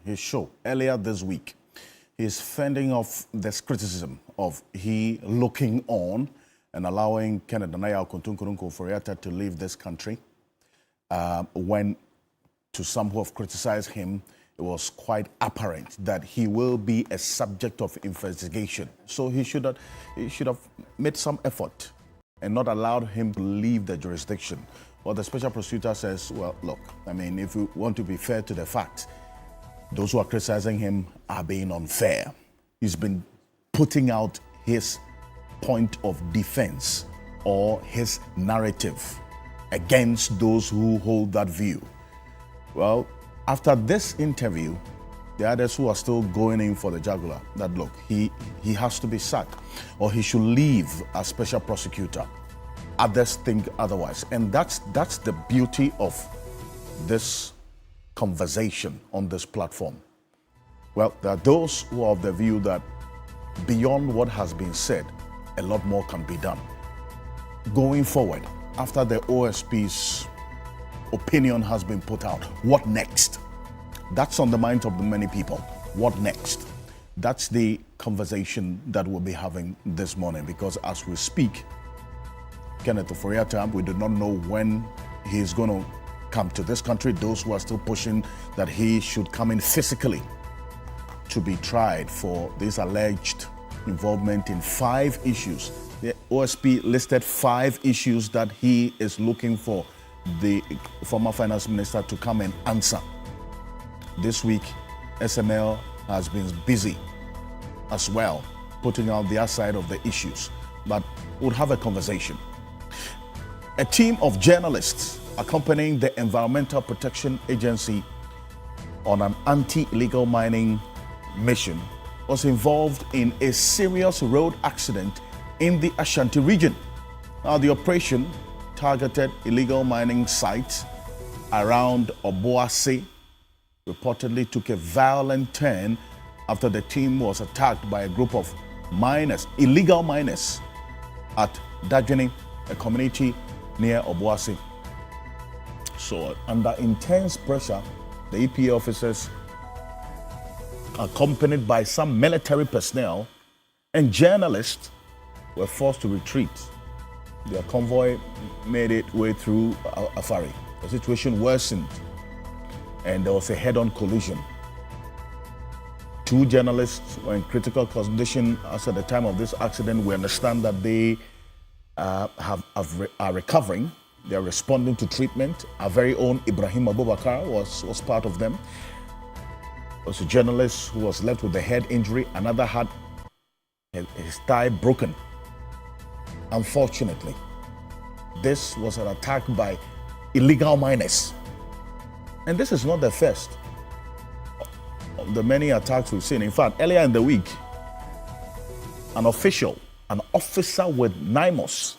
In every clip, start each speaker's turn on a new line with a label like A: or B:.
A: his show earlier this week. He's fending off this criticism of he looking on and allowing Kenneth Danaya Okontunkurunko Foriata to leave this country. When to some who have criticized him, it was quite apparent that he will be a subject of investigation. So he should have made some effort and not allowed him to leave the jurisdiction. Well, the special prosecutor says, well, look, I mean, if we want to be fair to the facts, those who are criticizing him are being unfair. He's been putting out his point of defense or his narrative against those who hold that view. Well, after this interview, the others who are still going in for the jugular, that look, he has to be sacked or he should leave as special prosecutor. Others think otherwise. And that's the beauty of this conversation on this platform. Well, there are those who are of the view that beyond what has been said, a lot more can be done. Going forward, after the OSP's opinion has been put out, what next? That's on the minds of many people. What next? That's the conversation that we'll be having this morning, because as we speak, Kenneth Oforiatta, we do not know when he's going to come to this country. Those who are still pushing that he should come in physically to be tried for this alleged involvement in 5 issues. The OSP listed 5 issues that he is looking for the former finance minister to come and answer. This week, SML has been busy as well, putting out their side of the issues, but we'll have a conversation. A team of journalists accompanying the Environmental Protection Agency on an anti-illegal mining mission was involved in a serious road accident in the Ashanti region. Now, the operation targeted illegal mining sites around Obuasi reportedly took a violent turn after the team was attacked by a group of miners, illegal miners, at Dajuni, a community near Obuasi. So, under intense pressure, the EPA officers, accompanied by some military personnel and journalists, were forced to retreat. Their convoy made its way through Afari. The situation worsened and there was a head-on collision. 2 journalists were in critical condition as at the time of this accident. We understand that they are recovering. They are responding to treatment. Our very own Ibrahim Abubakar was part of them. There was a journalist who was left with a head injury. Another had his thigh broken. Unfortunately, this was an attack by illegal miners. And this is not the first of the many attacks we've seen. In fact, earlier in the week, an officer with NIMOS,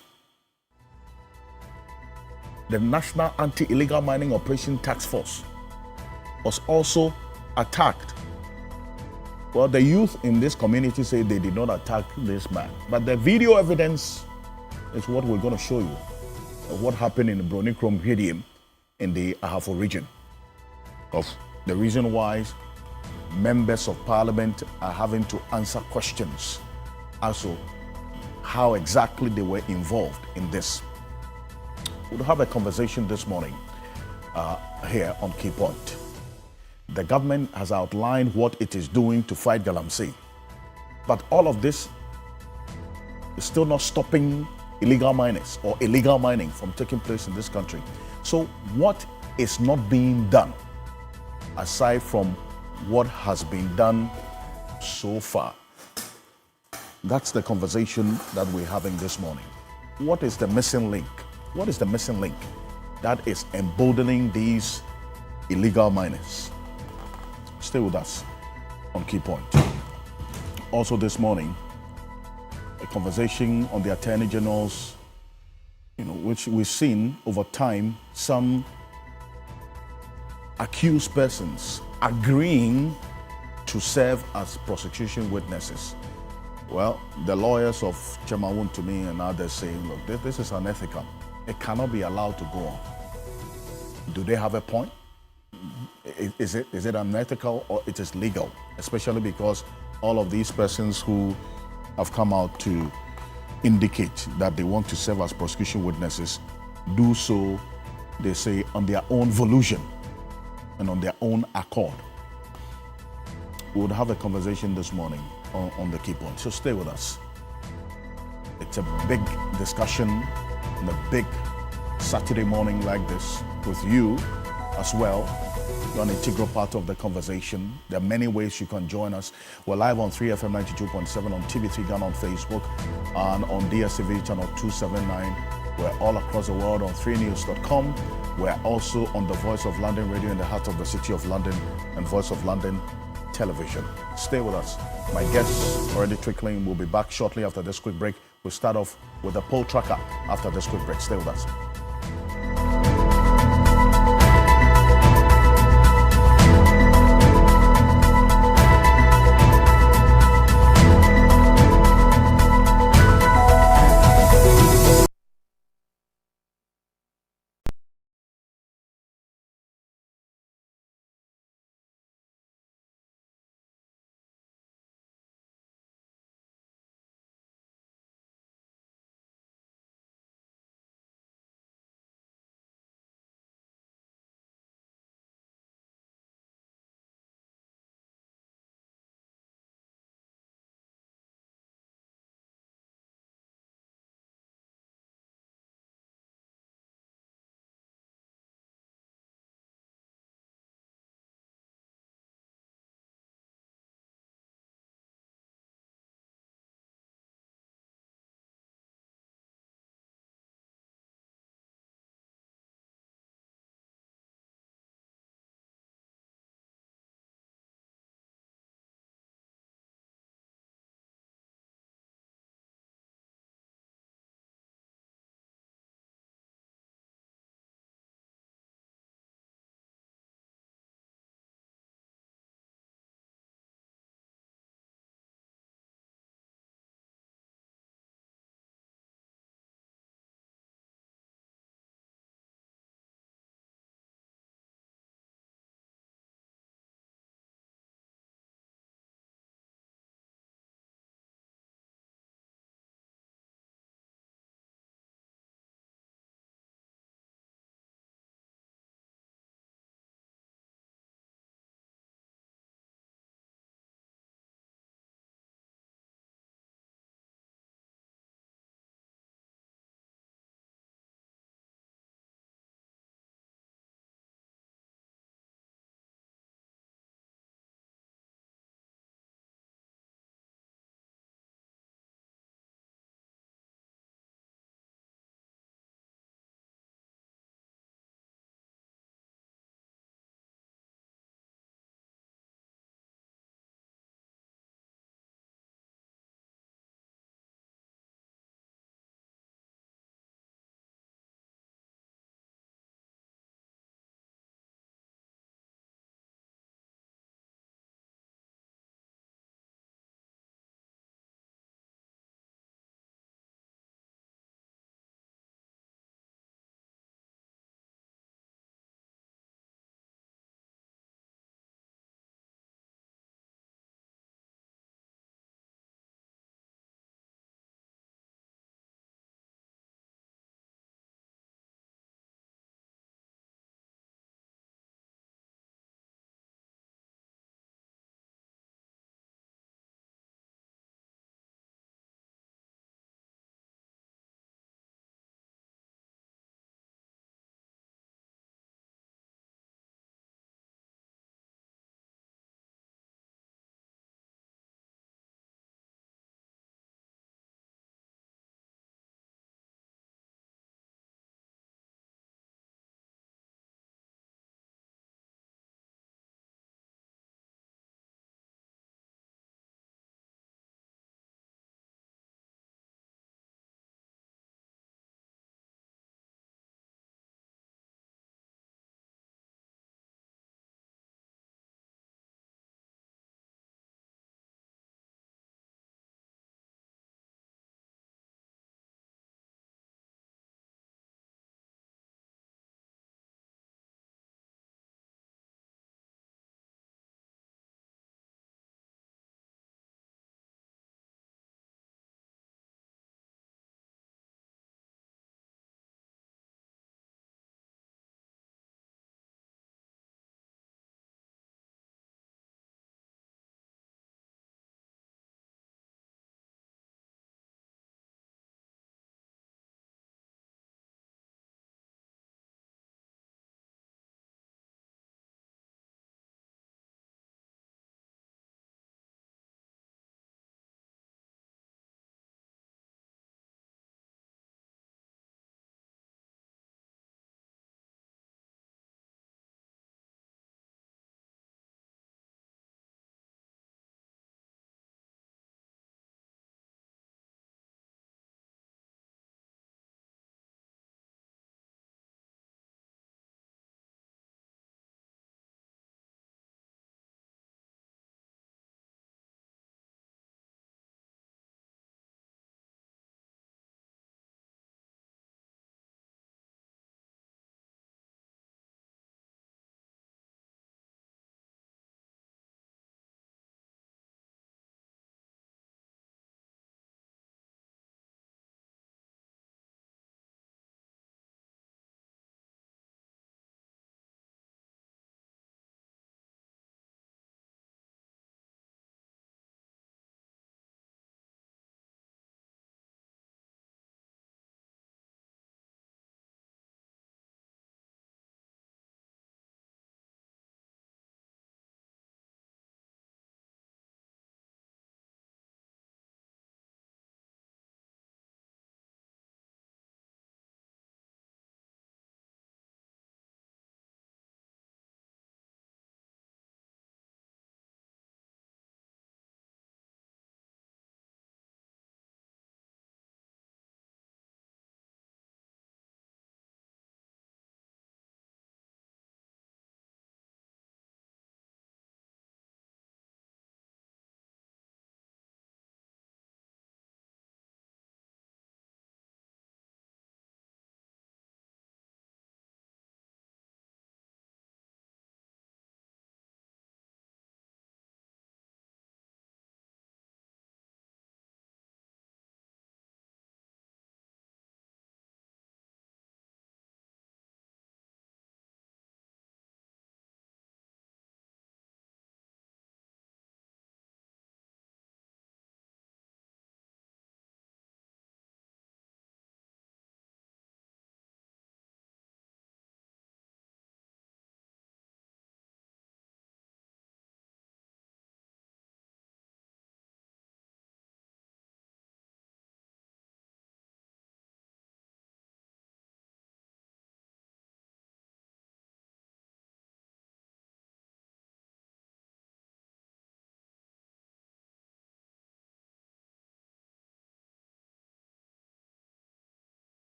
A: the National Anti-Illegal Mining Operation Task Force, was also attacked. Well, the youth in this community say they did not attack this man. But the video evidence is what we're going to show you of what happened in the Bronikrom Hedium in the Ahafo region. Of the reason why members of parliament are having to answer questions as to how exactly they were involved in this. We'll have a conversation this morning here on Key Point. The government has outlined what it is doing to fight Galamsey, but all of this is still not stopping illegal miners or illegal mining from taking place in this country. So what is not being done aside from what has been done so far? That's the conversation that we're having this morning. What is the missing link? What is the missing link that is emboldening these illegal miners? Stay with us on Key Point. Also this morning, a conversation on the Attorney General's, which we've seen over time, some accused persons agreeing to serve as prosecution witnesses. Well, the lawyers of Chemawun to me and others saying, look, this is unethical. It cannot be allowed to go on. Do they have a point? is it unethical or it is legal? Especially because all of these persons who have come out to indicate that they want to serve as prosecution witnesses do so, they say, on their own volition and on their own accord. We would have a conversation this morning on the key point, so stay with us. It's a big discussion on a big Saturday morning like this with you as well. You're an integral part of the conversation. There are many ways you can join us. We're live on 3FM 92.7 on TV3 Ghana on Facebook and on DSTV channel 279. We're all across the world on 3news.com. We're also on the Voice of London radio in the heart of the City of London and Voice of London television. Stay with us. My guests already trickling. We'll be back shortly after this quick break. We'll start off with the poll tracker after this quick break. Stay with us.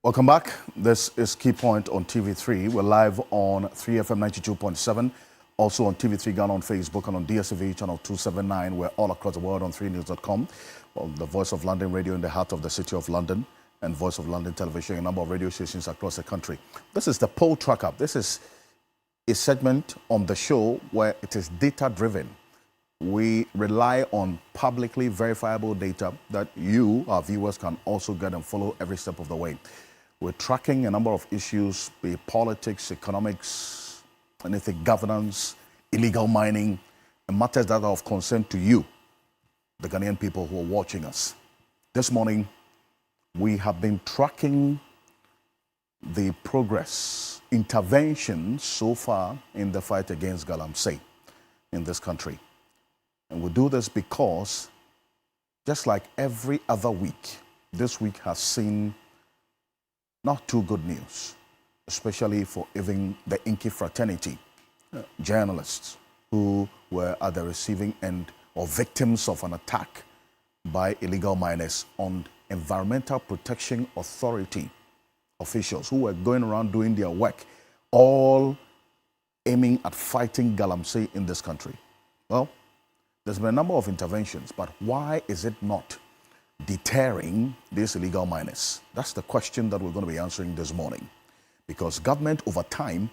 A: Welcome back. This is Key Point on TV3. We're live on 3FM 92.7, also on TV3 Ghana on Facebook and on DSTV channel 279. We're all across the world on 3news.com, on the Voice of London radio in the heart of the city of London, and Voice of London television, a number of radio stations across the country. This is the poll tracker. This is a segment on the show where it is data-driven. We rely on publicly verifiable data that you, our viewers, can also get and follow every step of the way. We're tracking a number of issues, be it politics, economics, anything, governance, illegal mining, and matters that are of concern to you, the Ghanaian people who are watching us. This morning, we have been tracking the progress, interventions so far in the fight against galamsey in this country. And we do this because, just like every other week, this week has seen not too good news, especially for even the Inky fraternity, journalists who were at the receiving end or victims of an attack by illegal miners on Environmental Protection Authority officials who were going around doing their work, all aiming at fighting galamsey in this country. Well, there's been a number of interventions, but why is it not deterring these illegal miners? That's the question that we're going to be answering this morning. Because government over time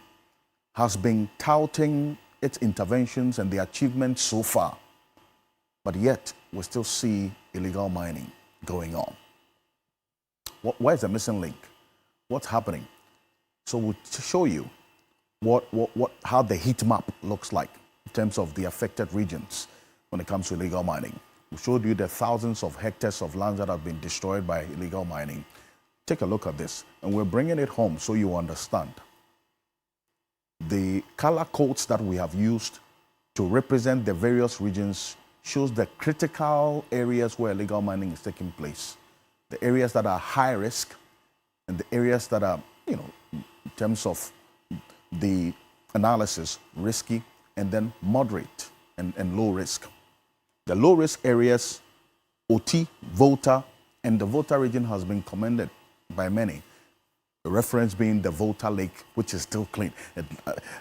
A: has been touting its interventions and the achievements so far, but yet we still see illegal mining going on. Where's the missing link? What's happening? So we'll show you how the heat map looks like in terms of the affected regions when it comes to illegal mining. We showed you the thousands of hectares of land that have been destroyed by illegal mining. Take a look at this, and we're bringing it home so you understand. The color codes that we have used to represent the various regions shows the critical areas where illegal mining is taking place. The areas that are high risk and the areas that are, in terms of the analysis, risky, and then moderate and low risk. The low-risk areas, OT, Volta, and the Volta region has been commended by many. The reference being the Volta Lake, which is still clean,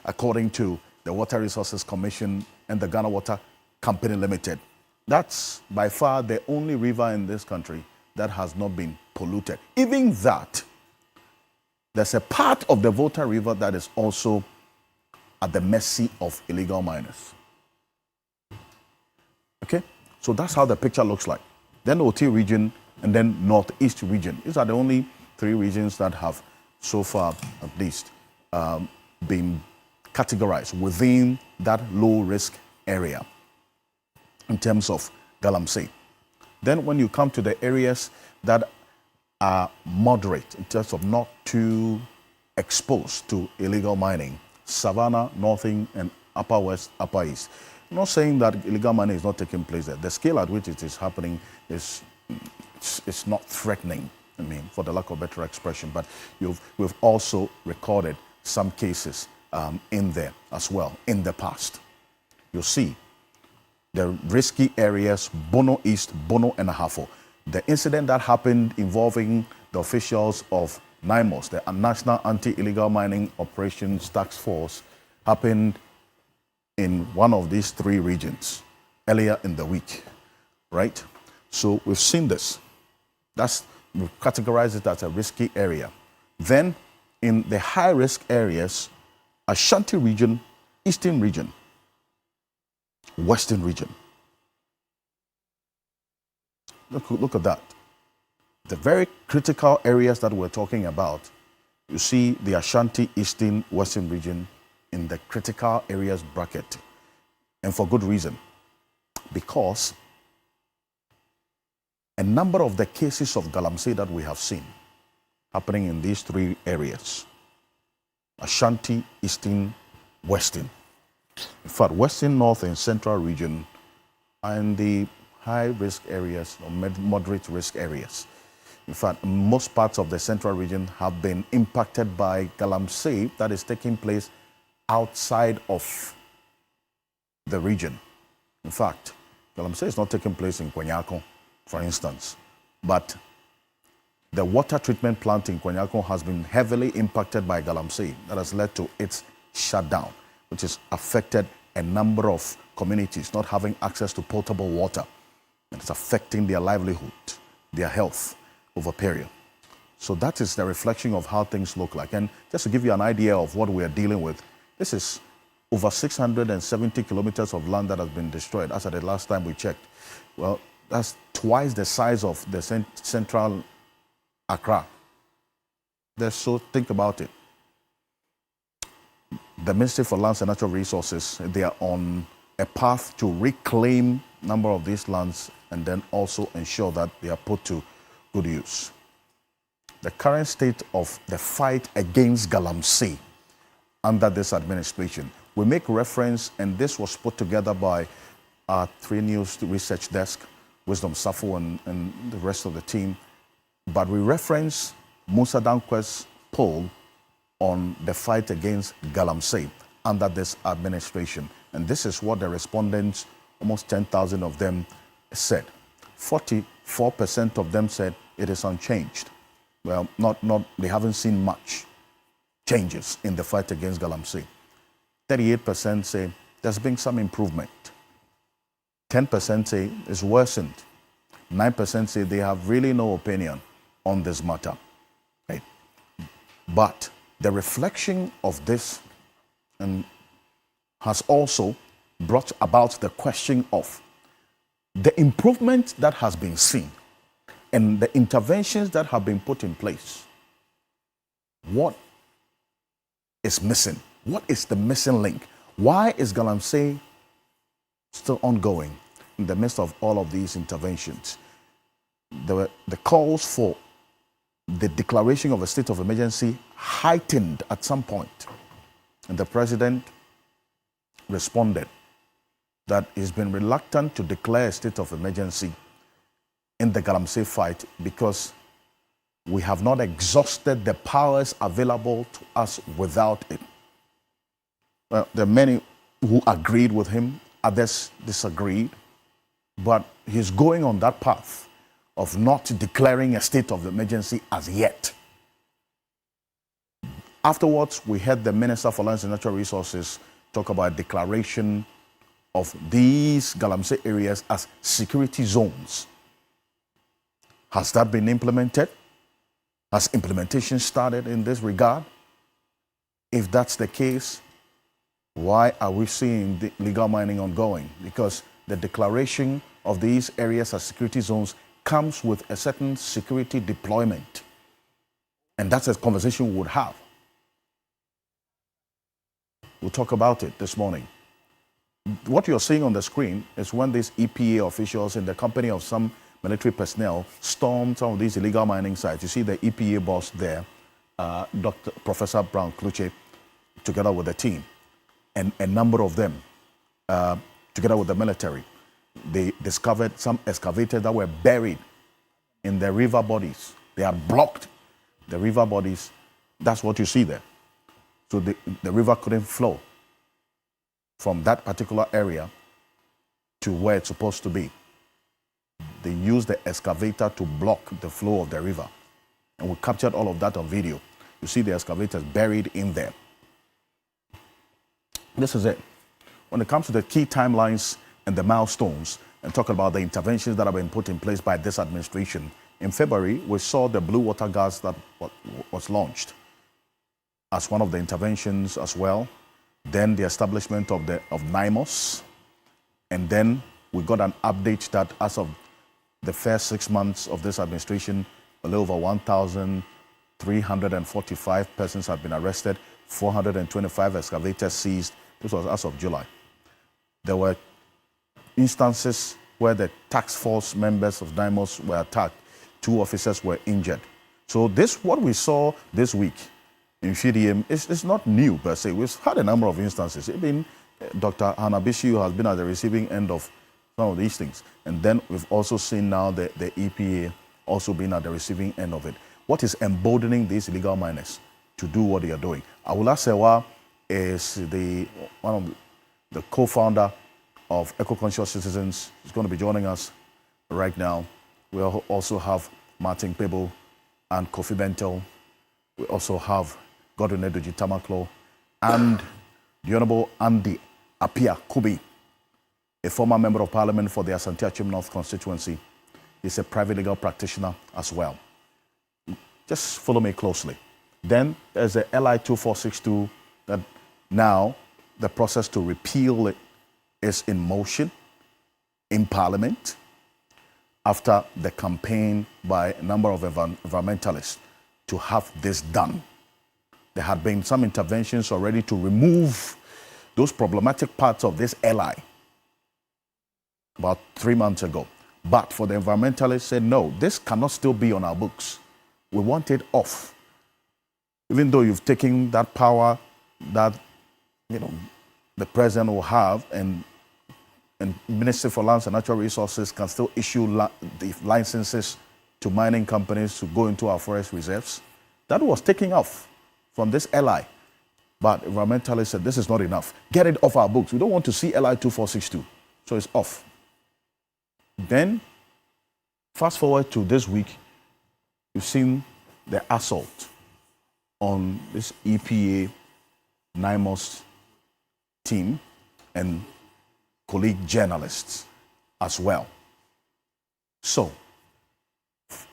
A: according to the Water Resources Commission and the Ghana Water Company Limited. That's by far the only river in this country that has not been polluted. Even that, there's a part of the Volta River that is also at the mercy of illegal miners. Okay, so that's how the picture looks like. Then OT region and then Northeast region. These are the only three regions that have so far, at least, been categorized within that low-risk area in terms of galamsey. Then when you come to the areas that are moderate in terms of not too exposed to illegal mining, Savannah, Northern, and Upper West, Upper East. I'm not saying that illegal mining is not taking place there. The scale at which it is happening is not threatening, for the lack of better expression, but we've also recorded some cases in there as well in the past. You'll see the risky areas, Bono East, Bono and Ahafo. The incident that happened involving the officials of NIMOS, the National Anti-Illegal Mining Operations Task Force, happened in one of these three regions earlier in the week, right? So we've seen this. We've categorized it as a risky area. Then in the high-risk areas, Ashanti region, Eastern region, Western region. Look at that. The very critical areas that we're talking about, you see the Ashanti, Eastern, Western region in the critical areas bracket, and for good reason, because a number of the cases of galamsey that we have seen happening in these three areas, Ashanti, Eastern, Western. In fact, Western, North, and Central region are in the high-risk areas or moderate risk areas. In fact, most parts of the Central region have been impacted by galamsey that is taking place outside of the region. In fact, galamsey is not taking place in Kwanyako, for instance, but The water treatment plant in Kwanyako has been heavily impacted by galamsey. That has led to its shutdown, which has affected a number of communities not having access to potable water. It's affecting their livelihood, their health over a period. So that is the reflection of how things look like. And just to give you an idea of what we are dealing with, this is over 670 kilometers of land that has been destroyed as at the last time we checked. Well, that's twice the size of the central Accra. So think about it. The Ministry for Lands and Natural Resources, they are on a path to reclaim a number of these lands and then also ensure that they are put to good use. The current state of the fight against galamsey under this administration. We make reference, and this was put together by our 3 News research desk, Wisdom Safo and the rest of the team, but we reference Musa Dankwe's poll on the fight against galamsey under this administration. And this is what the respondents, almost 10,000 of them, said. 44% of them said it is unchanged. Well, they haven't seen much changes in the fight against galamsey. 38% say there's been some improvement. 10% say it's worsened. 9% say they have really no opinion on this matter. Right? But the reflection of this has also brought about the question of the improvement that has been seen and the interventions that have been put in place. What is missing? What is the missing link? Why is galamsey still ongoing in the midst of all of these interventions? The calls for the declaration of a state of emergency heightened at some point, and the president responded that he's been reluctant to declare a state of emergency in the galamsey fight because we have not exhausted the powers available to us without it. Well, there are many who agreed with him, others disagreed, but he's going on that path of not declaring a state of emergency as yet. Afterwards, we heard the Minister for Lands and Natural Resources talk about a declaration of these galamsey areas as security zones. Has that been implemented? Has implementation started in this regard? If that's the case, why are we seeing the illegal mining ongoing? Because the declaration of these areas as security zones comes with a certain security deployment. And that's a conversation we would have. We'll talk about it this morning. What you're seeing on the screen is when these EPA officials in the company of some military personnel stormed some of these illegal mining sites. You see the EPA boss there, Professor Brown Kluche, together with the team, and a number of them, together with the military. They discovered some excavators that were buried in the river bodies. They had blocked the river bodies. That's what you see there. So the river couldn't flow from that particular area to where it's supposed to be. They used the excavator to block the flow of the river. And we captured all of that on video. You see the excavators buried in there. This is it. When it comes to the key timelines and the milestones, and talk about the interventions that have been put in place by this administration, in February, we saw the blue water gas that was launched as one of the interventions as well. Then the establishment of NIMOS. And then we got an update that as of the first 6 months of this administration, a little over 1,345 persons have been arrested, 425 excavators seized. This was as of July. There were instances where the task force members of NIMOS were attacked. 2 officers were injured. So what we saw this week in FDM is not new per se. We've had a number of instances. Even Dr. Hanabishi has been at the receiving end of some of these things. And then we've also seen now the EPA also being at the receiving end of it. What is emboldening these illegal miners to do what they are doing? Awula Sewa is one of the co-founder of Eco-Conscious Citizens. He's going to be joining us right now. We also have Martin Pebo and Kofi Bentel. We also have Godwin Edoji Tamaklo and the Honorable Andy Apia Kubi, a former member of parliament for the Asante Achim North constituency. He's a private legal practitioner as well. Just follow me closely. Then there's the LI 2462 that now the process to repeal it is in motion in Parliament after the campaign by a number of environmentalists to have this done. There had been some interventions already to remove those problematic parts of this LI about 3 months ago. But for the environmentalists said, no, this cannot still be on our books. We want it off. Even though you've taken that power that the president will have, and Ministry for Lands and Natural Resources can still issue the licenses to mining companies to go into our forest reserves. That was taken off from this LI. But environmentalists said, this is not enough. Get it off our books. We don't want to see LI 2462. So it's off. Then, fast forward to this week, you've seen the assault on this EPA NIMOS team and colleague journalists as well. So,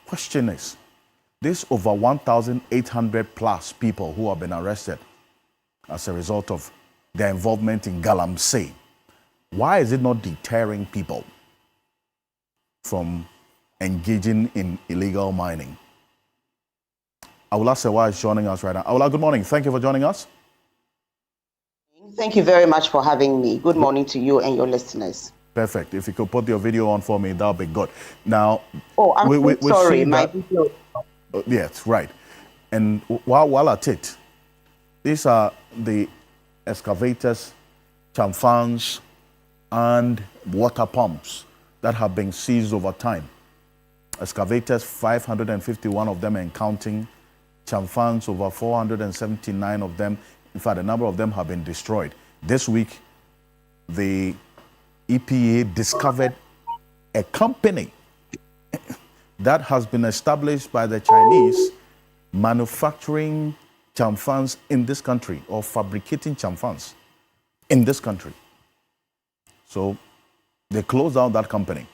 A: question is, this over 1,800 plus people who have been arrested as a result of their involvement in Galamsey, why is it not deterring people from engaging in illegal mining? Awula Sewa is joining us right now. Awula, good morning. Thank you for joining us.
B: Thank you very much for having me. Good morning to you and your listeners.
A: Perfect. If you could put your video on for me, that'll be good. Now,
B: I'm sorry, my video.
A: Yes, right. And while at it, these are the excavators, chamfans, and water pumps that have been seized over time. Excavators, 551 of them and counting. Chamfans, over 479 of them. In fact, a number of them have been destroyed. This week, the EPA discovered a company that has been established by the Chinese manufacturing chamfans in this country, or fabricating chamfans in this country. So they closed down that company.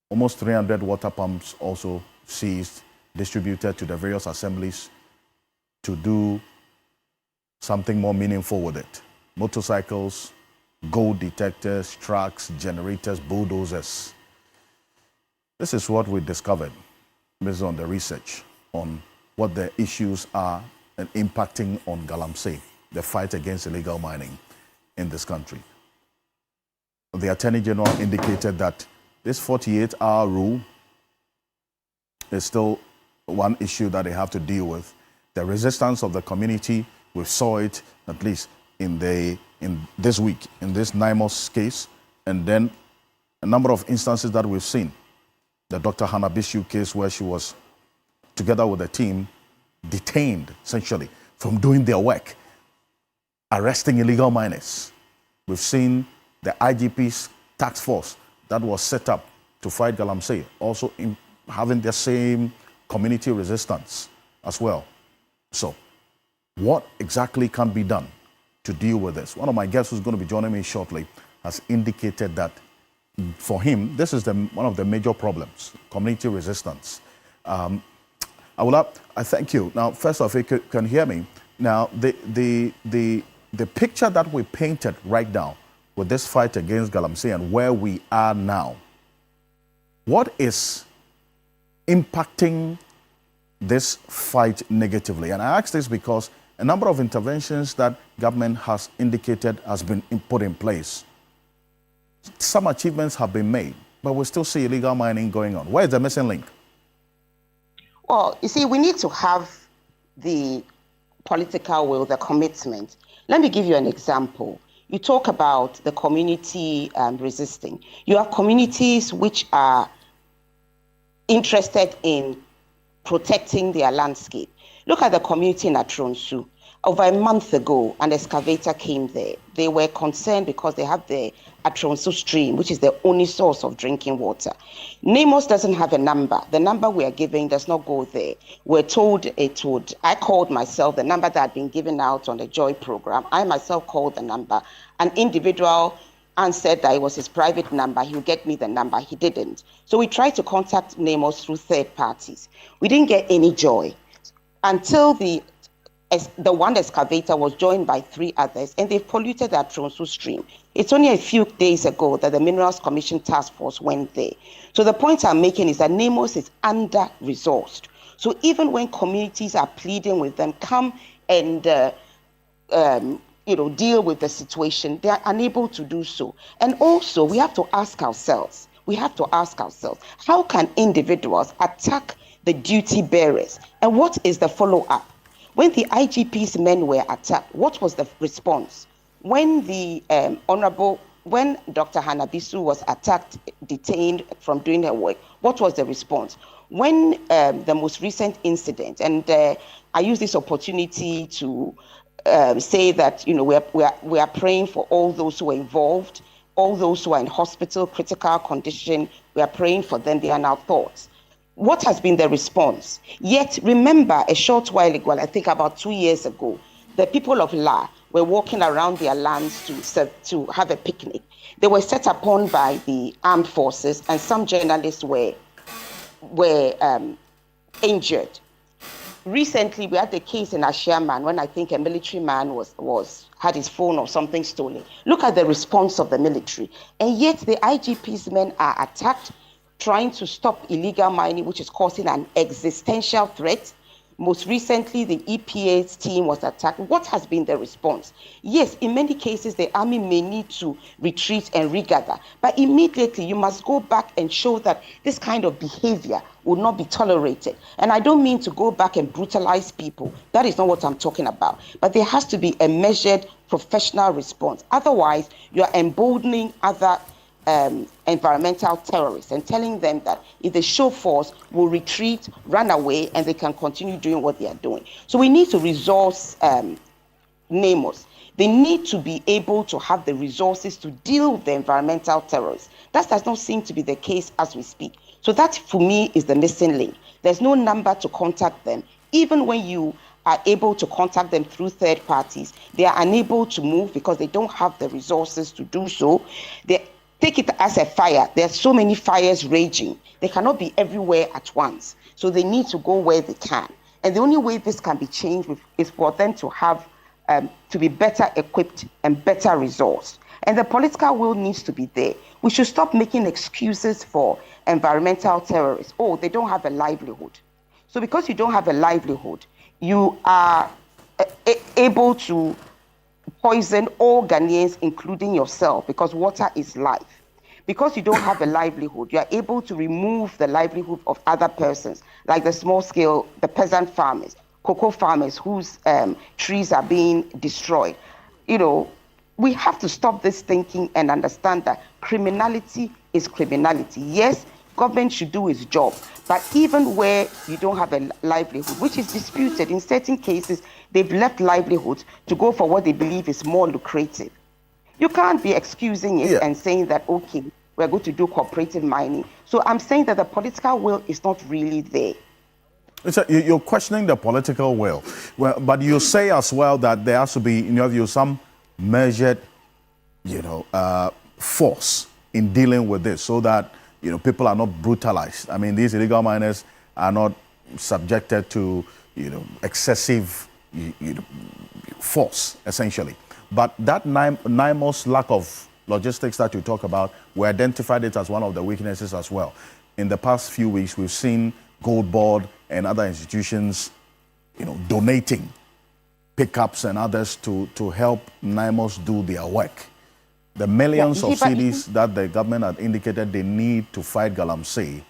A: Almost 300 water pumps also seized, distributed to the various assemblies to do something more meaningful with it. Motorcycles, gold detectors, trucks, generators, bulldozers. This is what we discovered based on the research on what the issues are and impacting on Galamsey, the fight against illegal mining in this country. The Attorney General indicated that this 48-hour rule is still one issue that they have to deal with. The resistance of the community, we saw it at least in this week, in this NIMOS case, and then a number of instances that we've seen. The Dr. Hannah Bishu case, where she was, together with the team, detained, essentially, from doing their work, arresting illegal miners. We've seen the IGP's task force that was set up to fight Galamsey, also having the same community resistance as well. So, what exactly can be done to deal with this? One of my guests who's going to be joining me shortly has indicated that for him, this is one of the major problems, community resistance. I thank you. Now, first off, if you can hear me. Now, the picture that we painted right now with this fight against Galamsey and where we are now, what is impacting this fight negatively? And I ask this because a number of interventions that government has indicated has been put in place. Some achievements have been made, but we still see illegal mining going on. Where is the missing link?
B: Well, you see, we need to have the political will, the commitment. Let me give you an example. You talk about the community resisting. You have communities which are interested in protecting their landscape. Look at the community in Atronsu. over a month ago, an excavator came there. They were concerned because they have the Atronso stream, which is the only source of drinking water. Nemos doesn't have a number. The number we are giving does not go there. We're told it would. I called myself the number that had been given out on the Joy program. I myself called the number. An individual answered that it was his private number. He would get me the number. He didn't. So we tried to contact Nemos through third parties. We didn't get any joy until the one excavator was joined by 3 others, and they've polluted that Tronso stream. It's only a few days ago that the Minerals Commission Task Force went there. So the point I'm making is that Nemos is under-resourced. So even when communities are pleading with them, come and deal with the situation, they are unable to do so. And also, we have to ask ourselves, how can individuals attack the duty bearers? And what is the follow-up? When the IGP's men were attacked, what was the response? When the when Dr. Hanabisu was attacked, detained from doing her work, what was the response? When the most recent incident, and I use this opportunity to say that we are praying for all those who are involved, all those who are in hospital, critical condition. We are praying for them. They are in our thoughts. What has been the response? Yet, remember, a short while ago, I think about 2 years ago, the people of La were walking around their lands to have a picnic. They were set upon by the armed forces, and some journalists were injured. Recently, we had the case in Ashiaman when I think a military man had his phone or something stolen. Look at the response of the military. And yet the IGP's men are attacked, trying to stop illegal mining, which is causing an existential threat. Most recently, the EPA's team was attacked. What has been the response? Yes, in many cases, the army may need to retreat and regather, but immediately you must go back and show that this kind of behavior will not be tolerated. And I don't mean to go back and brutalize people. That is not what I'm talking about. But there has to be a measured professional response. Otherwise, you are emboldening other environmental terrorists and telling them that if they show force, will retreat, run away, and they can continue doing what they are doing. So we need to resource NAMOS. They need to be able to have the resources to deal with the environmental terrorists. That does not seem to be the case as we speak. So that, for me, is the missing link. There's no number to contact them. Even when you are able to contact them through third parties, they are unable to move because they don't have the resources to do so. Take it as a fire. There are so many fires raging. They cannot be everywhere at once. So they need to go where they can. And the only way this can be changed is for them to have, to be better equipped and better resourced. And the political will needs to be there. We should stop making excuses for environmental terrorists. Oh, they don't have a livelihood. So because you don't have a livelihood, you are able to poison all Ghanaians, including yourself, because water is life. Because you don't have a livelihood, you are able to remove the livelihood of other persons, like the small scale, the peasant farmers, cocoa farmers whose trees are being destroyed. We have to stop this thinking and understand that criminality is criminality. Yes, government should do its job, but even where you don't have a livelihood, which is disputed, in certain cases, they've left livelihoods to go for what they believe is more lucrative. You can't be excusing it and saying that, okay, we're going to do cooperative mining. So I'm saying that the political will is not really there.
A: You're questioning the political will, but you say as well that there has to be, in your view, some measured, force in dealing with this, so that people are not brutalized. I mean, these illegal miners are not subjected to excessive force, essentially. But that NIMOS lack of logistics that you talk about, we identified it as one of the weaknesses as well. In the past few weeks, we've seen Gold Board and other institutions, donating pickups and others to help NIMOS do their work. The millions of cedis that the government had indicated they need to fight Galamsey,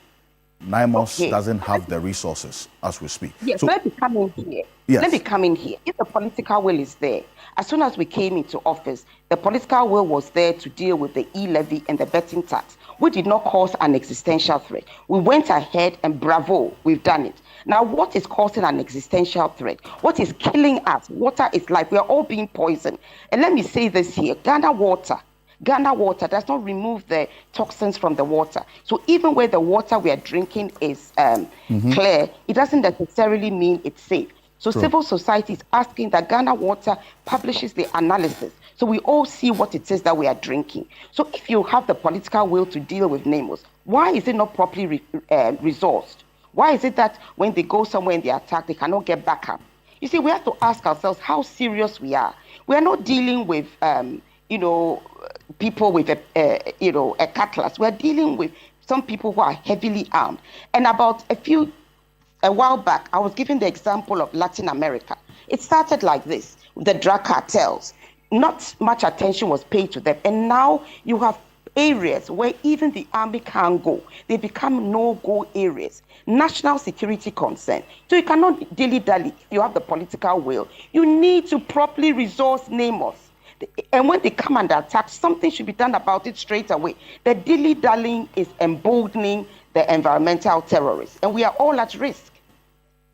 A: NIMOS doesn't have the resources as we speak.
B: Yes, so, let me come in here.
A: Yes.
B: Let me come in here. If the political will is there, as soon as we came into office, the political will was there to deal with the e-levy and the betting tax. We did not cause an existential threat. We went ahead and bravo, we've done it. Now, what is causing an existential threat? What is killing us? Water is life. We are all being poisoned. And let me say this here, Ghana water does not remove the toxins from the water. So even where the water we are drinking is clear, it doesn't necessarily mean it's safe. So civil society is asking that Ghana Water publishes the analysis, so we all see what it is that we are drinking. So if you have the political will to deal with NAMOs, why is it not properly resourced? Why is it that when they go somewhere and they attack, they cannot get back up? You see, we have to ask ourselves how serious we are. We are not dealing with, people with a cutlass. We are dealing with some people who are heavily armed. And a while back, I was giving the example of Latin America. It started like this, the drug cartels. Not much attention was paid to them. And now you have areas where even the army can't go. They become no-go areas. National security concern. So you cannot dilly-dally if you have the political will. You need to properly resource NAMOS. And when they come under attack, something should be done about it straight away. The dilly-dallying is emboldening the environmental terrorists. And we are all at risk.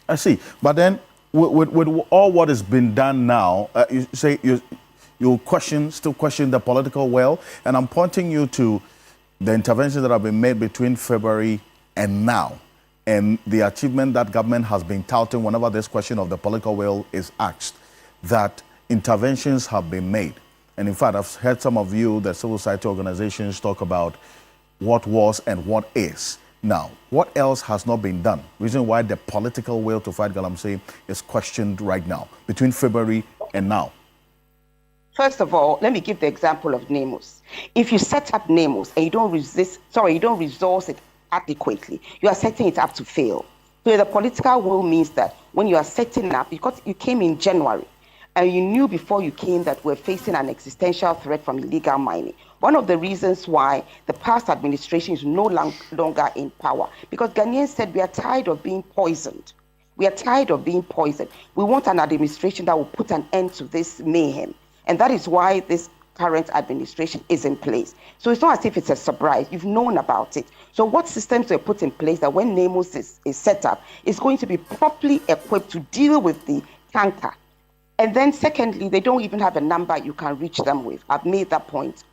A: I see. But then, with all what has been done now, you say you still question the political will, and I'm pointing you to the interventions that have been made between February and now, and the achievement that government has been touting whenever this question of the political will is asked, that interventions have been made. And in fact, I've heard some of you, the civil society organizations, talk about what was and what is. Now, what else has not been done? Reason why the political will to fight galamsey is questioned right now, between February and now.
B: First of all, let me give the example of NAMOS. If you set up NAMOS and you don't resource it adequately, you are setting it up to fail. So the political will means that when you are setting up, because you came in January, and you knew before you came that we're facing an existential threat from illegal mining. One of the reasons why the past administration is no longer in power, because Ghanaians said we are tired of being poisoned. We are tired of being poisoned. We want an administration that will put an end to this mayhem. And that is why this current administration is in place. So it's not as if it's a surprise. You've known about it. So what systems were put in place that when NAMOS is set up, is going to be properly equipped to deal with the tanker. And then secondly, they don't even have a number you can reach them with. I've made that point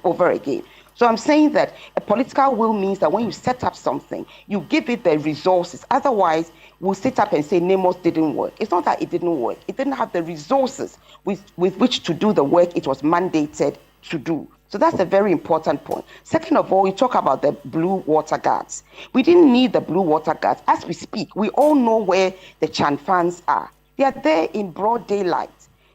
B: over again. So I'm saying that a political will means that when you set up something, you give it the resources. Otherwise, we'll sit up and say NAMOS didn't work. It's not that it didn't work. It didn't have the resources with which to do the work it was mandated to do. So that's a very important point. Second of all, we talk about the blue water guards. We didn't need the blue water guards. As we speak, we all know where the Chan fans are. They are there in broad daylight.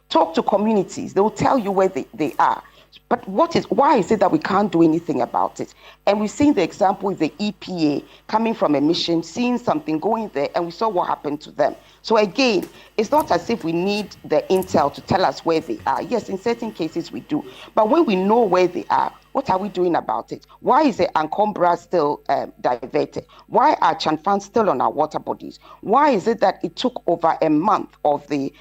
B: Talk to communities. They will tell you where they are. But why is it that we can't do anything about it? And we've seen the example with the EPA coming from a mission, seeing something going there, and we saw what happened to them. So again, it's not as if we need the intel to tell us where they are. Yes, in certain cases we do. But when we know where they are, what are we doing about it? Why is the Ancombra still diverted? Why are Chanfans still on our water bodies? Why is it that it took over a month of the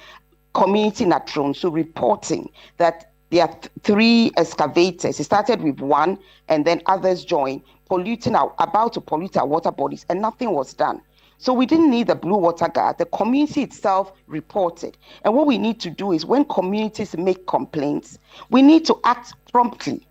B: community Natron so reporting that there are 3 excavators? It started with 1 and then others joined, about to pollute our water bodies, and nothing was done. So we didn't need the blue water guard. The community itself reported. And what we need to do is when communities make complaints, we need to act promptly.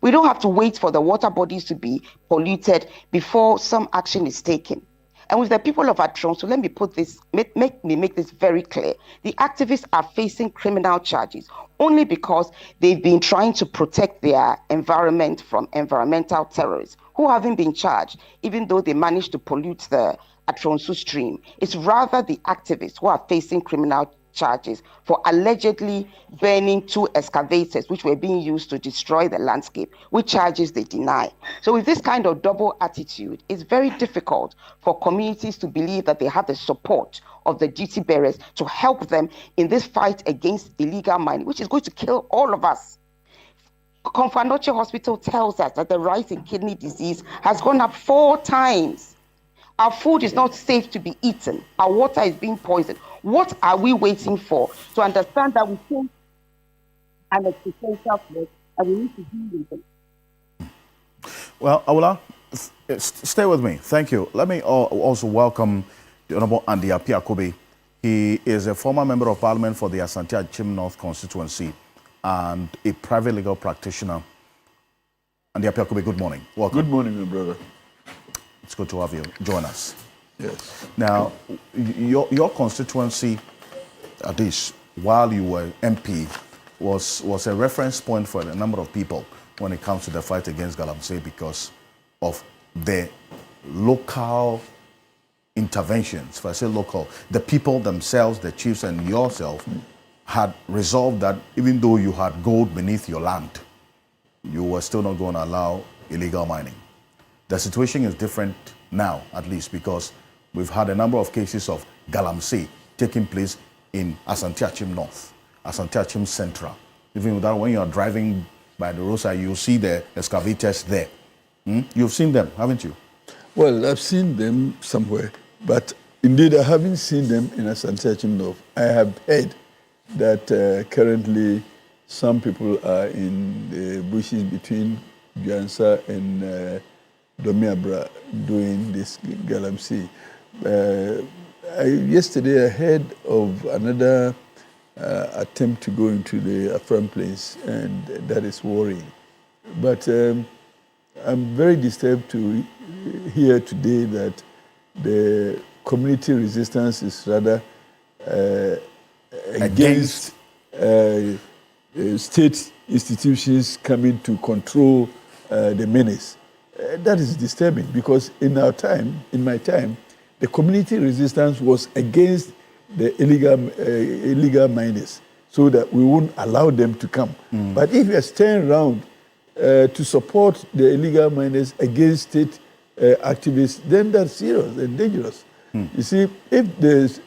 B: We don't have to wait for the water bodies to be polluted before some action is taken. And with the people of Atron, so let me make this very clear. The activists are facing criminal charges only because they've been trying to protect their environment from environmental terrorists who haven't been charged, even though they managed to pollute the Atronsu stream. It's rather the activists who are facing criminal charges for allegedly burning 2 excavators which were being used to destroy the landscape, which charges they deny. So with this kind of double attitude, it's very difficult for communities to believe that they have the support of the duty bearers to help them in this fight against illegal mining, which is going to kill all of us. Confanoche Hospital tells us that the rise in kidney disease has gone up 4 times. Our food is not safe to be eaten. Our water is being poisoned. What are we waiting for to understand that we face an existential threat and we need to deal with it?
A: Well, Awula, stay with me. Thank you. Let me also welcome the Honorable Andy Apiakobe. He is a former member of parliament for the Asante Achim North constituency and a private legal practitioner. Andy Apiakobe, good morning. Welcome.
C: Good morning, my brother.
A: It's good to have you join us.
C: Yes.
A: Now, your constituency, at least while you were MP, was a reference point for a number of people when it comes to the fight against Galamsey because of the local interventions. If I say local, the people themselves, the chiefs and yourself, had resolved that even though you had gold beneath your land, you were still not going to allow illegal mining. The situation is different now, at least, because we've had a number of cases of Galamsey taking place in Asante Achim North, Asante Achim Central. Even with that, when you are driving by the roadside, you'll see the excavators there. You've seen them, haven't you?
C: Well, I've seen them somewhere, but indeed I haven't seen them in Asante Achim North. I have heard that currently some people are in the bushes between Juansa and Domiabra doing this Galamsey. Yesterday I heard of another attempt to go into the Afram place, and that is worrying. But I'm very disturbed to hear today that the community resistance is rather against state institutions coming to control the menace. That is disturbing because in my time, the community resistance was against the illegal miners so that we wouldn't allow them to come. But if you are staying around to support the illegal miners against state activists, then that's serious and dangerous. You see, if the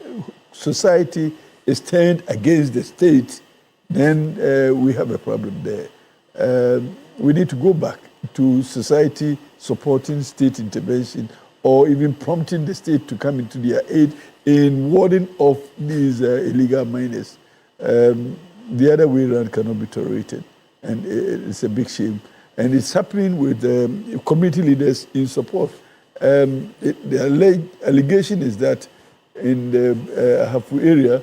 C: society is turned against the state, then we have a problem there. We need to go back to society supporting state intervention or even prompting the state to come into their aid in warding off these illegal miners. The other way around cannot be tolerated, and it's a big shame. And it's happening with community leaders in support. The allegation is that in the Hafu area,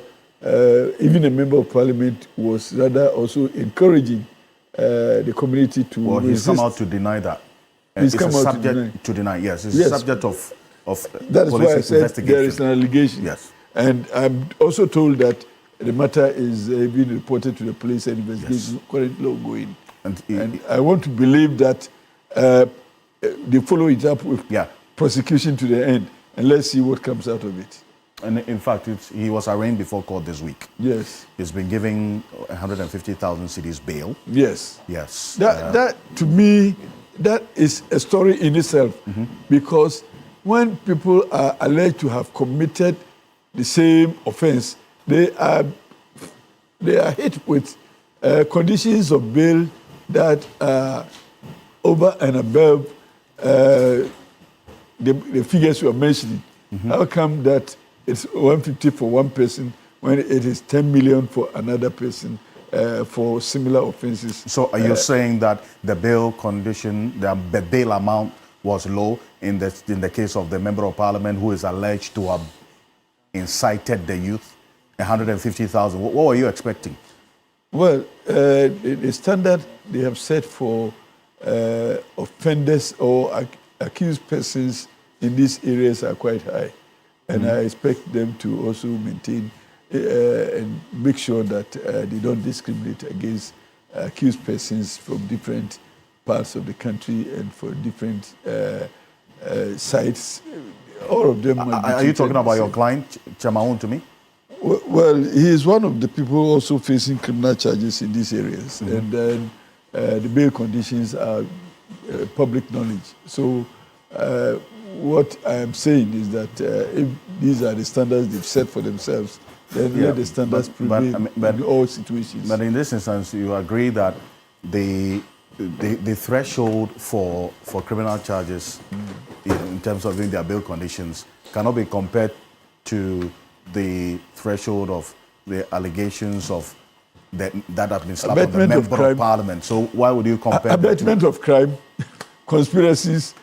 C: even a member of parliament was rather also encouraging the community to
A: Well, he's
C: resist.
A: come out to deny that.
C: He's
A: it's
C: come
A: a
C: out
A: subject to deny. Yes, it's
C: Yes.
A: a subject of
C: That is why I
A: police
C: said
A: investigation.
C: there is an allegation.
A: Yes.
C: And I'm also told that the matter is being reported to the police and investigation currently ongoing. And I want to believe that they follow it up with prosecution to the end, and let's see what comes out of it.
A: And in fact, he was arraigned before court this week.
C: Yes.
A: He's been given 150,000 cedis bail.
C: Yes.
A: Yes.
C: That to me, that is a story in itself, because when people are alleged to have committed the same offense, they are hit with conditions of bail that are over and above the figures you are mentioning. How come that it's 150 for one person when it is 10 million for another person for similar offenses?
A: So are you saying that the bail condition, the bail amount was low in the case of the member of parliament who is alleged to have incited the youth? 150,000. What were you expecting?
C: Well, the standard they have set for offenders or accused persons in these areas are quite high. And I expect them to also maintain and make sure that they don't discriminate against accused persons from different parts of the country and for different sites. All of them.
A: Are you talking about your client, Chamaun, to me?
C: Well, he is one of the people also facing criminal charges in these areas. And then the bail conditions are public knowledge. So what I am saying is that if these are the standards they've set for themselves, then let the standards prevail in all situations.
A: But in this instance, you agree that the threshold for criminal charges in terms of doing their bail conditions cannot be compared to the threshold of the allegations of that have been slapped on the member of parliament. So why would you compare?
C: Abatement of crime conspiracies,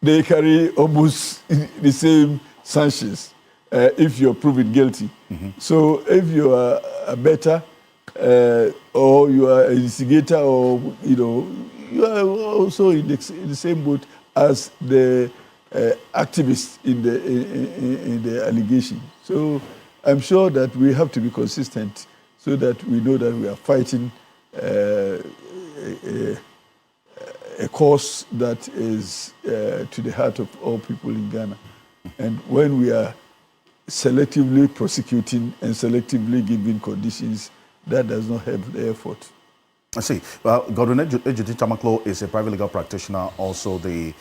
C: they carry almost the same sanctions if you're proven guilty. So if you are a better or you are an instigator, or you are also in the same boat as the activists in the allegation. So I'm sure that we have to be consistent so that we know that we are fighting a cause that is to the heart of all people in Ghana. And when we are selectively prosecuting and selectively giving conditions, that does not help the effort.
A: I see. Well, Godwin Ejudi Tamaklo is a private legal practitioner, also the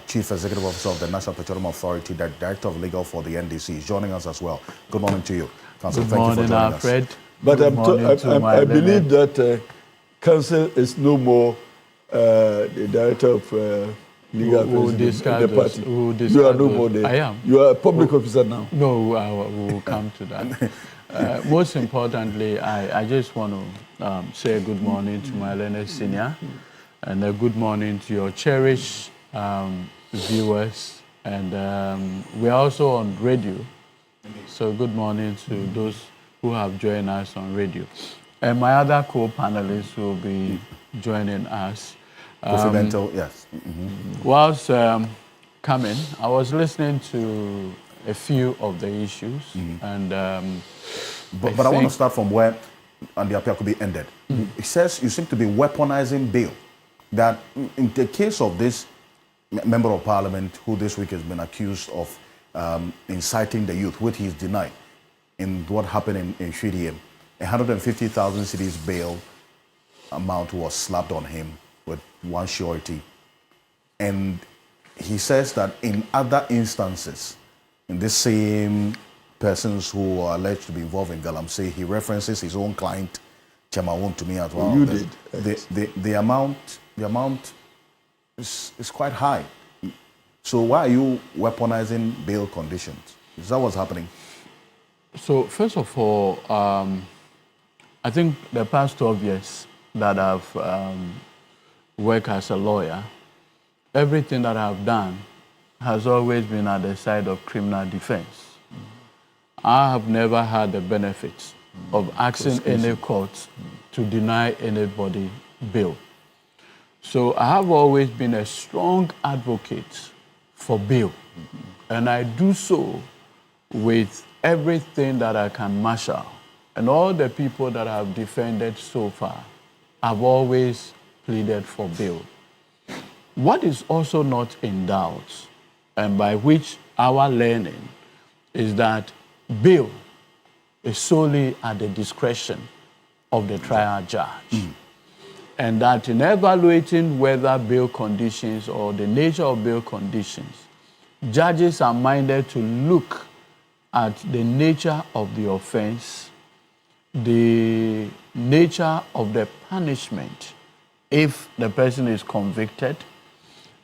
A: Chief Executive Officer of the National Petroleum Authority, the Director of Legal for the NDC. He's joining us as well. Good morning to you, Counsel.
D: Good morning, Alfred.
C: But I believe that Counsel is no more the Director of Legal Affairs in the party. You are no more there.
D: I am.
C: You are a public officer now.
D: No, we will come to that. Most importantly, I just want to say good morning to my learned senior and a good morning to your cherished viewers. And we're also on radio. So good morning to those who have joined us on radio. And my other co-panelists will be joining us.
A: Yes.
D: Whilst coming, I was listening to a few of the issues, and
A: but I want to start from where Andy Apiakubi ended. It says you seem to be weaponizing bail. That in the case of this member of parliament who this week has been accused of inciting the youth, which he's denied, in what happened in Shwediem, 150,000 cedis bail amount was slapped on him with one surety. And he says that in other instances, in the same persons who are alleged to be involved in Galamsey, he references his own client, Chamawon, to me as well.
C: You did.
A: The amount is quite high. So why are you weaponizing bail conditions? Is that what's happening?
D: So first of all, I think the past 12 years that I've worked as a lawyer, everything that I've done has always been at the side of criminal defense. I have never had the benefit of asking any court to deny anybody bail. So I have always been a strong advocate for bail, and I do so with everything that I can marshal. And all the people that I've defended so far, I've always pleaded for bail. What is also not in doubt, and by which our learning, is that bail is solely at the discretion of the trial judge. And that in evaluating whether bail conditions or the nature of bail conditions, judges are minded to look at the nature of the offense, the nature of the punishment if the person is convicted,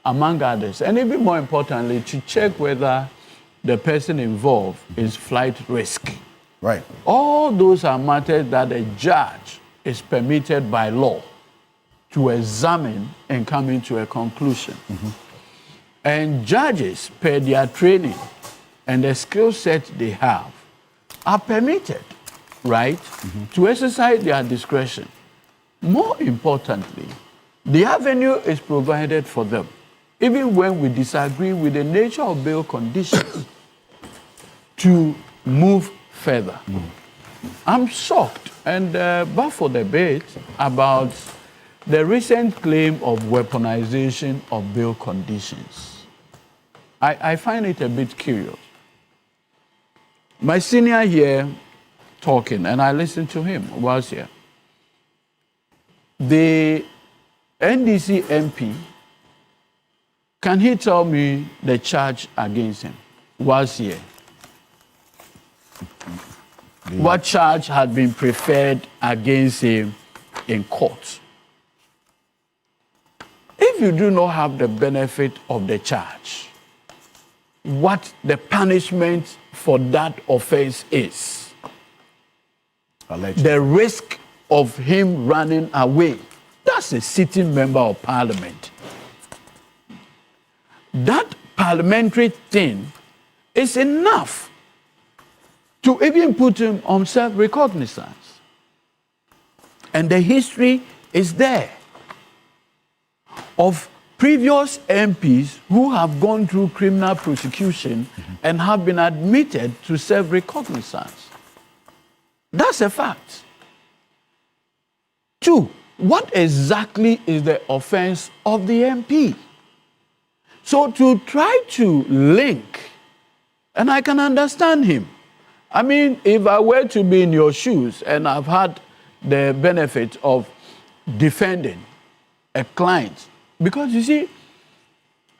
D: among others. And even more importantly, to check whether the person involved is flight risk.
A: Right.
D: All those are matters that a judge is permitted by law to examine and come into a conclusion. And judges, per their training and the skill set they have, are permitted, right, to exercise their discretion. More importantly, the avenue is provided for them, even when we disagree with the nature of bail conditions, to move further. I'm shocked and baffled a bit about the recent claim of weaponization of bail conditions. I find it a bit curious. My senior here talking, and I listened to him whilst here. The NDC MP, can he tell me the charge against him whilst here? What charge had been preferred against him in court? If you do not have the benefit of the charge, what the punishment for that offense is,
A: Allegedly.
D: the risk of him running away, that's a sitting member of parliament. that parliamentary thing is enough to even put him on self-recognizance. And the history is there of previous MPs who have gone through criminal prosecution and have been admitted to self-recognizance. That's a fact. 2, what exactly is the offense of the MP? So to try to link, and I can understand him. I mean, if I were to be in your shoes and I've had the benefit of defending a client, because you see,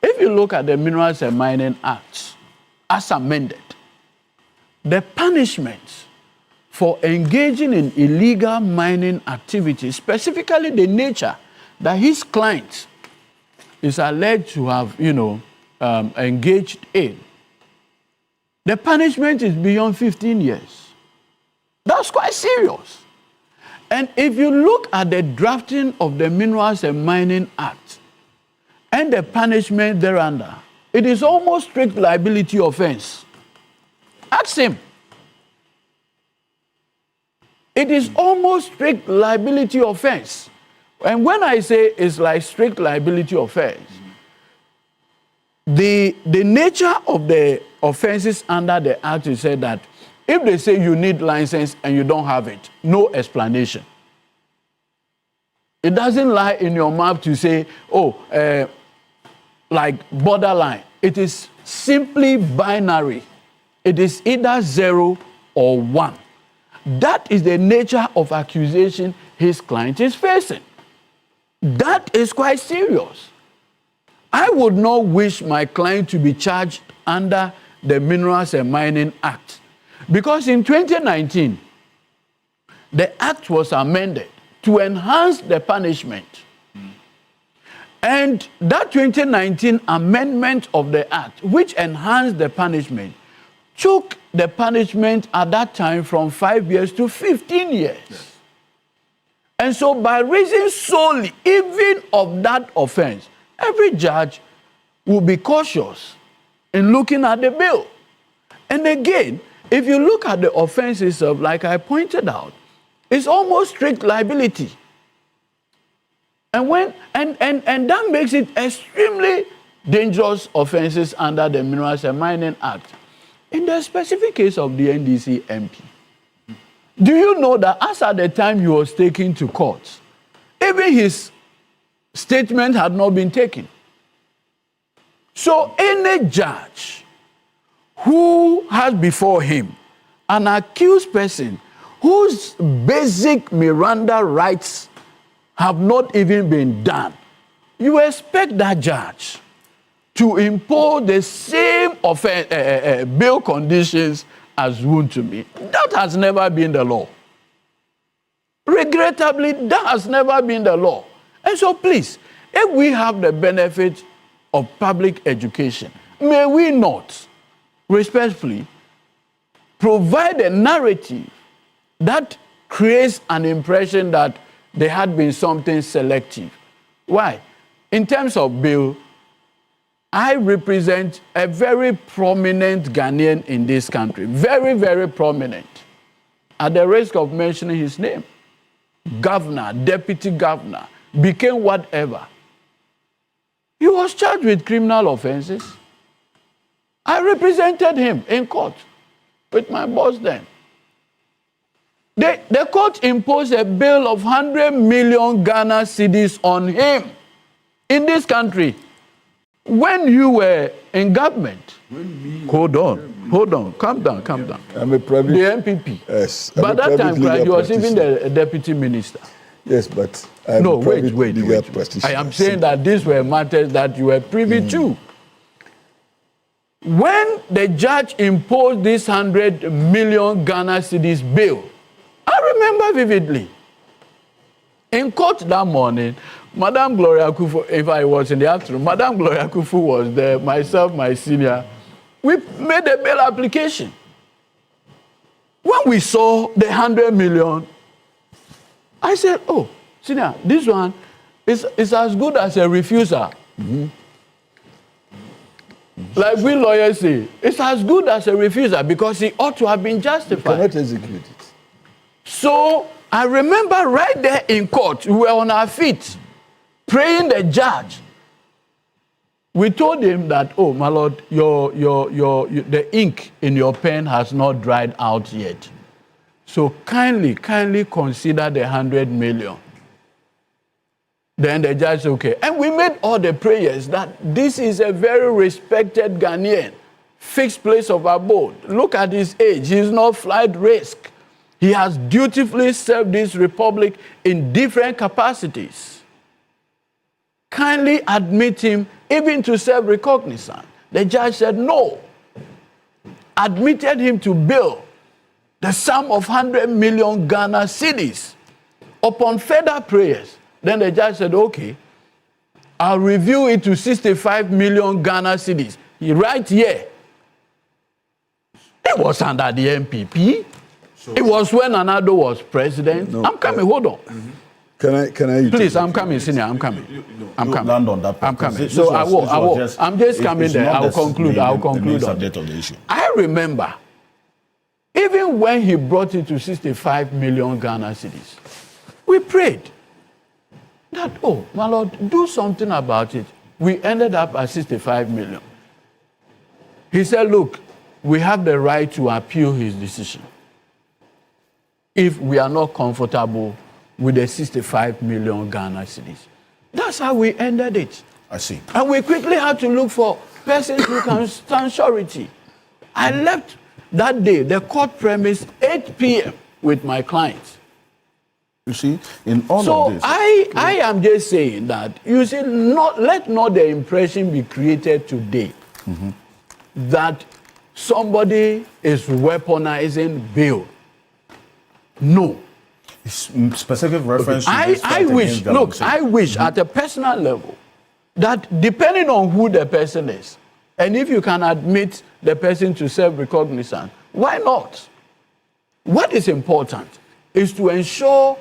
D: if you look at the Minerals and Mining Act as amended, the punishments for engaging in illegal mining activities, specifically the nature that his client is alleged to have, engaged in, the punishment is beyond 15 years. That's quite serious. And if you look at the drafting of the Minerals and Mining Act and the punishment thereunder, it is almost strict liability offense. Ask him. It is almost strict liability offense. And when I say it's like strict liability offense, the nature of the offenses under the Act is said that if they say you need license and you don't have it, no explanation. It doesn't lie in your mouth to say, like borderline. It is simply binary. It is either 0 or 1. That is the nature of accusation his client is facing. That is quite serious. I would not wish my client to be charged under the Minerals and Mining Act, because in 2019, the Act was amended to enhance the punishment. And that 2019 amendment of the Act, which enhanced the punishment, took the punishment at that time from 5 years to 15 years. Yes. And so by reason solely, even of that offense, every judge will be cautious in looking at the bill. And again, if you look at the offenses of, like I pointed out, it's almost strict liability. And that makes it extremely dangerous offenses under the Minerals and Mining Act. In the specific case of the NDC MP, do you know that as at the time he was taken to court, even his statement had not been taken? So any judge who has before him an accused person whose basic Miranda rights have not even been done, you expect that judge to impose the same bail conditions as wound to me. That has never been the law. Regrettably, that has never been the law. And so please, if we have the benefit of public education, may we not, respectfully, provide a narrative that creates an impression that there had been something selective. Why? In terms of bail, I represent a very prominent Ghanaian in this country. Very, very prominent. At the risk of mentioning his name. Governor, deputy governor, became whatever. He was charged with criminal offenses. I represented him in court with my boss then. The court imposed a bail of 100 million Ghana cedis on him in this country. When you were in government, hold on, calm down.
C: I'm a private.
D: The MPP.
C: Yes.
D: By that time, he was even the deputy minister.
C: Yes, but I'm
D: no,
C: a private
D: wait.
C: legal practitioner.
D: I am saying that these were matters that you were privy to. When the judge imposed this 100 million Ghana cedis bail, I remember vividly. In court that morning, Madam Gloria Kufu, if I was in the afternoon, Madam Gloria Kufu was there, myself, my senior. We made a bail application. When we saw the 100 million, I said, oh, senior, this one is as good as a refusal. Like we lawyers say, it's as good as a refusal because he ought to have been justified.
C: You cannot execute it.
D: So I remember right there in court, we were on our feet, praying the judge. We told him that, oh, my lord, the ink in your pen has not dried out yet. So kindly consider the 100 million. Then the judge said, okay. And we made all the prayers that this is a very respected Ghanaian, fixed place of abode. Look at his age. He's not flight risk. He has dutifully served this republic in different capacities. Kindly admit him even to serve recognizance. The judge said no. Admitted him to bail the sum of 100 million Ghana cedis. Upon further prayers, then the judge said, okay, I'll review it to 65 million Ghana cedis. Right here. It was under the MPP. So, it was when Anado was president. No, I'm coming, hold on.
C: Mm-hmm. Can I?
D: Please, I'm coming, senior. I'm coming. I'm coming.
A: Land on that.
D: I'm coming. So I will. I'm just coming there. I'll conclude. I'll conclude on
A: subject of the issue.
D: I remember, even when he brought it to 65 million Ghana cedis, we prayed that, oh, my Lord, do something about it. We ended up at 65 million. He said, look, we have the right to appeal his decision if we are not comfortable with the 65 million Ghana cedis. That's how we ended it.
A: I see.
D: And we quickly had to look for persons who can stand surety. I left that day, the court premise, 8 p.m. with my clients.
A: You see, in all
D: so
A: of this.
D: I am just saying that, you see, let not the impression be created today that somebody is weaponizing bail. No.
A: Specific reference to
D: I wish at a personal level that depending on who the person is, and if you can admit the person to self-recognizance, why not? What is important is to ensure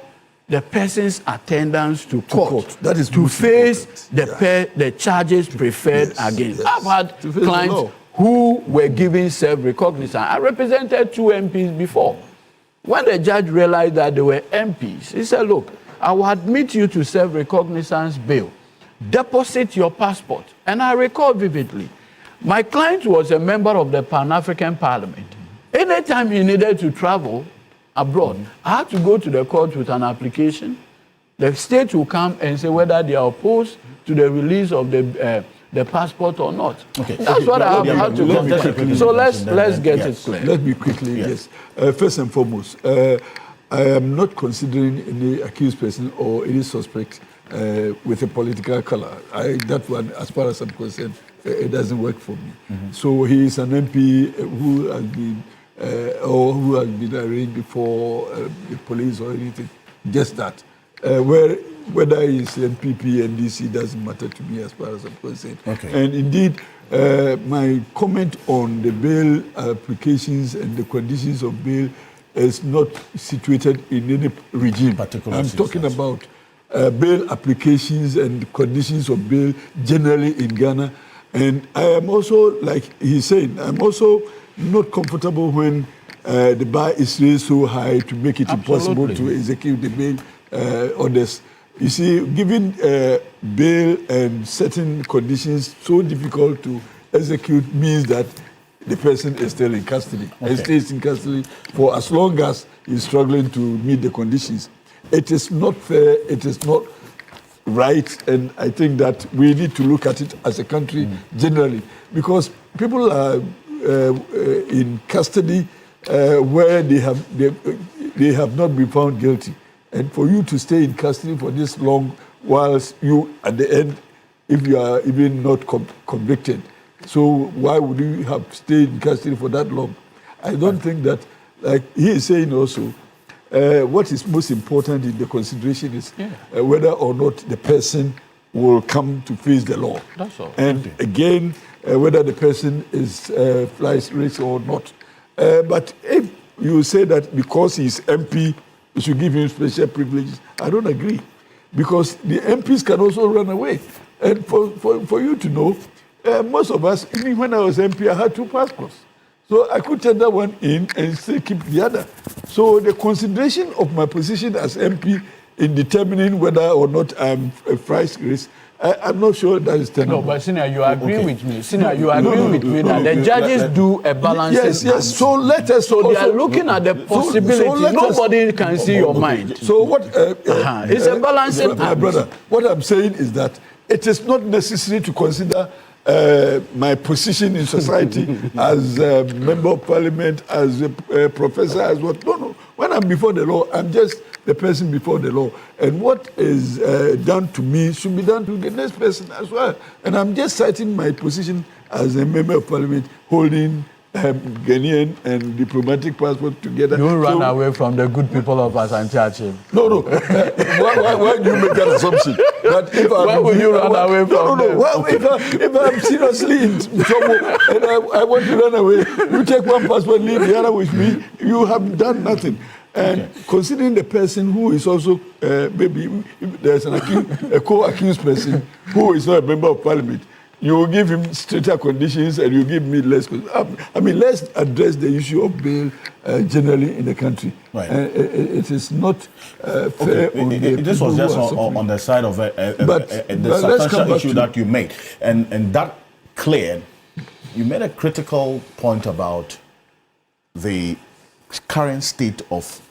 D: the person's attendance to court.
C: That is
D: to face the charges preferred against. I've had clients who were given self-recognizance. I represented 2 MPs before. When the judge realized that they were MPs, he said, look, I will admit you to self-recognizance bail. Deposit your passport. And I recall vividly, my client was a member of the Pan-African Parliament. Anytime he needed to travel abroad, I had to go to the court with an application. The state will come and say whether they are opposed to the release of the passport or not. Okay. That's what I have to contest. So let's get it clear.
C: Let me quickly, yes. First and foremost, I am not considering any accused person or any suspect with a political color. That one, as far as I'm concerned, it doesn't work for me. So he is an MP who has been arraigned before the police or anything. Just that. Whether it's NPP and DC doesn't matter to me as far as I'm concerned. Okay. And indeed, my comment on the bail applications and the conditions of bail is not situated in any regime. I'm talking about bail applications and conditions of bail generally in Ghana. And I am also, like he's saying, I'm also not comfortable when the bar is raised so high to make it impossible to execute the bail orders. You see, giving bail and certain conditions so difficult to execute means that the person is still in custody. And stays in custody for as long as he's struggling to meet the conditions. It is not fair, it is not right, and I think that we need to look at it as a country generally, because people are in custody where they have not been found guilty. And for you to stay in custody for this long, whilst you, at the end, if you are even not convicted, so why would you have stayed in custody for that long? I don't think that, like he is saying also, what is most important in the consideration is whether or not the person will come to face the law.
D: That's all.
C: And again, whether the person is flies risk or not. But if you say that because he's MP, you should give him special privileges, I don't agree. Because the MPs can also run away. And for you to know, most of us, even when I was MP, I had 2 passports. So I could tender one in and still keep the other. So the consideration of my position as MP in determining whether or not I'm a price risk, I'm not sure that is tenable.
D: No, but Senior, you agree with me. Senior, you agree with me that the judges do a balancing.
C: Yes. So let us.
D: So they are looking at the possibility. Nobody can see your mind.
C: So what?
D: It's a balancing act.
C: My brother, what I'm saying is that it is not necessary to consider my position in society as a member of parliament, as a professor, as what. No. When I'm before the law, I'm just the person before the law. And what is done to me should be done to the next person as well. And I'm just citing my position as a member of parliament holding Ghanaian and diplomatic passport together.
D: You run away from the good people of Asante.
C: No. Why do you make that assumption? That if
D: why would you run away from them?
C: Well, if I'm seriously in trouble and I want to run away, you take one passport, leave the other with me, you have done nothing. And considering the person who is also, maybe if there's a co-accused person who is not a member of parliament, you will give him stricter conditions and you give me less. I mean, let's address the issue of bail generally in the country.
A: Right.
C: It is not fair.
A: This was just on the side of the substantial issue that you made. And that cleared, you made a critical point about the current state of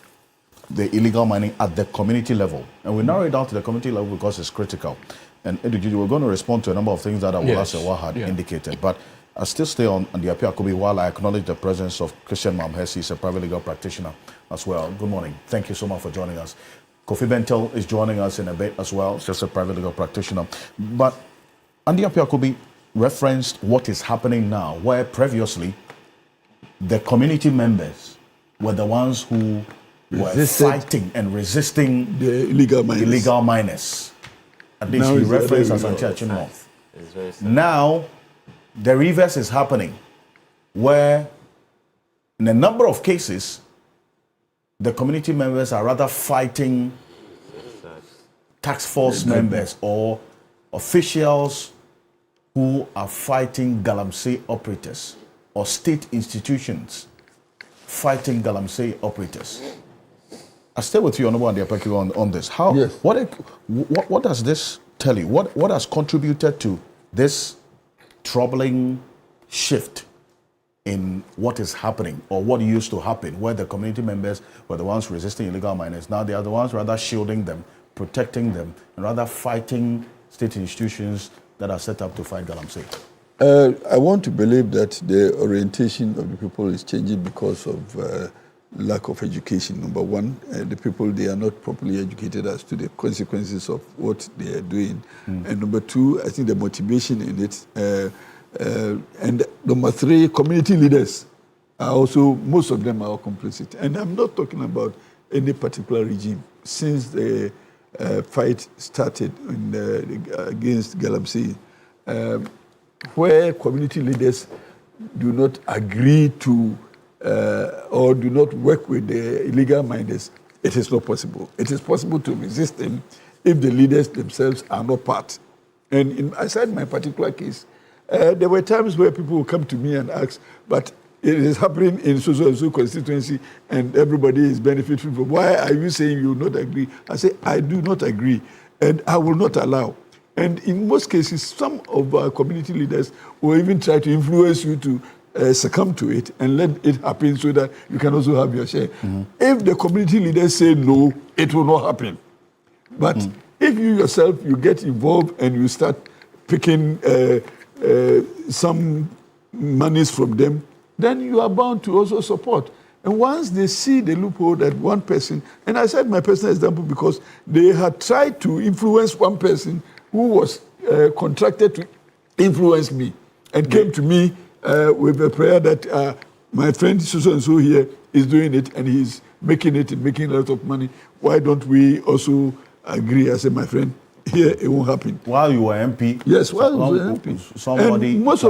A: the illegal mining at the community level. And we narrow it down to the community level because it's critical. And we're going to respond to a number of things that Awolase had indicated. But I still stay on the Apia Kobe while I acknowledge the presence of Christian Mamhesi. He's a private legal practitioner as well. Good morning. Thank you so much for joining us. Kofi Bentel is joining us in a bit as well. He's just a private legal practitioner. But Andy Apia Kobe referenced what is happening now, where previously the community members were the ones who were fighting and resisting
C: the illegal
A: miners. At least he referenced Asante North. Now, the reverse is happening, where in a number of cases, the community members are rather fighting task force members or officials who are fighting Galamsey operators or state institutions fighting Galamsey operators. I stay with you, Honorable Andy on this. What does this tell you? What has contributed to this troubling shift in what is happening or what used to happen, where the community members were the ones resisting illegal miners? Now they are the ones rather shielding them, protecting them, and rather fighting state institutions that are set up to fight Galamsey.
C: I want to believe that the orientation of the people is changing because of lack of education, number one. The people, they are not properly educated as to the consequences of what they are doing. And number two, I think the motivation in it. And number three, community leaders are also, most of them are complicit. And I'm not talking about any particular regime. Since the fight started against Galamsey, where community leaders do not agree to or do not work with the illegal miners, it is not possible. It is possible to resist them if the leaders themselves are not part. And aside my particular case, there were times where people would come to me and ask, but it is happening in so constituency and everybody is benefiting from. Why are you saying you will not agree? I say, I do not agree and I will not allow. And in most cases, some of our community leaders will even try to influence you to succumb to it and let it happen so that you can also have your share. If the community leaders say no, it will not happen. But if you yourself, you get involved and you start picking some monies from them, then you are bound to also support. And once they see the loophole that one person, and I said my personal example because they had tried to influence one person who was contracted to influence me and came to me with a prayer that my friend so-and-so here is doing it and he's making it and making a lot of money. Why don't we also agree? I said, my friend, here it won't happen.
A: While you were MP?
C: Yes, while I was MP.
A: Somebody...
C: And most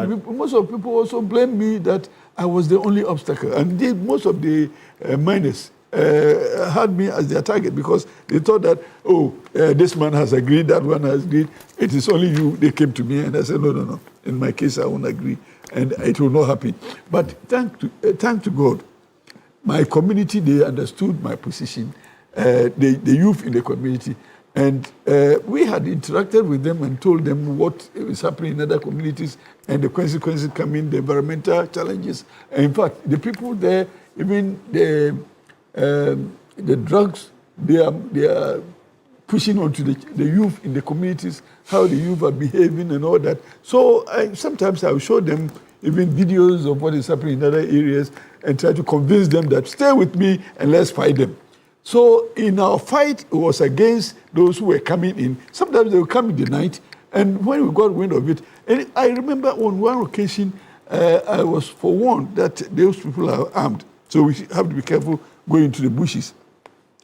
C: of people also blame me that I was the only obstacle. And most of the miners had me as their target because they thought that, this man has agreed, that one has agreed. It is only you. They came to me and I said, no. In my case, I won't agree. And it will not happen. But thank to God, my community, they understood my position, the youth in the community. And we had interacted with them and told them what is happening in other communities and the consequences coming, the environmental challenges. And in fact, the people there, even the drugs, they are pushing onto the youth in the communities, how the youth are behaving and all that. So sometimes I will show them even videos of what is happening in other areas and try to convince them that stay with me and let's fight them. So in our fight, it was against those who were coming in. Sometimes they would come in the night, and when we got wind of it, and I remember on one occasion, I was forewarned that those people are armed. So we have to be careful going into the bushes.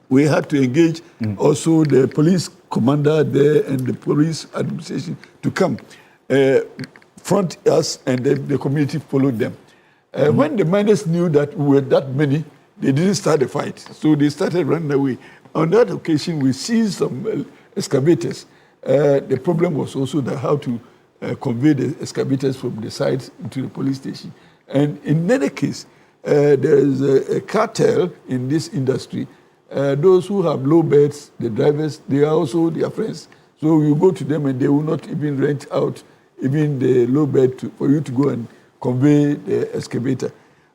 C: We had to engage also the police commander there and the police administration to come front us, and then the community followed them. When the miners knew that we were that many, they didn't start the fight. So they started running away. On that occasion, we seized some excavators. The problem was also that how to convey the excavators from the site into the police station. And in any case, there is a cartel in this industry. Those who have low beds, the drivers, they are also their friends. So you go to them and they will not even rent out even the low bed for you to go and convey the excavator.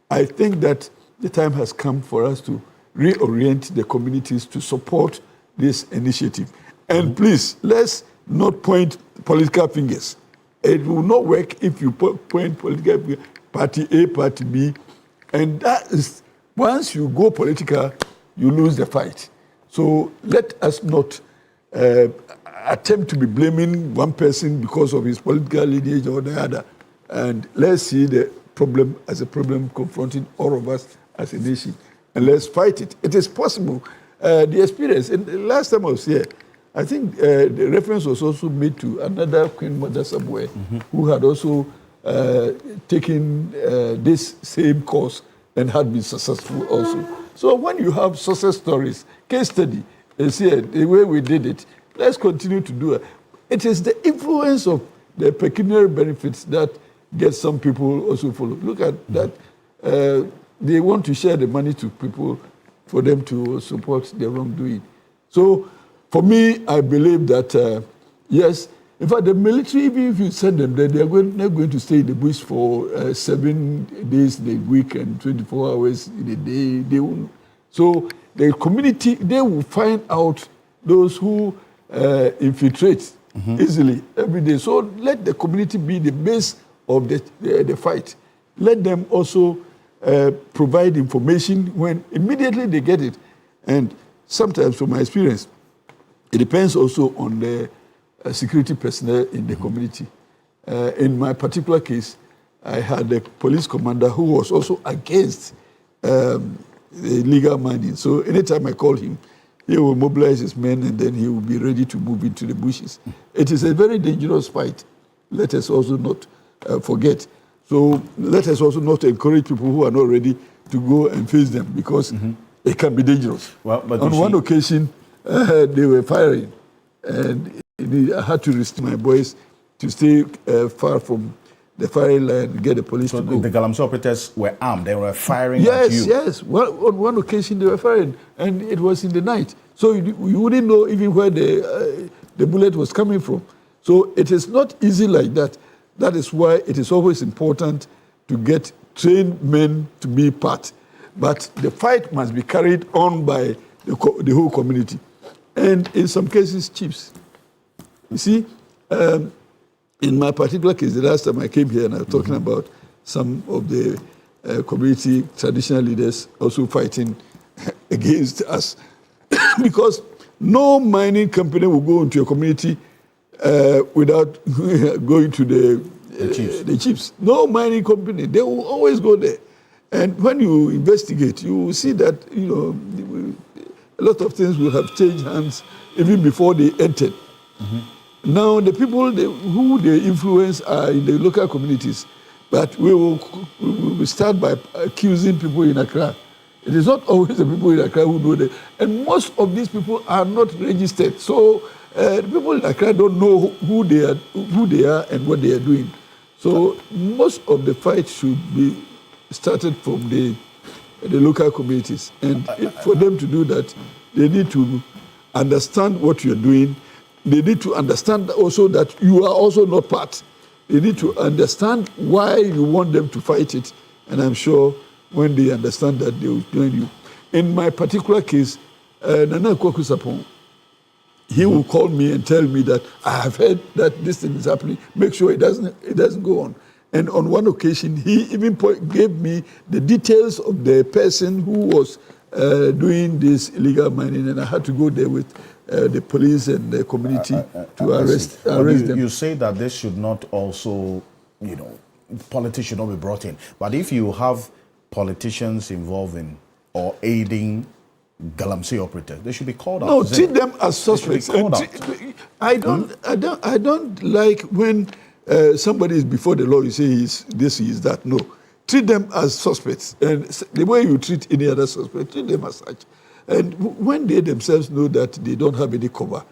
C: I think that the time has come for us to reorient the communities to support this initiative. And please, let's not point political fingers. It will not work if you point political fingers, party A, party B. And that is, once you go political, you lose the fight. So let us not attempt to be blaming one person because of his political lineage or the other. And let's see the problem as a problem confronting all of us as a nation. And let's fight it. It is possible. The experience, and the last time I was here, I think the reference was also made to another Queen Mother somewhere who had also taken this same course and had been successful also. So when you have success stories, case study, is here, the way we did it, let's continue to do it. It is the influence of the pecuniary benefits that gets some people also follow. Look at that. They want to share the money to people for them to support their wrongdoing. So for me, I believe that, yes, in fact, the military, even if you send them there, they're going to stay in the bush for 7 days in a week and 24 hours in a day. They won't. So the community, they will find out those who infiltrate easily every day. So let the community be the base of the fight. Let them also provide information when immediately they get it. And sometimes, from my experience, it depends also on the security personnel in the community. In my particular case, I had a police commander who was also against illegal mining. So anytime I call him, he will mobilize his men and then he will be ready to move into the bushes. It is a very dangerous fight. Let us also not forget. So let us also not encourage people who are not ready to go and face them because it can be dangerous. Well, but on one occasion, they were firing, and I had to restrict my boys to stay far from the firing line and get the police to go.
A: The Galamsey operators were armed. They were firing at you.
C: Yes. Well, on one occasion, they were firing, and it was in the night. So you wouldn't know even where the bullet was coming from. So it is not easy like that. That is why it is always important to get trained men to be part. But the fight must be carried on by the whole community. And in some cases, chiefs. You see, in my particular case, the last time I came here and I was talking about some of the community traditional leaders also fighting against us. Because no mining company will go into a community without going to the chiefs. No mining company, they will always go there. And when you investigate, you will see that a lot of things will have changed hands even before they entered. Now the people who they influence are in the local communities, but we will start by accusing people in Accra. It is not always the people in Accra who know them. And most of these people are not registered. So the people in Accra don't know who they are and what they are doing. So most of the fight should be started from the local communities. And for them to do that, they need to understand what you're doing. They need to understand also that you are also not part. They need to understand why you want them to fight it. And I'm sure when they understand that, they will join you. In my particular case, Nana Kwaku Sapong, he will call me and tell me that I have heard that this thing is happening. Make sure it doesn't go on. And on one occasion, he even gave me the details of the person who was doing this illegal mining, and I had to go there with the police and the community to arrest them.
A: You say that this should not also, politics should not be brought in. But if you have politicians involved in or aiding Galamsey operators, they should be called out.
C: No, treat them as suspects. I don't like when somebody is before the law, you say he is this, he is that. No. Treat them as suspects. And the way you treat any other suspect, treat them as such. And when they themselves know that they don't have any cover,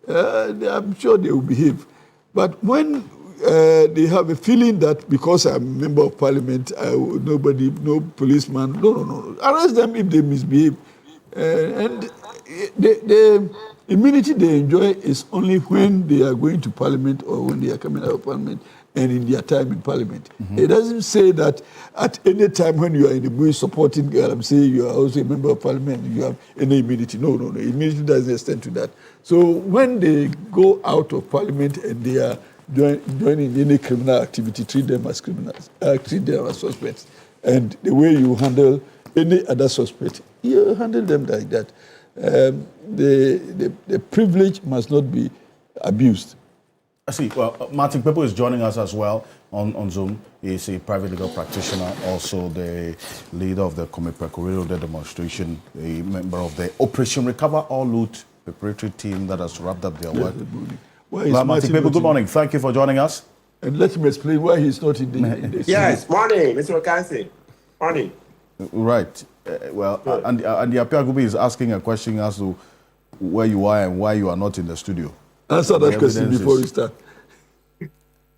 C: I'm sure they will behave. But when they have a feeling that because I'm a member of parliament, no policeman, no. Arrest them if they misbehave. And the immunity they enjoy is only when they are going to parliament or when they are coming out of parliament and in their time in parliament. Mm-hmm. It doesn't say that at any time when you are in the bush supporting Galamsey, you are also a member of parliament and you have any immunity. No. Immunity doesn't extend to that. So when they go out of parliament and they are joining any criminal activity, treat them as criminals, treat them as suspects. And the way you handle any other suspect, you handle them like that. The privilege must not be abused.
A: I see. Well, Martin Pepo is joining us as well on Zoom. He's a private legal practitioner, also the leader of the Comipekurido demonstration, a member of the Operation Recover All Loot preparatory team that has wrapped up their work. Martin Pepo, good morning. Thank you for joining us.
C: And let me explain why he's not in the
E: Yes, morning, Mr. Ocansey. Morning.
A: Right. And the Apiagubi is asking a question as to where you are and why you are not in the studio.
C: Answer that question before we start.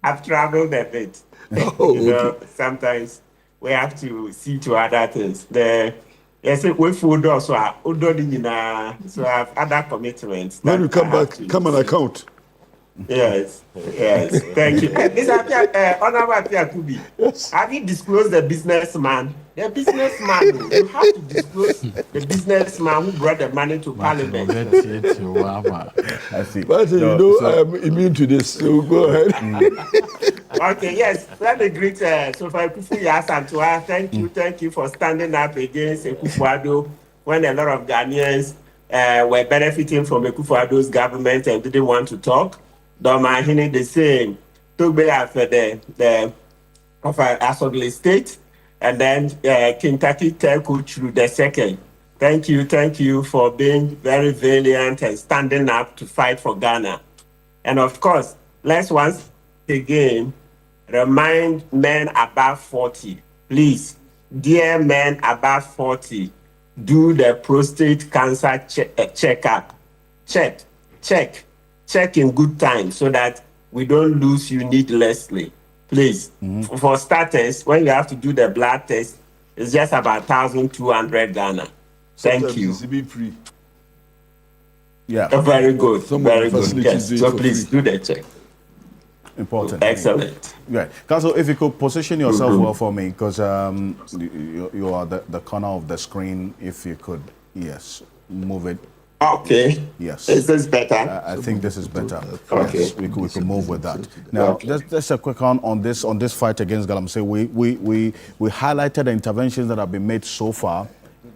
E: I've traveled a bit.
C: Okay.
E: Sometimes we have to see to other things. We food also, so I have other commitments.
C: When you come back, come on account.
E: Yes. Thank you. Mr. Honorable Apiakubi,
C: Yes.
E: have you disclosed the businessman? The businessman, you have to disclose the businessman who brought the money to Parliament.
A: I see.
C: But I am immune to this, so go ahead.
E: Okay, yes. Let me greet Sofa Kufuya Santua. Thank you for standing up against Akufo-Addo when a lot of Ghanaians were benefiting from Akufo-Addo's government and didn't want to talk. Doma Hine the same. Took me after the of Asogli State, and then Kentucky Teku through the second. Thank you for being very valiant and standing up to fight for Ghana. And of course, let's once again remind men above 40, please, dear men above 40, do the prostate cancer checkup. Check in good time so that we don't lose you needlessly. Please, for starters, when you have to do the blood test, it's just about 1,200 Ghana. Thank you.
C: It's even free.
A: Yeah.
E: Very good. Very good.
C: facilities
E: Yes.
C: do it
E: So
C: for
E: please
C: free.
E: do the check.
A: Important.
E: Excellent.
A: Right. Council, if you could position yourself well for me, because you are the corner of the screen. If you could, yes, move it.
E: Okay.
A: Yes.
E: Is this better?
A: I think this is better.
E: Okay.
A: Yes, we could move with that. Now, just a quick on this fight against Galamsey. We highlighted the interventions that have been made so far,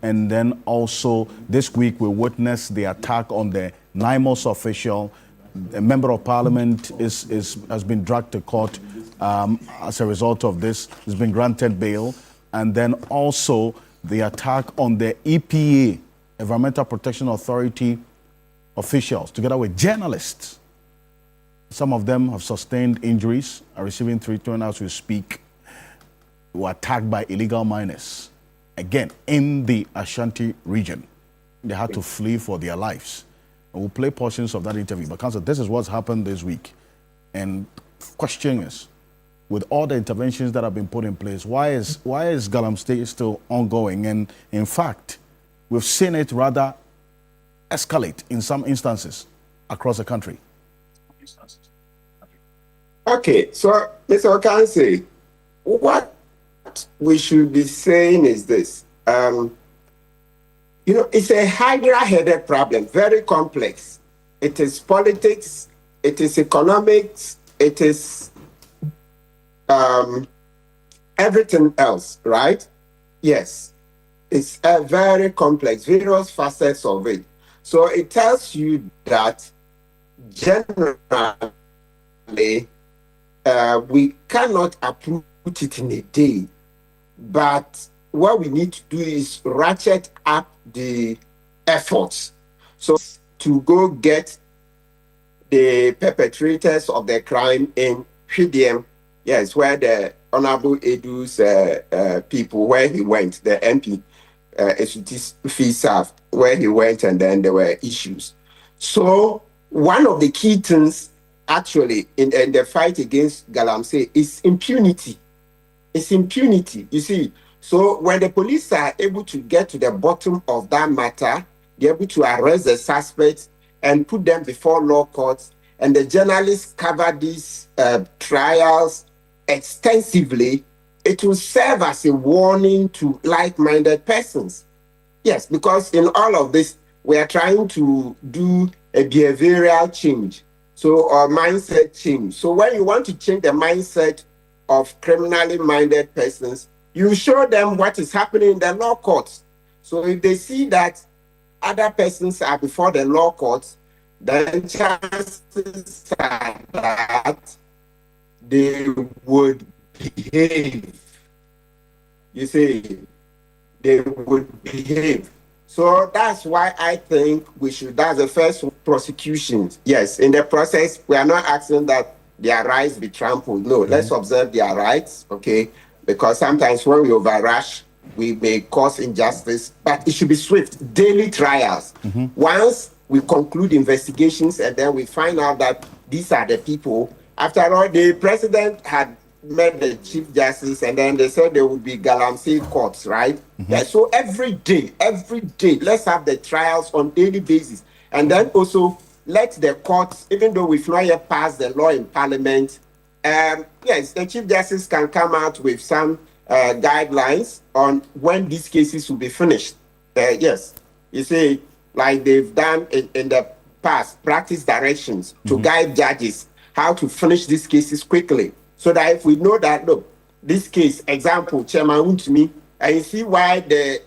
A: and then also this week we witnessed the attack on the NIMOS official. A member of parliament has been dragged to court as a result of this. Has been granted bail, and then also the attack on the EPA, Environmental Protection Authority officials, together with journalists. Some of them have sustained injuries, are receiving treatment as we speak, were attacked by illegal miners. again, in the Ashanti region. They had to flee for their lives. And we'll play portions of that interview. But Council, this is what's happened this week. And question is, with all the interventions that have been put in place, why is Galamsey still ongoing? And in fact, we've seen it rather escalate in some instances across the country.
E: Okay, so Mr. Ocansey, what we should be saying is this. It's a hydra-headed problem, very complex. It is politics, it is economics, it is everything else, right? Yes, it's a very complex, various facets of it. So it tells you that generally we cannot uproot it in a day, but what we need to do is ratchet up the efforts. So to go get the perpetrators of the crime in Hidiem, yes, where the Honorable Edu's people, where he went, the MP, Fisaf, where he went, and then there were issues. So one of the key things actually in the fight against Galamsey is impunity. It's impunity, you see. So when the police are able to get to the bottom of that matter, they're able to arrest the suspects and put them before law courts, and the journalists cover these trials extensively, it will serve as a warning to like-minded persons. Yes, because in all of this, we are trying to do a behavioral change, or mindset change. So when you want to change the mindset of criminally minded persons, you show them what is happening in the law courts. So if they see that other persons are before the law courts, then chances are that they would behave. You see, they would behave. So that's why I think that's the first prosecution. Yes, in the process, we are not asking that their rights be trampled. No, let's observe their rights, okay? Because sometimes when we overrush, we may cause injustice, but it should be swift, daily trials. Once we conclude investigations and then we find out that these are the people, after all, the president had met the Chief Justice and then they said there would be Galamsey courts, right? Yeah, so every day, let's have the trials on daily basis. And then also let the courts, even though we've not yet passed the law in Parliament, yes, the Chief Justice can come out with some guidelines on when these cases will be finished. Yes, you see, like they've done in the past, practice directions to guide judges how to finish these cases quickly. So that if we know that, look, this case, example, Chairman Untumi, and you see why the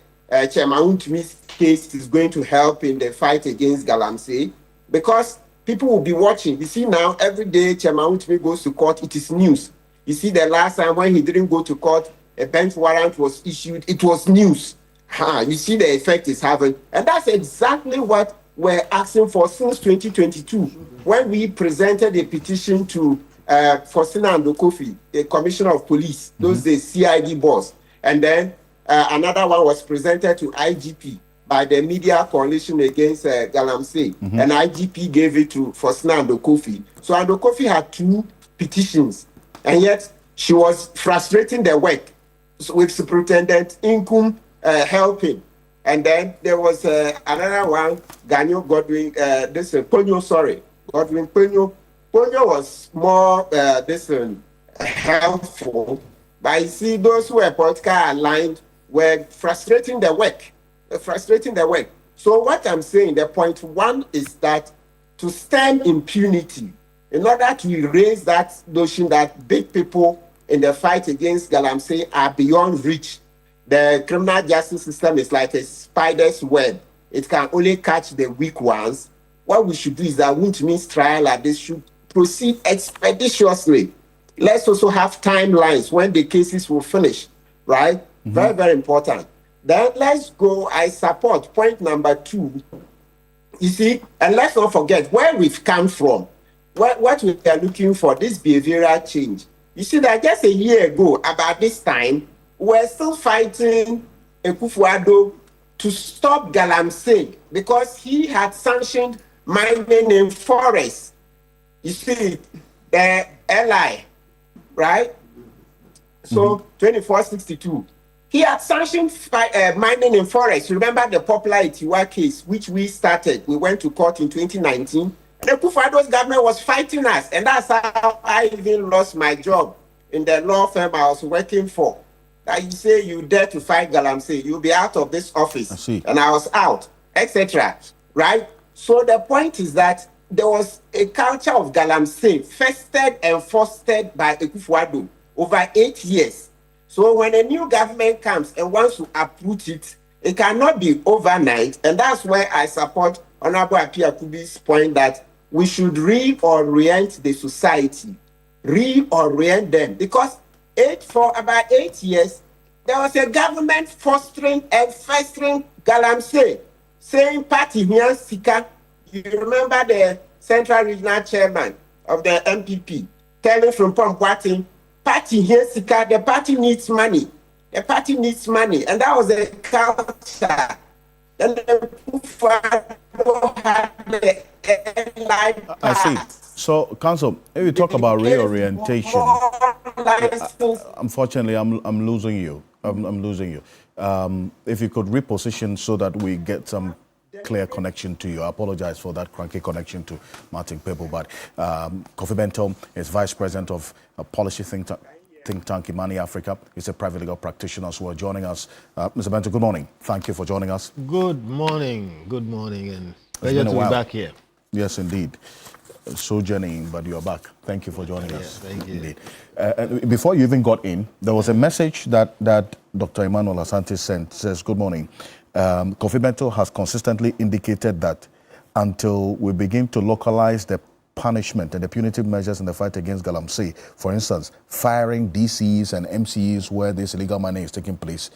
E: Chairman Untumi's case is going to help in the fight against Galamsey, because people will be watching. You see now, every day Chairman Untumi goes to court, it is news. You see the last time when he didn't go to court, a bench warrant was issued, it was news. You see the effect it's having. And that's exactly what we're asking for since 2022, when we presented a petition to Faustina Ndokofi, the Commissioner of Police, those days CID boss. And then another one was presented to IGP by the Media Coalition Against Galamsey. And IGP gave it to Faustina Ndokofi. So Ndokofi had 2 petitions, and yet she was frustrating the work with Superintendent Inkum helping. And then there was another one, Godwin Ponyo. Ponyo was more helpful, but you see, those who were politically aligned were frustrating the work. So what I'm saying, the point one is that to stem impunity, in order to erase that notion that big people in the fight against Galamsey are beyond reach, the criminal justice system is like a spider's web. It can only catch the weak ones. What we should do is that Wuntumi's trial like this should proceed expeditiously. Let's also have timelines when the cases will finish, right? Very, very important. Then let's go, I support point number 2. You see, and let's not forget where we've come from. What we are looking for, this behavioral change. You see that just a year ago, about this time, we're still fighting Akufo-Addo to stop Galamsey because he had sanctioned mining in forests. You see, the LI, right? So 2462. He had sanctioned mining in forests. Remember the popular Itiwa case, which we started. We went to court in 2019. And Akufo-Addo's government was fighting us. And that's how I even lost my job in the law firm I was working for. That you say you dare to fight Galamsey, you'll be out of this office.
A: I see.
E: And I was out, etc. Right? So the point is that there was a culture of Galamsey festered and fostered by Akufo-Addo over 8 years. So when a new government comes and wants to uproot it, it cannot be overnight. And that's where I support Honorable Apia Kubi's point that we should reorient the society, reorient them. Because for about 8 years, there was a government fostering and festering Galamsey, saying party here, Sika. You remember the Central Regional Chairman of the MPP telling from Pompwati, party here, Sika, the party needs money. The party needs money. And that was a culture. Then the
A: I see. So, Council, if you talk about reorientation, unfortunately, I'm losing you. I'm losing you. If you could reposition so that we get some clear connection to you. I apologize for that cranky connection to Martin Pebbel, but Kofi Bento is Vice President of a policy think tank Imani Africa. He's a private legal practitioner who are joining us. Mr. Bento, good morning. Thank you for joining us.
F: Good morning, and pleasure to be back here.
A: Yes, indeed. Sojourning, but you're back. Thank you for joining us.
F: Thank you.
A: Indeed. Before you even got in, there was a message that Dr. Emmanuel Asante sent. Says, good morning. Kofi Bento has consistently indicated that until we begin to localize the punishment and the punitive measures in the fight against Galamsey, for instance, firing DCs and MCEs where this illegal mining is taking place,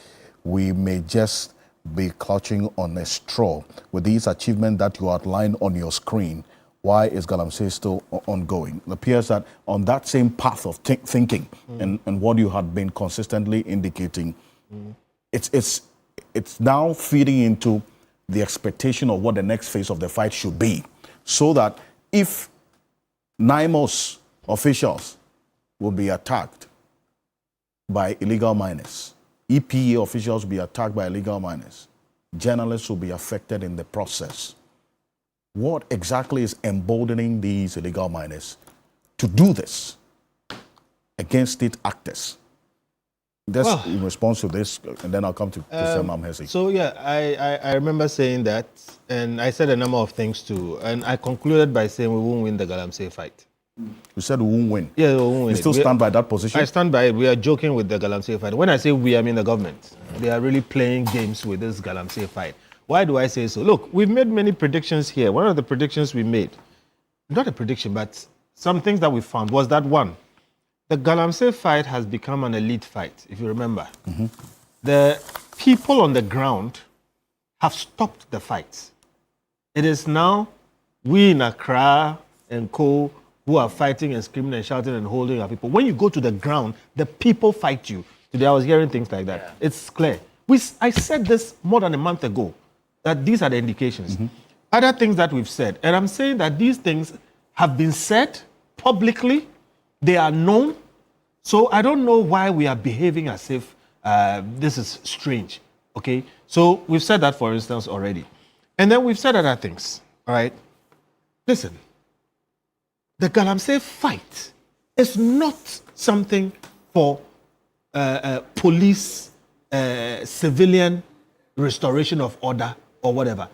A: we may just be clutching on a straw. With these achievements that you outlined on your screen, why is Galamsey still ongoing? It appears that on that same path of thinking and what you had been consistently indicating, it's now feeding into the expectation of what the next phase of the fight should be. So that if NIMOS officials will be attacked by illegal miners, EPA officials will be attacked by illegal miners, journalists will be affected in the process. What exactly is emboldening these illegal miners to do this against state actors? Just in response to this, and then I'll come to Christian Mamhesi.
F: So yeah, I remember saying that, and I said a number of things too, and I concluded by saying we won't win the Galamsey fight.
A: You said we won't win.
F: Yeah, we won't win.
A: You still stand by that position?
F: I stand by it. We are joking with the Galamsey fight. When I say we, I mean the government. They are really playing games with this Galamsey fight. Why do I say so? Look, we've made many predictions here. One of the predictions we made, not a prediction, but some things that we found was that one, the Galamsey fight has become an elite fight, if you remember. The people on the ground have stopped the fight. It is now we in Accra and co who are fighting and screaming and shouting and holding our people. When you go to the ground, the people fight you. Today I was hearing things like that. Yeah. It's clear. I said this more than a month ago, that these are the indications. Other things that we've said, and I'm saying that these things have been said publicly, they are known, so I don't know why we are behaving as if this is strange, okay? So we've said that, for instance, already. And then we've said other things, all right? Listen, the Galamsey fight is not something for police, civilian restoration of order or whatever.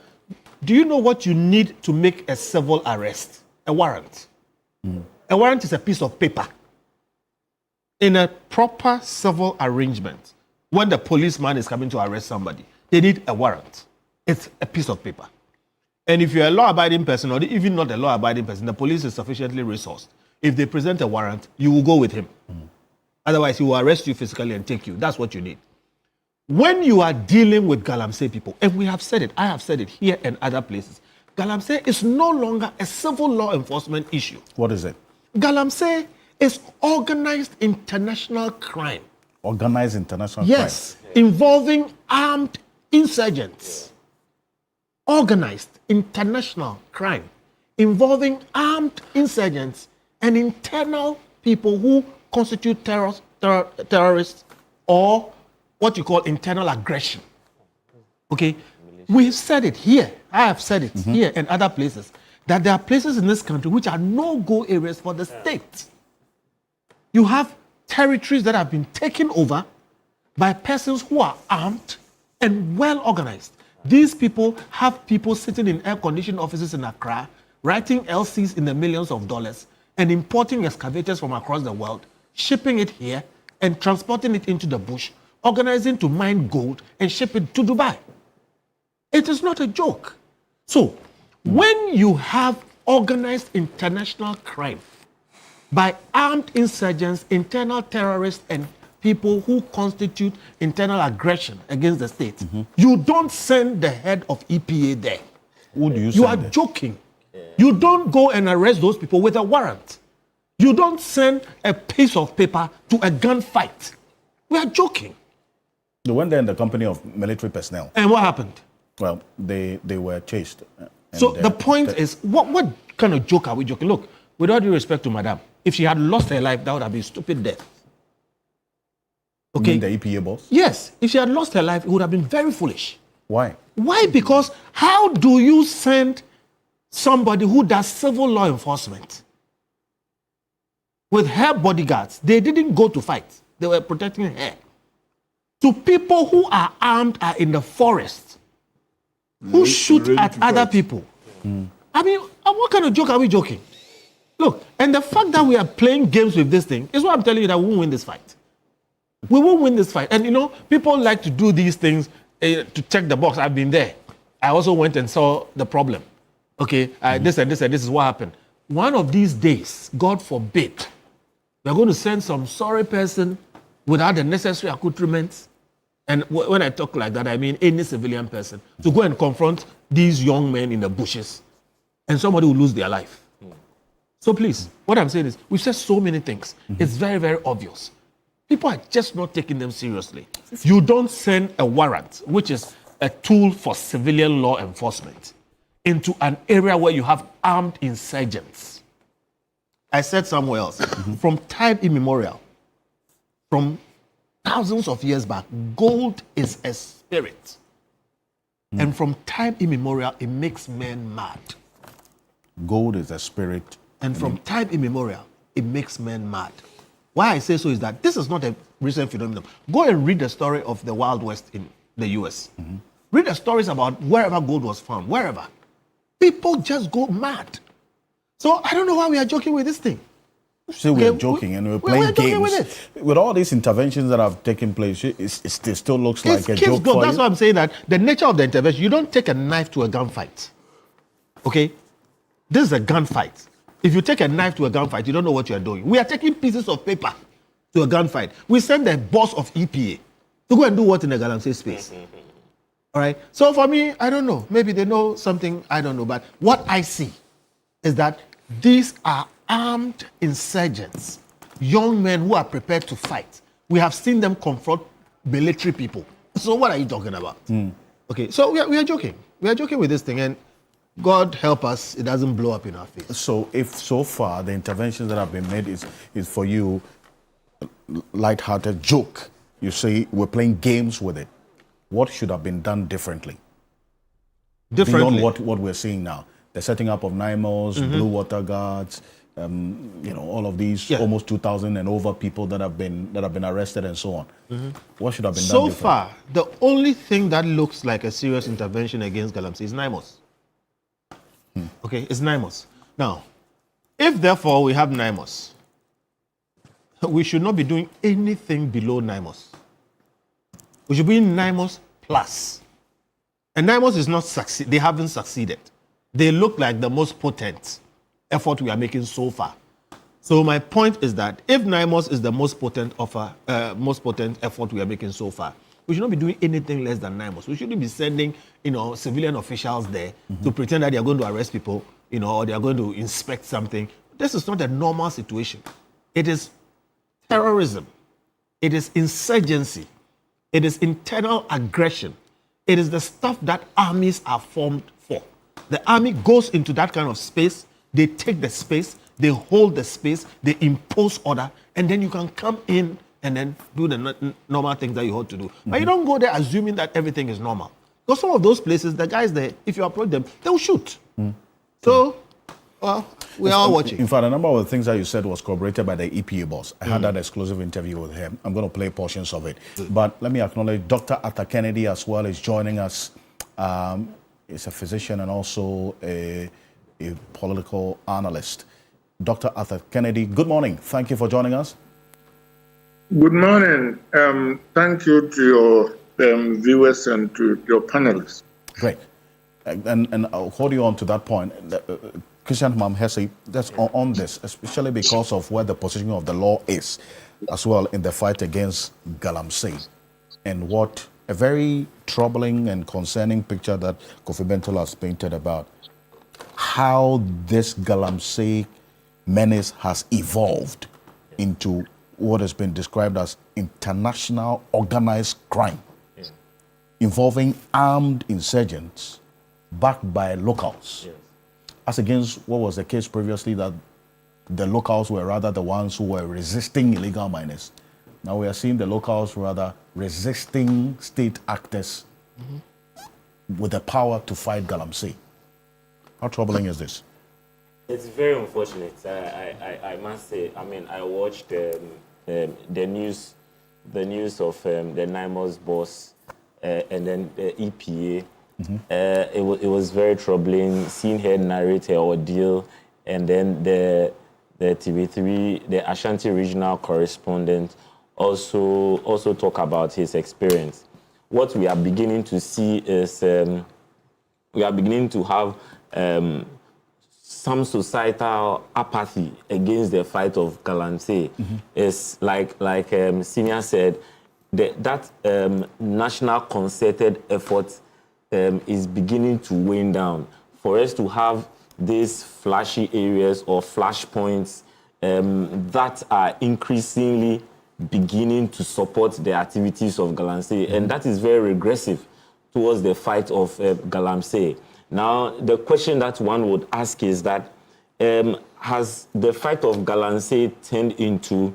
F: Do you know what you need to make a civil arrest? A warrant. A warrant is a piece of paper. In a proper civil arrangement, when the policeman is coming to arrest somebody, they need a warrant. It's a piece of paper. And if you're a law-abiding person, or even not a law-abiding person, the police is sufficiently resourced. If they present a warrant, you will go with him. Otherwise, he will arrest you physically and take you. That's what you need. When you are dealing with Galamsey people, and we have said it, I have said it here and other places, Galamsey is no longer a civil law enforcement issue.
A: What is it?
F: Galamsey is organized international crime.
A: Organized international
F: Yes, involving armed insurgents. Organized international crime involving armed insurgents and internal people who constitute terrorists or what you call internal aggression. Okay? We've said it here. I have said it here and other places that there are places in this country which are no-go areas for the state. You have territories that have been taken over by persons who are armed and well organized. These people have people sitting in air-conditioned offices in Accra, writing LCs in the millions of dollars, and importing excavators from across the world, shipping it here, and transporting it into the bush, organizing to mine gold and ship it to Dubai. It is not a joke. So, when you have organized international crime by armed insurgents, internal terrorists, and people who constitute internal aggression against the state, you don't send the head of EPA there.
A: Who do you
F: You
A: send
F: are
A: there?
F: joking. You don't go and arrest those people with a warrant. You don't send a piece of paper to a gunfight. We are joking.
A: They went there in the company of military personnel.
F: And what happened?
A: Well, they were chased.
F: So the point is, what kind of joke are we joking? Look, with all due respect to Madam, if she had lost her life, that would have been stupid death.
A: Okay.
F: Okay?
A: The EPA boss?
F: Yes, if she had lost her life, it would have been very foolish.
A: Why?
F: Why? Because how do you send somebody who does civil law enforcement with her bodyguards? They didn't go to fight. They were protecting her. To people who are armed, are in the forest, who shoot
C: ready
F: at
C: to
F: other
C: fight.
F: people. I mean, what kind of joke are we joking? Look, and the fact that we are playing games with this thing is why I'm telling you that we won't win this fight. We won't win this fight. And you know, people like to do these things to check the box. I've been there. I also went and saw the problem. Okay, this and this and this is what happened. One of these days, God forbid, we're going to send some sorry person without the necessary accoutrements. And when I talk like that, I mean any civilian person to go and confront these young men in the bushes, and somebody will lose their life. So please, what I'm saying is, we've said so many things. It's very, very obvious. People are just not taking them seriously. You don't send a warrant, which is a tool for civilian law enforcement, into an area where you have armed insurgents. I said somewhere else, from time immemorial, from thousands of years back, gold is a spirit. And from time immemorial, it makes men mad.
A: Gold is a spirit.
F: And from time immemorial, it makes men mad. Why I say so is that this is not a recent phenomenon. Go and read the story of the Wild West in the US. Read the stories about wherever gold was found, wherever. People just go mad. So I don't know why we are joking with this thing.
A: Say we are
F: Okay,
A: joking and we're
F: we're
A: playing
F: joking
A: games.
F: with
A: With all these interventions that have taken place, it still looks like
F: It's
A: a
F: kids'
A: joke
F: go.
A: for
F: That's
A: you.
F: why I'm saying that the nature of the intervention, you don't take a knife to a gunfight. Okay? This is a gunfight. If you take a knife to a gunfight, you don't know what you're doing. We are taking pieces of paper to a gunfight. We send the boss of EPA to go and do what in the Galamsey space. All right? So for me, I don't know. Maybe they know something, I don't know. But what I see is that these are armed insurgents, young men who are prepared to fight. We have seen them confront military people. So what are you talking about? Okay, so we are joking. We are joking with this thing, and God help us, it doesn't blow up in our face.
A: So if so far the interventions that have been made is for you light-hearted joke, you say we're playing games with it, what should have been done differently?
F: Differently.
A: Beyond what we're seeing now. The setting up of NIMOS, Blue Water Guards, all of these almost 2,000 and over people that have been arrested and so on. What should have been done
F: So
A: differently?
F: far, the only thing that looks like a serious intervention against Galamsey is NIMOS. Okay, it's NIMOS. Now, if therefore we have NIMOS, we should not be doing anything below NIMOS. We should be in NIMOS plus. And NIMOS is not succeed. They haven't succeeded. They look like the most potent effort we are making so far. So my point is that if NIMOS is the most potent effort we are making so far, we should not be doing anything less than NIMOS. We shouldn't be sending, civilian officials there to pretend that they are going to arrest people, or they are going to inspect something. This is not a normal situation. It is terrorism. It is insurgency. It is internal aggression. It is the stuff that armies are formed for. The army goes into that kind of space, they take the space, they hold the space, they impose order, and then you can come in and then do the normal things that you ought to do. But you don't go there assuming that everything is normal. Because some of those places, the guys there, if you approach them, they'll shoot. So, well, we are all watching.
A: In fact, a number of the things that you said was corroborated by the EPA boss. I had that exclusive interview with him. I'm going to play portions of it. But let me acknowledge Dr. Arthur Kennedy as well is joining us. He's a physician and also a political analyst. Dr. Arthur Kennedy, good morning. Thank you for joining us.
G: Good morning. Thank you to your viewers and to your panelists.
A: Great. And I'll hold you on to that point. Christian Mam Hesse, that's on this, especially because of where the position of the law is, as well in the fight against Galamsey, and what a very troubling and concerning picture that Kofi Bentolo has painted about how this Galamsey menace has evolved into what has been described as international organized crime, involving armed insurgents backed by locals, as against what was the case previously, that the locals were rather the ones who were resisting illegal miners. Now we are seeing the locals rather resisting state actors with the power to fight Galamsey. How troubling is this?
H: It's very unfortunate. I must say. I mean, I watched the news of the NIMOS boss and then the EPA. It was very troubling seeing her narrate her ordeal, and then the TV3, the Ashanti regional correspondent, also talk about his experience. What we are beginning to see is we are beginning to have some societal apathy against the fight of Galamsey. It's like Senior said, that national concerted effort is beginning to wane down. For us to have these flashy areas or flashpoints that are increasingly beginning to support the activities of Galamsey, and that is very regressive towards the fight of Galamsey. Now, the question that one would ask is that has the fight of Galamsey turned into,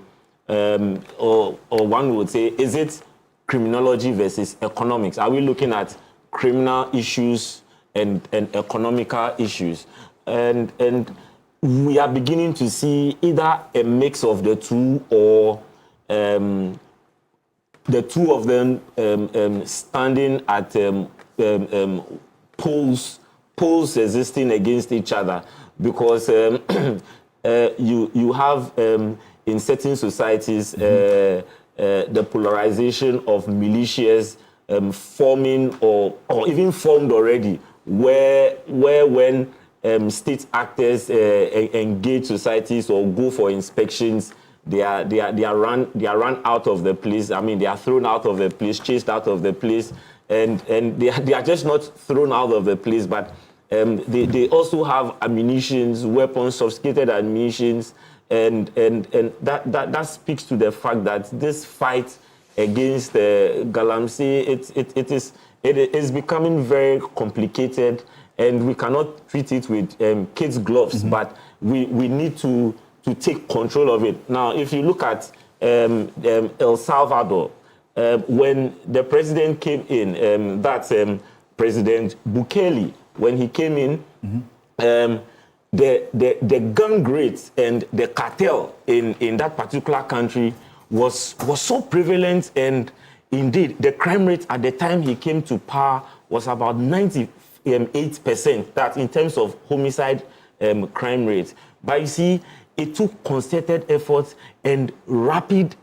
H: or one would say, is it criminology versus economics? Are we looking at criminal issues and economical issues? And we are beginning to see either a mix of the two, or the two of them standing at poles existing against each other, because you have in certain societies the polarization of militias forming or even formed already, where when state actors engage societies or go for inspections, they are run out of the place. I mean, they are thrown out of the place, chased out of the place, and they are just not thrown out of the place, but they also have ammunitions, weapons, sophisticated ammunitions, and that speaks to the fact that this fight against Galamsey, it is becoming very complicated, and we cannot treat it with kids' gloves, but we need to take control of it. Now, if you look at El Salvador, when the president came in, that's President Bukele, when he came in, the gang rates and the cartel in that particular country was so prevalent, and indeed the crime rate at the time he came to power was about 98%. That in terms of homicide crime rate. But you see, it took concerted efforts and rapid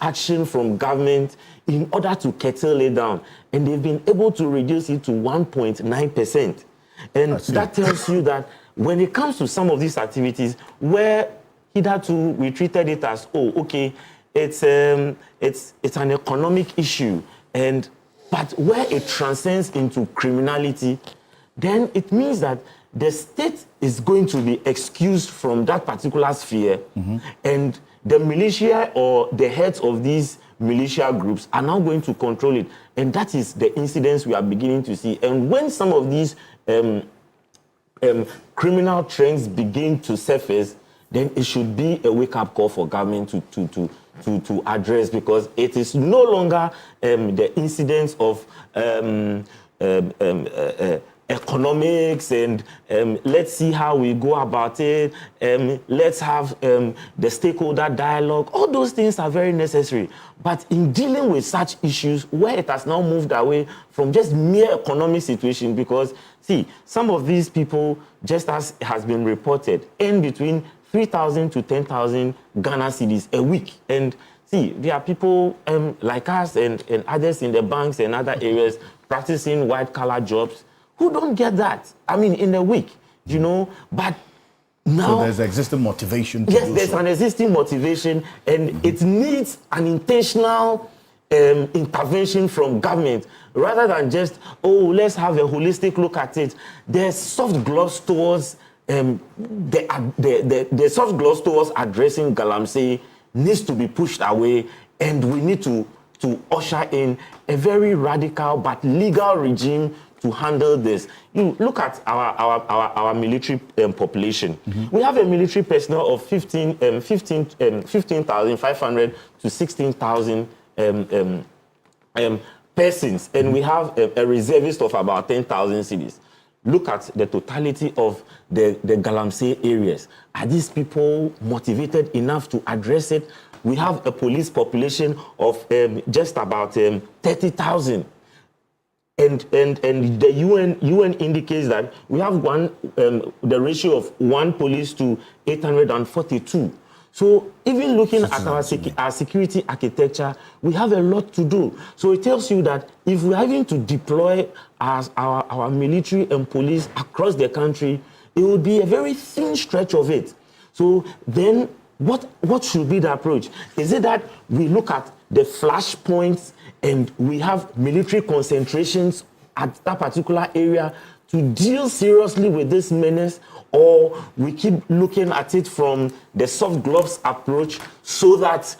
H: action from government in order to curtail it down. And they've been able to reduce it to 1.9%. And that tells you that when it comes to some of these activities, where hitherto we treated it as, oh, okay, it's an economic issue, but where it transcends into criminality, then it means that the state is going to be excused from that particular sphere, and the militia or the heads of these militia groups are now going to control it. And that is the incidents we are beginning to see. And when some of these criminal trends begin to surface, then it should be a wake-up call for government to address, because it is no longer the incidents of economics and let's see how we go about it, let's have the stakeholder dialogue. All those things are very necessary. But in dealing with such issues where it has now moved away from just mere economic situation, because see, some of these people, just as has been reported, earn between 3,000 to 10,000 Ghana cedis a week. And see, there are people like us and others in the banks and other areas practicing white-collar jobs who don't get that. I mean, in a week, you know, but now...
A: So there's existing motivation to
H: yes,
A: do
H: there's
A: so.
H: an existing motivation, and it needs an intentional intervention from government, rather than just, oh, let's have a holistic look at it. There's soft gloves towards the soft gloves towards addressing galamsey needs to be pushed away, and we need to usher in a very radical but legal regime to handle this. You look at our military population. We have a military personnel of 15,500 to 16,000 persons, and we have a reservist of about 10,000 cities. Look at the totality of the galamsey areas. Are these people motivated enough to address it? We have a police population of just about 30,000. And the UN indicates that we have the ratio of 1 police to 842. So even looking at our security architecture, we have a lot to do. So it tells you that if we're having to deploy our military and police across the country, it would be a very thin stretch of it. So then what should be the approach? Is it that we look at the flashpoints and we have military concentrations at that particular area to deal seriously with this menace, or we keep looking at it from the soft gloves approach so that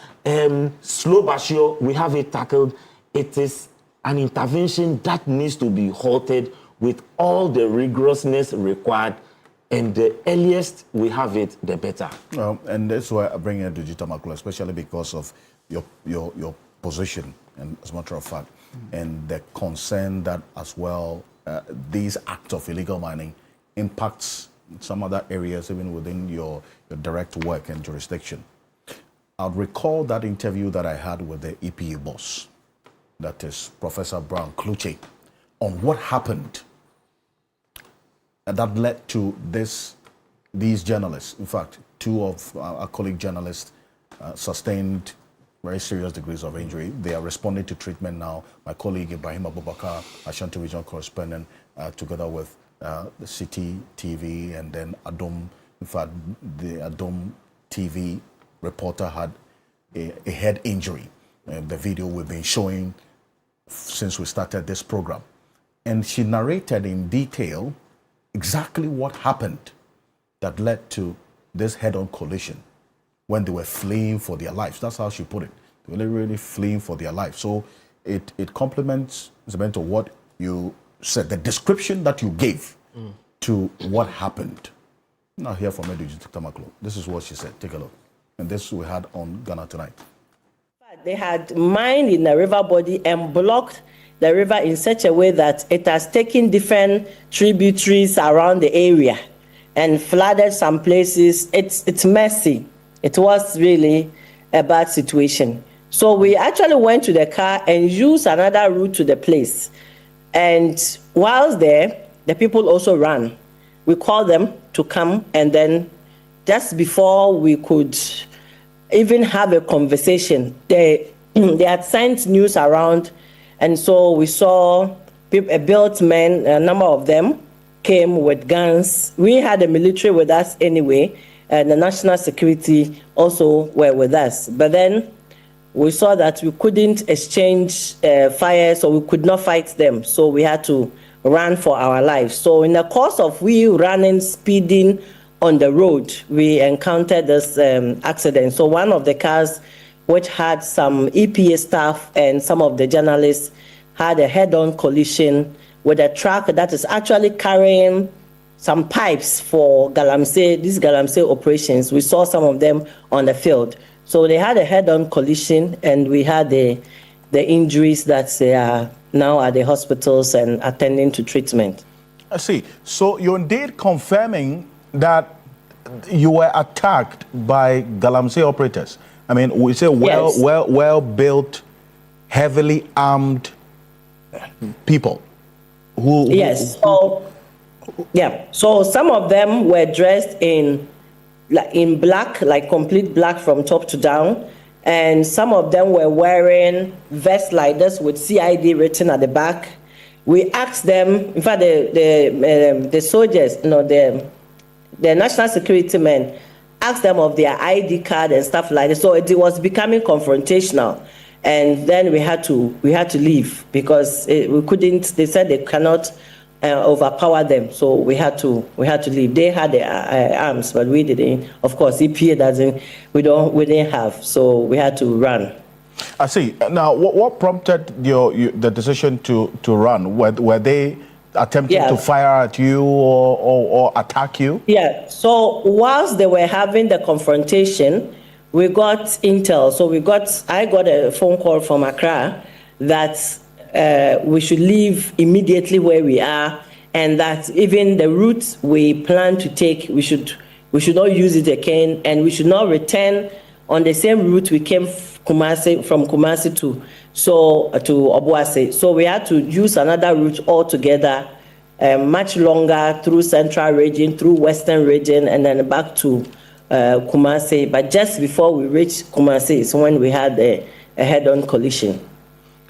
H: slow but sure we have it tackled? It is an intervention that needs to be halted with all the rigorousness required, and the earliest we have it, the better.
A: And that's why I bring in Dujita Makula, especially because of your position, and as a matter of fact, and the concern that as well these acts of illegal mining impacts some other areas even within your direct work and jurisdiction. I'll recall that interview that I had with the EPA boss, that is Professor Brown Kluche, on what happened that led to these journalists. In fact, 2 of our colleague journalists sustained very serious degrees of injury. They are responding to treatment now. My colleague Ibrahim Abubakar, Ashanti regional correspondent, together with the City TV and then Adom. In fact, the Adom TV reporter had a head injury. The video we've been showing since we started this program. And she narrated in detail exactly what happened that led to this head-on collision when they were fleeing for their lives. That's how she put it. They were really fleeing for their lives. So it complements what you said, the description that you gave to what happened. Now hear from Dujita Makula. This is what she said. Take a look. And this we had on Ghana Tonight.
I: They had mined in the river body and blocked the river in such a way that it has taken different tributaries around the area and flooded some places. It's messy. It was really a bad situation. So we actually went to the car and used another route to the place. And whilst there, the people also ran. We called them to come, and then just before we could even have a conversation, they had sent news around, and so we saw built men, a number of them came with guns. We had the military with us anyway, and the national security also were with us. But then we saw that we couldn't exchange fire, so we could not fight them. So we had to run for our lives. So in the course of we running, speeding on the road, we encountered this accident. So one of the cars, which had some EPA staff and some of the journalists, had a head-on collision with a truck that is actually carrying some pipes for these Galamsey operations. We saw some of them on the field. So they had a head-on collision, and we had the injuries that they are now at the hospitals and attending to treatment.
A: I see. So you're indeed confirming that you were attacked by Galamsey operators. I mean, we say well-built, heavily armed people who.
I: Yes. So some of them were dressed in black, like complete black from top to down, and some of them were wearing vests like this with CID written at the back. We asked them, in fact, the soldiers, the national security men, asked them of their ID card and stuff like that. So it was becoming confrontational, and then we had to leave because we couldn't. They said they cannot overpower them, so we had to leave. They had their arms, but we didn't. Of course, EPA doesn't. We didn't have, so we had to run.
A: I see. Now, what prompted the decision to run? Were they attempting to fire at you or attack you?
I: Yeah. So whilst they were having the confrontation, we got intel. So I got a phone call from Accra that we should leave immediately where we are, and that even the route we plan to take, we should not use it again, and we should not return on the same route we came from Kumasi to Obuasi. So we had to use another route altogether, much longer through Central Region, through Western Region, and then back to Kumasi. But just before we reached Kumasi is when we had a head-on collision.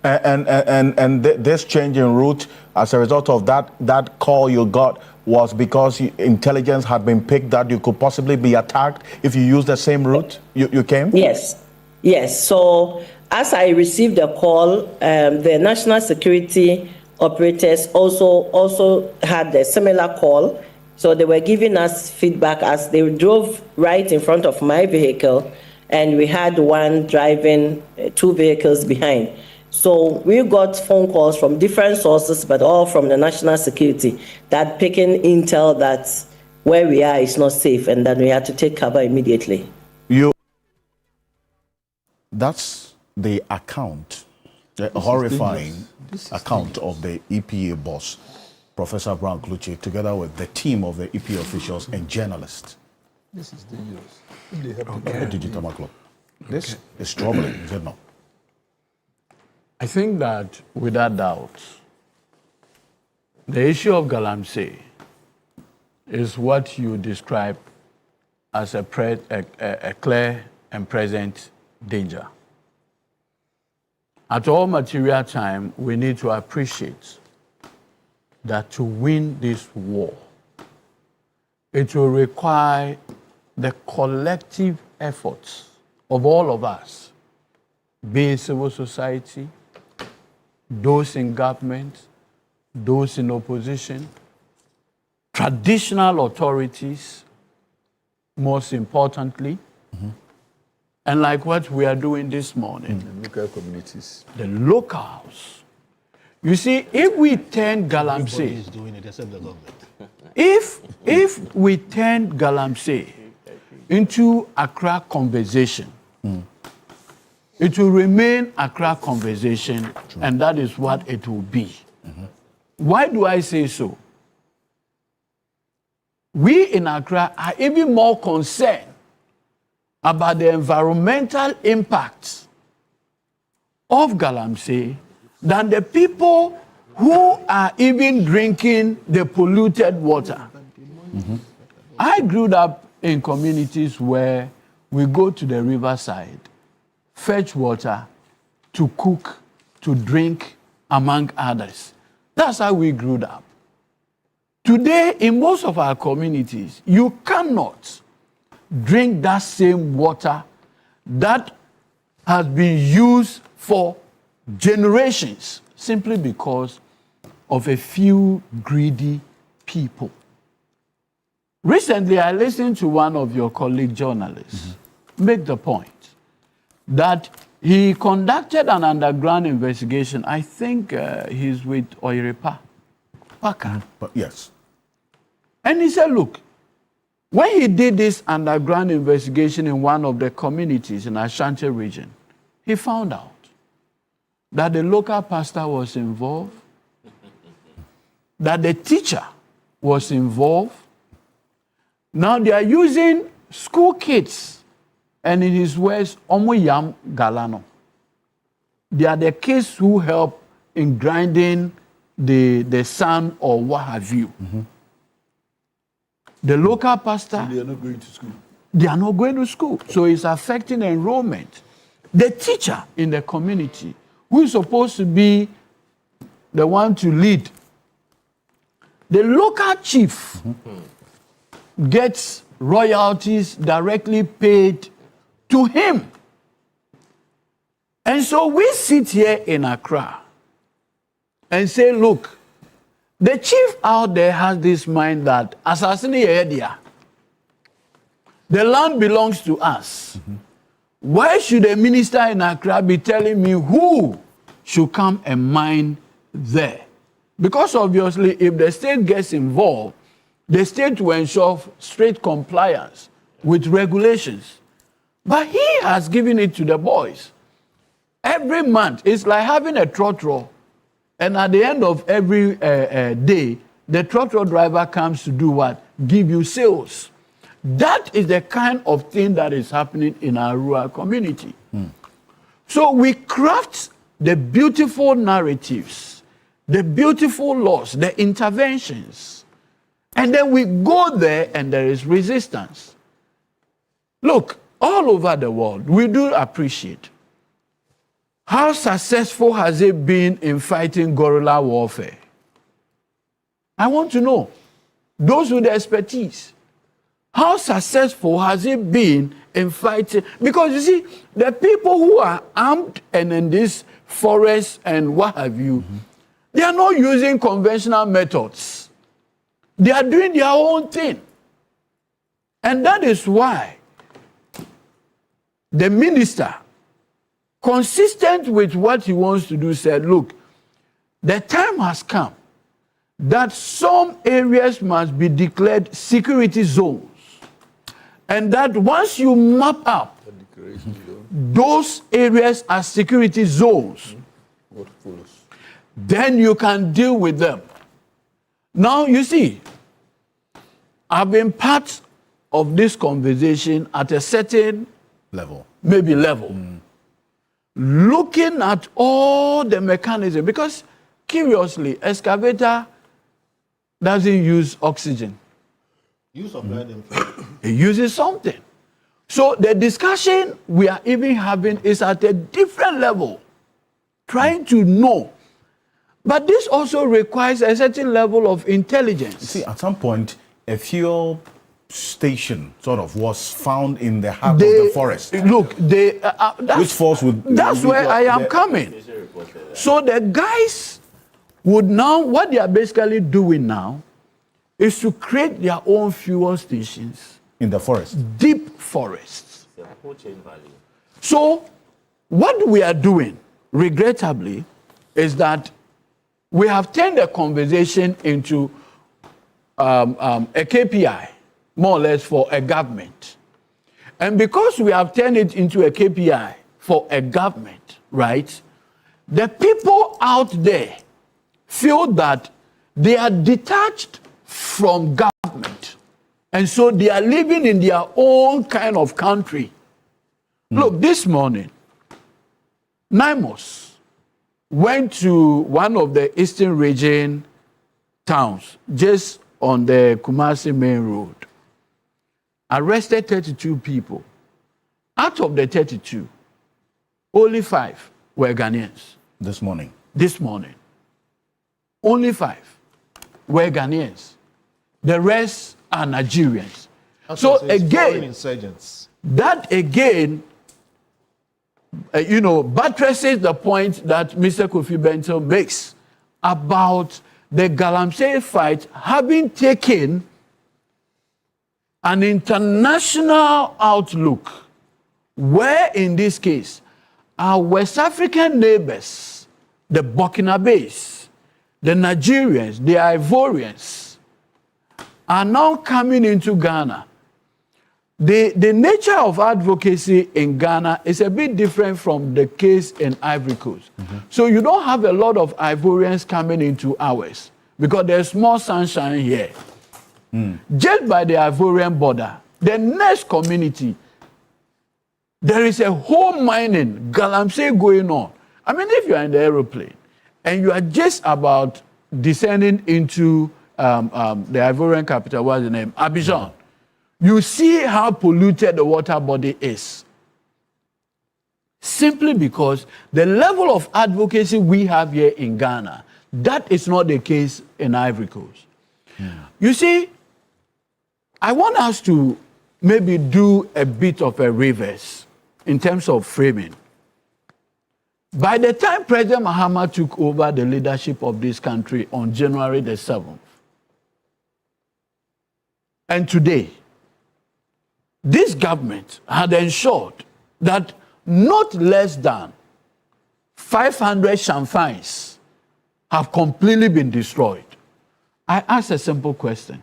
A: And this change in route, as a result of that call you got, was because intelligence had been picked that you could possibly be attacked if you used the same route you came?
I: Yes. So as I received the call, the national security operators also had a similar call. So they were giving us feedback as they drove right in front of my vehicle, and we had one driving 2 vehicles behind. So we got phone calls from different sources, but all from the national security, that picking intel that where we are is not safe, and that we had to take cover immediately.
A: That's the account, the horrifying account of the EPA boss, Professor Brown Kluchi, together with the team of the EPA officials and journalists.
C: This is dangerous.
A: This is troubling, is it not?
D: I think that without doubt, the issue of Galamsey is what you describe as a clear and present danger. At all material time, we need to appreciate that to win this war, it will require the collective efforts of all of us, be it civil society, those in government, those in opposition, traditional authorities, most importantly, and like what we are doing this morning,
C: the local communities,
D: the locals. You see, if we turn Galamsey,
F: Everybody is doing it except the government.
D: if we turn Galamsey into Accra conversation, it will remain Accra conversation, and that is what it will be. Why do I say so? We in Accra are even more concerned about the environmental impacts of Galamsey than the people who are even drinking the polluted water. I grew up in communities where we go to the riverside, fetch water to cook, to drink, among others. That's how we grew up. Today, in most of our communities, you cannot drink that same water that has been used for generations simply because of a few greedy people. Recently, I listened to one of your colleague journalists make the point that he conducted an underground investigation. I think he's with Oiripa. Paka.
A: But yes.
D: And he said, look, when he did this underground investigation in one of the communities in Ashanti region, he found out that the local pastor was involved, that the teacher was involved. Now they are using school kids, and in his words, Omoyam Galano. They are the kids who help in grinding the sand or what have you. The local pastor,
C: They are not going to school.
D: they are not going to school. So it's affecting enrollment. The teacher in the community, who is supposed to be the one to lead, the local chief gets royalties directly paid to him. And so we sit here in Accra and say, look, the chief out there has this mind that assassinate area, the land belongs to us. Why should a minister in Accra be telling me who should come and mine there? Because obviously, if the state gets involved, the state will ensure strict compliance with regulations. But he has given it to the boys. Every month, it's like having a trotro. And at the end of every day, the trotro driver comes to do what? Give you sales. That is the kind of thing that is happening in our rural community. So we craft the beautiful narratives, the beautiful laws, the interventions, and then we go there and there is resistance. Look, all over the world, we do appreciate how successful has it been in fighting guerrilla warfare? I want to know, those with the expertise, how successful has it been in fighting? Because you see, the people who are armed and in this forest and what have you, they are not using conventional methods. They are doing their own thing. And that is why the minister, consistent with what he wants to do, said, look, the time has come that some areas must be declared security zones. And that once you map up those areas as security zones, then you can deal with them. Now, you see, I've been part of this conversation at a certain
A: Level.
D: maybe level. Looking at all the mechanism, because curiously, excavator doesn't use oxygen.
F: You supply them.
D: It uses something. So the discussion we are even having is at a different level, trying to know. But this also requires a certain level of intelligence.
A: See, at some point, a fuel station sort of was found in the heart of the forest.
D: Look,
A: Which falls with...
D: That's where I am coming. So the guys would now, what they are basically doing now is to create their own fuel stations.
A: In the forest.
D: Deep forests. So what we are doing, regrettably, is that we have turned the conversation into a KPI, more or less, for a government. And because we have turned it into a KPI for a government, right, the people out there feel that they are detached from government. And so they are living in their own kind of country. Look, this morning, Nymos went to one of the eastern region towns, just on the Kumasi main road, arrested 32 people. Out of the 32, only 5 were Ghanaians.
A: This morning.
D: This morning. Only 5 were Ghanaians. The rest are Nigerians. So again,
F: insurgents.
D: that again, buttresses the point that Mr. Kofi Benton makes about the Galamsey fight having taken an international outlook, where in this case, our West African neighbors, the Burkinabes, the Nigerians, the Ivorians, are now coming into Ghana. The nature of advocacy in Ghana is a bit different from the case in Ivory Coast. So you don't have a lot of Ivorians coming into ours because there's more sunshine here. Just by the Ivorian border, the next community, there is a whole mining, galamsey going on. I mean, if you're in the aeroplane and you are just about descending into the Ivorian capital, what's the name? Abidjan. You see how polluted the water body is. Simply because the level of advocacy we have here in Ghana, that is not the case in Ivory Coast. You see, I want us to maybe do a bit of a reverse in terms of framing. By the time President Mahama took over the leadership of this country on January the 7th, and today, this government had ensured that not less than 500 shamfines have completely been destroyed. I ask a simple question.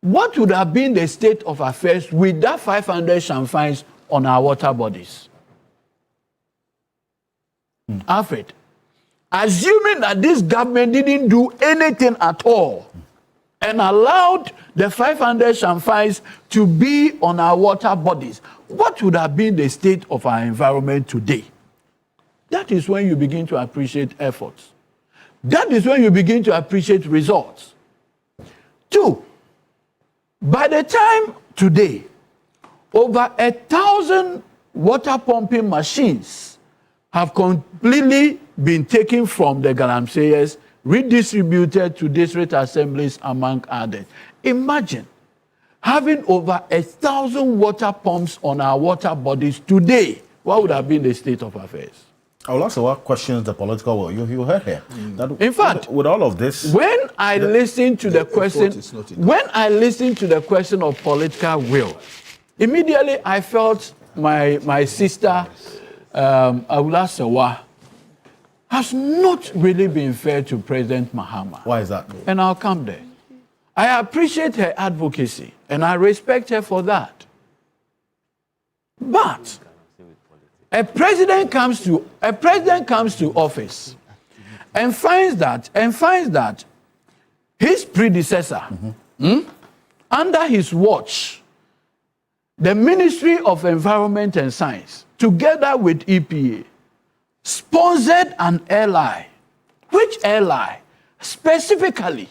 D: What would have been the state of affairs with that 500 shamfines on our water bodies? Alfred, assuming that this government didn't do anything at all and allowed the 500 shamfines to be on our water bodies, what would have been the state of our environment today? That is when you begin to appreciate efforts. That is when you begin to appreciate results. 2, by the time today, over 1,000 water pumping machines have completely been taken from the galamseyers, redistributed to district assemblies, among others. Imagine having over 1,000 water pumps on our water bodies today. What would have been the state of affairs?
A: I will also question the political will. You heard here. That
D: In fact,
A: with all of this,
D: when I listen to the question of political will, immediately I felt my sister Awula Sewa has not really been fair to President Mahama.
A: why is that?
D: And I'll come there. I appreciate her advocacy and I respect her for that. But a president comes to office and finds that his predecessor, under his watch, the Ministry of Environment and Science, together with EPA, sponsored an airline, which airline specifically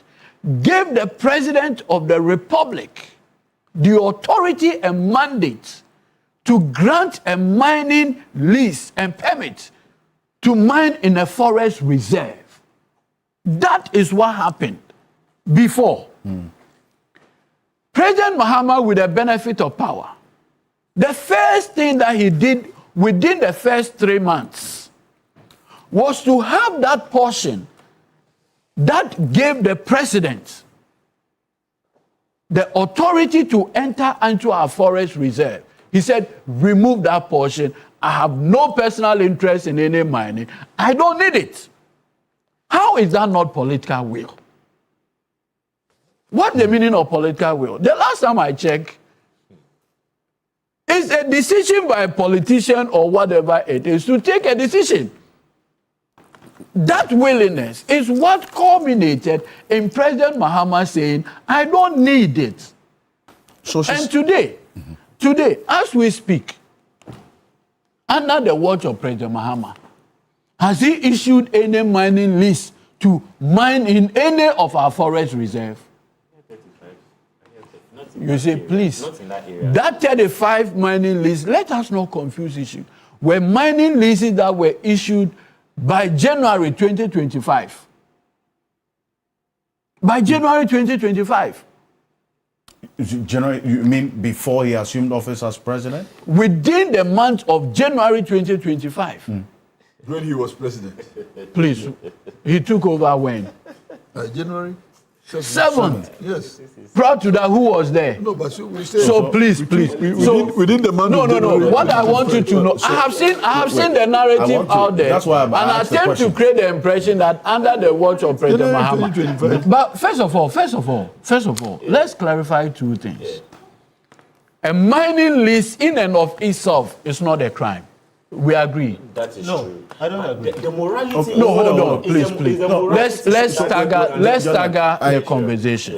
D: gave the President of the Republic the authority and mandate to grant a mining lease and permit to mine in a forest reserve. That is what happened before. President Mahama, with the benefit of power, the first thing that he did within the first 3 months was to have that portion that gave the president the authority to enter into our forest reserve. He said, remove that portion. I have no personal interest in any mining. I don't need it. How is that not political will? What's the meaning of political will? The last time I checked, it's a decision by a politician or whatever it is to take a decision. That willingness is what culminated in President Mahama saying, I don't need it. And today, as we speak, under the watch of President Mahama, has he issued any mining lease to mine in any of our forest reserve? You say, please, that 35 mining lease, let us not confuse issue. Were mining leases that were issued by January 2025. By January 2025.
A: January, you mean before he assumed office as president?
D: Within the month of January 2025.
C: When he was president.
D: Please, he took over when?
C: January.
D: 7.
C: Yes.
D: Prior to that, who was there?
C: No, but we say
D: So please.
C: within the month.
D: No. What I want you to know, I have seen the narrative out there,
A: that's why
D: and I attempt to create the impression that under the watch of President Mahama. But first of all, let's clarify 2 things. A mining lease in and of itself is not a crime. We agree.
H: That is true. I don't agree. The morality.
D: Okay. No, hold on, please. No, let's stagger the conversation.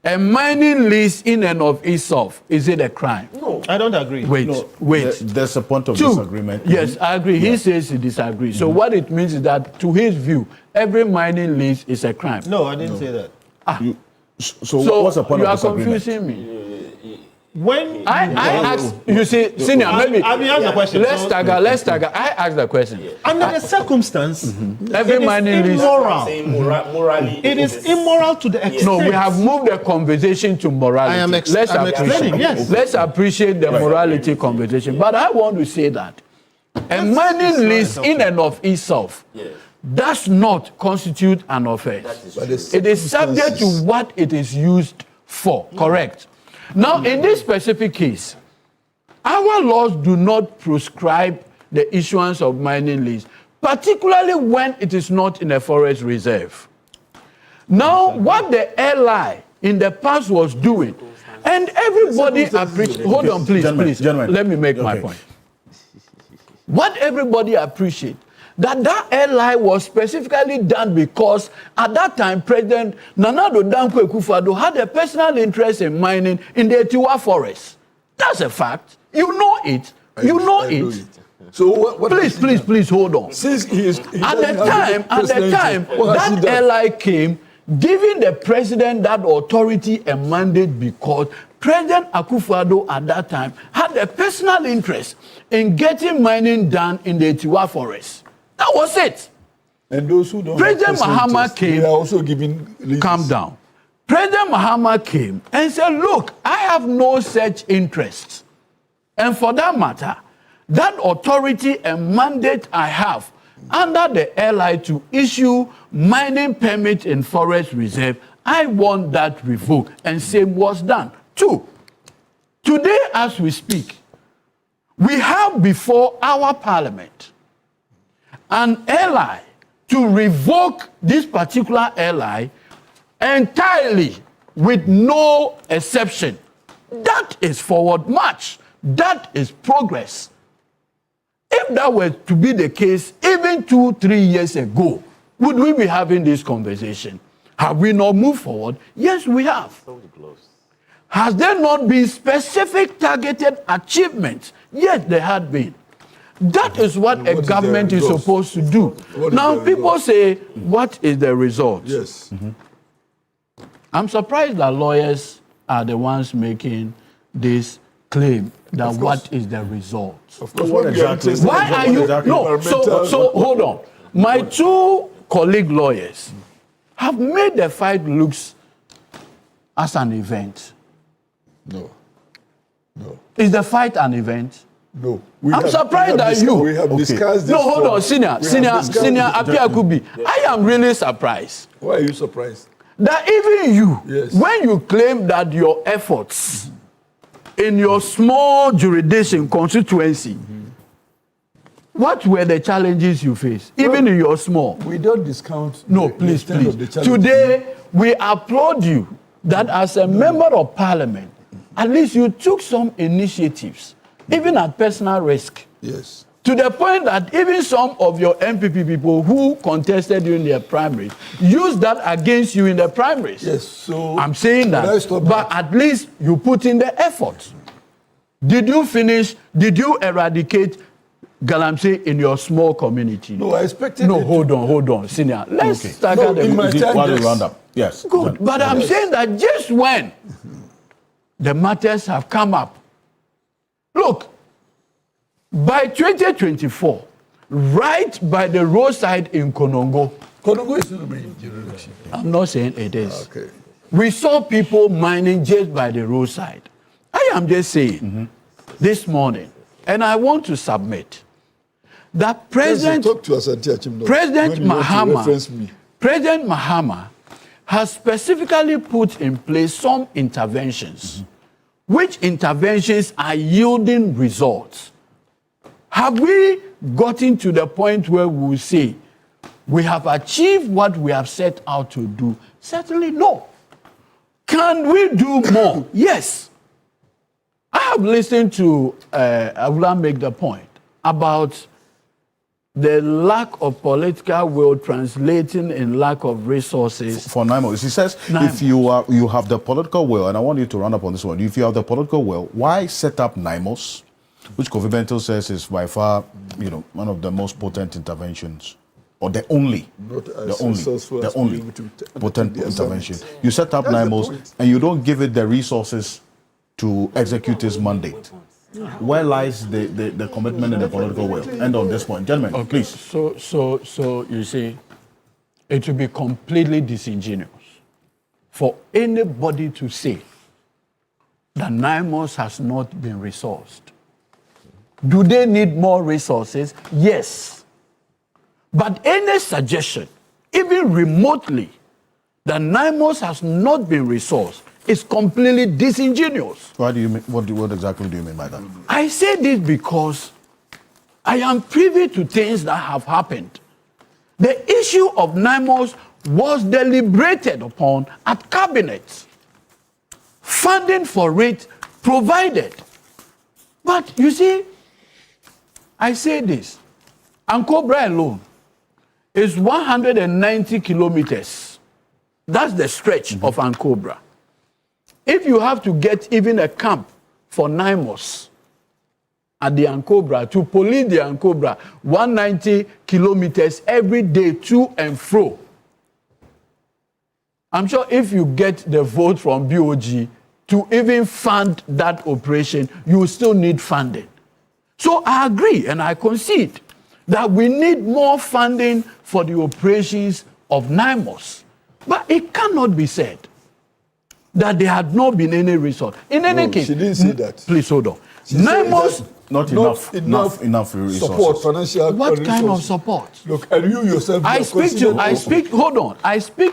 D: Yeah. A mining lease in and of itself, is it a crime?
F: No, I don't agree.
D: Wait.
A: There's a point of disagreement.
D: Yes, I agree. He says he disagrees. So what it means is that, to his view, every mining lease is a crime.
F: No, I didn't say that.
A: So what's the point of disagreement?
D: You are confusing me.
F: When
D: I asked, you see, senior, maybe.
F: I mean, ask the question.
D: Let's stagger. I asked the question.
F: Under the circumstance,
D: every mining lease.
F: Morally, it is immoral to the extent.
D: No, we have moved the conversation to morality.
F: I'm explaining, yes.
D: Let's appreciate the morality conversation. But I want to say that a mining lease in and of itself does not constitute an offense. It is subject to what it is used for, correct? Now, in this specific case, our laws do not prescribe the issuance of mining lease, particularly when it is not in a forest reserve. Now, what the airline in the past was doing, and everybody appreciates. Hold on, please. Let me make my point. What everybody appreciates, that airline was specifically done because at that time President Nana Addo Dankwa Akufo-Addo had a personal interest in mining in the Etiwa forest. That's a fact. You know it. So please hold on.
C: Since
D: at the time that airline came, giving the president that authority and mandate because President Akufo-Addo at that time had a personal interest in getting mining done in the Etiwa forest. That was it.
C: And those who don't
D: President Mahama came.
C: They are also giving leases.
D: Calm down. President Mahama came and said, look, I have no such interest. And for that matter, that authority and mandate I have under the LI to issue mining permit in forest reserve, I want that revoked. And same was done. 2, today as we speak, we have before our parliament an ally to revoke this particular ally entirely with no exception. That is forward march. That is progress. If that were to be the case, even 2-3 years ago, would we be having this conversation? Have we not moved forward? Yes, we have. Has there not been specific targeted achievements? Yes, there had been. That is what a government is supposed to do. Now, people say, what is the result?
C: Yes.
D: I'm surprised that lawyers are the ones making this claim that what is the result.
C: Of course.
D: Why are you? No, so hold on. My 2 colleague lawyers have made the fight looks as an event.
C: No.
D: Is the fight an event?
C: No.
D: I'm surprised that you.
C: We have discussed this.
D: No, hold on, Senior Apiakubi. I am really surprised.
C: Why are you surprised?
D: That even you,
C: yes,
D: when you claim that your efforts in your small jurisdiction constituency, what were the challenges you faced, even in your small?
C: We don't discount.
D: No, please. Today, we applaud you that as a member of parliament, at least you took some initiatives, even at personal risk.
C: Yes.
D: To the point that even some of your MPP people who contested you in their primaries used that against you in the primaries.
C: Yes, so
D: I'm saying that, but at least you put in the effort. Did you eradicate Galamsey in your small community?
C: No, I expected.
D: No, hold on, Senior. Let's start the
A: roundup. Yes.
D: Good, but I'm saying that just when the matters have come up, look, by 2024, right by the roadside in Konongo.
C: Konongo is not the main jurisdiction.
D: I'm not saying it is.
C: Okay.
D: We saw people mining just by the roadside. I am just saying this morning, and I want to submit that President Mahama has specifically put in place some interventions, which interventions are yielding results. Have we gotten to the point where we will say we have achieved what we have set out to do? Certainly no. Can we do more? Yes. I have listened to Avula make the point about the lack of political will translating in lack of resources.
A: For NIMOS, he says, if you have the political will, and I want you to run up on this one, if you have the political will, why set up NIMOS, which Kofi Bento says is by far, one of the most potent interventions, or the only potent intervention. You set up NIMOS, and you don't give it the resources to execute its mandate. Where lies the commitment and the political will? End of this point. Gentlemen, please.
D: So you see, it would be completely disingenuous for anybody to say that NIMOS has not been resourced. Do they need more resources? Yes. But any suggestion, even remotely, that NIMOS has not been resourced is completely disingenuous.
A: What exactly do you mean by that?
D: I say this because I am privy to things that have happened. The issue of NIMOS was deliberated upon at cabinet. Funding for it provided. But you see, I say this, Ankobra alone is 190 kilometers. That's the stretch of Ankobra. If you have to get even a camp for NIMOS at the Ankobra, to police the Ankobra, 190 kilometers every day to and fro. I'm sure if you get the vote from BOG to even fund that operation, you will still need funding. So I agree and I concede that we need more funding for the operations of NIMOS. But it cannot be said that there had not been any resource. In any case,
C: she didn't say that.
D: Please hold on. NIMOS,
A: not enough resources.
C: Support, financial
D: what
C: resources.
D: kind of support?
C: Look, and you yourself.
D: I speak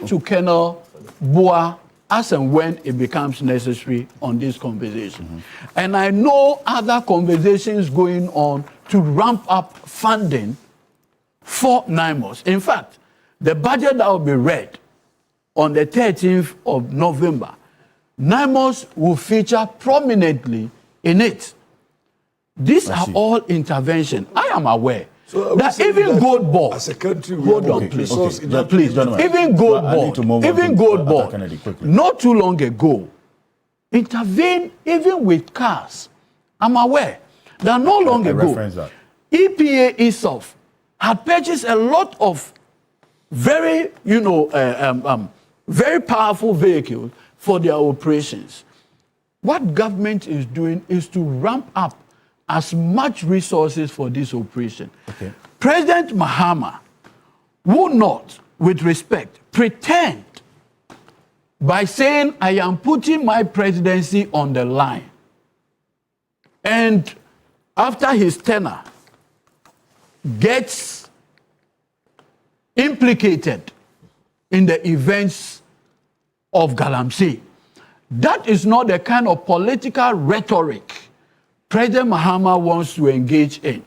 D: to Colonel Boa as and when it becomes necessary on this conversation. And I know other conversations going on to ramp up funding for NIMOS. In fact, the budget that will be read on the 13th of November, NIMOS will feature prominently in it. These are all interventions. I am aware that even Gold Board,
C: as a country,
D: hold on, please,
A: gentlemen,
D: even Gold Board, not too long ago, intervened even with cars. I'm aware that not long ago, EPA itself had purchased a lot of very, very powerful vehicles for their operations. What government is doing is to ramp up as much resources for this operation. Okay. President Mahama will not, with respect, pretend by saying, I am putting my presidency on the line. And after his tenure, gets implicated in the events of Galamsey. That is not the kind of political rhetoric President Mahama wants to engage in.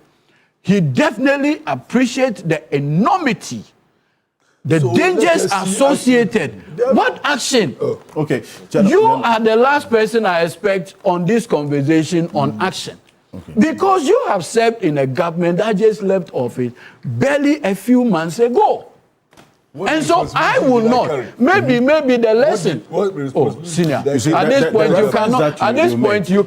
D: He definitely appreciates the enormity, the dangers associated. What action?
A: Okay.
D: You are the last person I expect on this conversation on action. Okay. Because you have served in a government that just left office barely a few months ago. And so I will not. Maybe the lesson. Senior. At this point, you cannot. At this point, you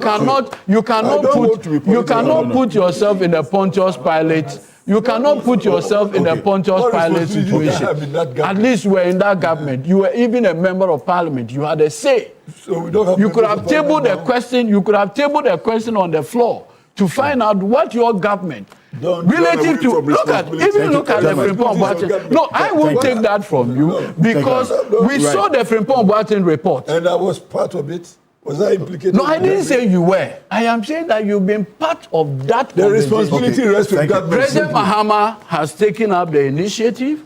D: cannot put yourself in a Pontius Pilate. You cannot put yourself in a Pontius Pilate situation. At least you were in that government. You were even a member of parliament. You had a say. You could have tabled a question. You could have tabled a question on the floor to find out what your government. Relative to look at the Frimpong Boateng. No, I won't take that from you because we saw the Frimpong Boateng report.
C: And I was part of it. Was I implicated?
D: No, I didn't say you were. I am saying that you've been part of that.
C: The responsibility rests with government.
D: President Mahama has taken up the initiative.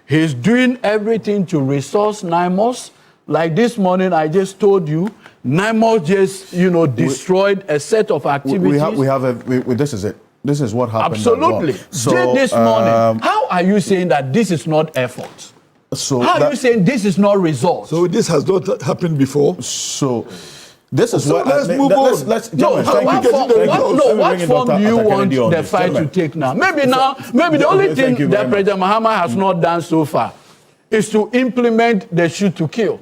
D: He's doing everything to resource NIMOS. Like this morning, I just told you, NIMOS just, destroyed a set of activities.
A: This is it. This is what happened.
D: Absolutely.
A: So,
D: this morning, how are you saying that this is not effort?
A: So
D: how are you saying this is not results?
C: So this has not happened before.
A: So this is what.
C: Let's move on.
A: Let's
D: what form do you want the fight to take now? Maybe the only thing that President Mahama has not done so far is to implement the shoot to kill.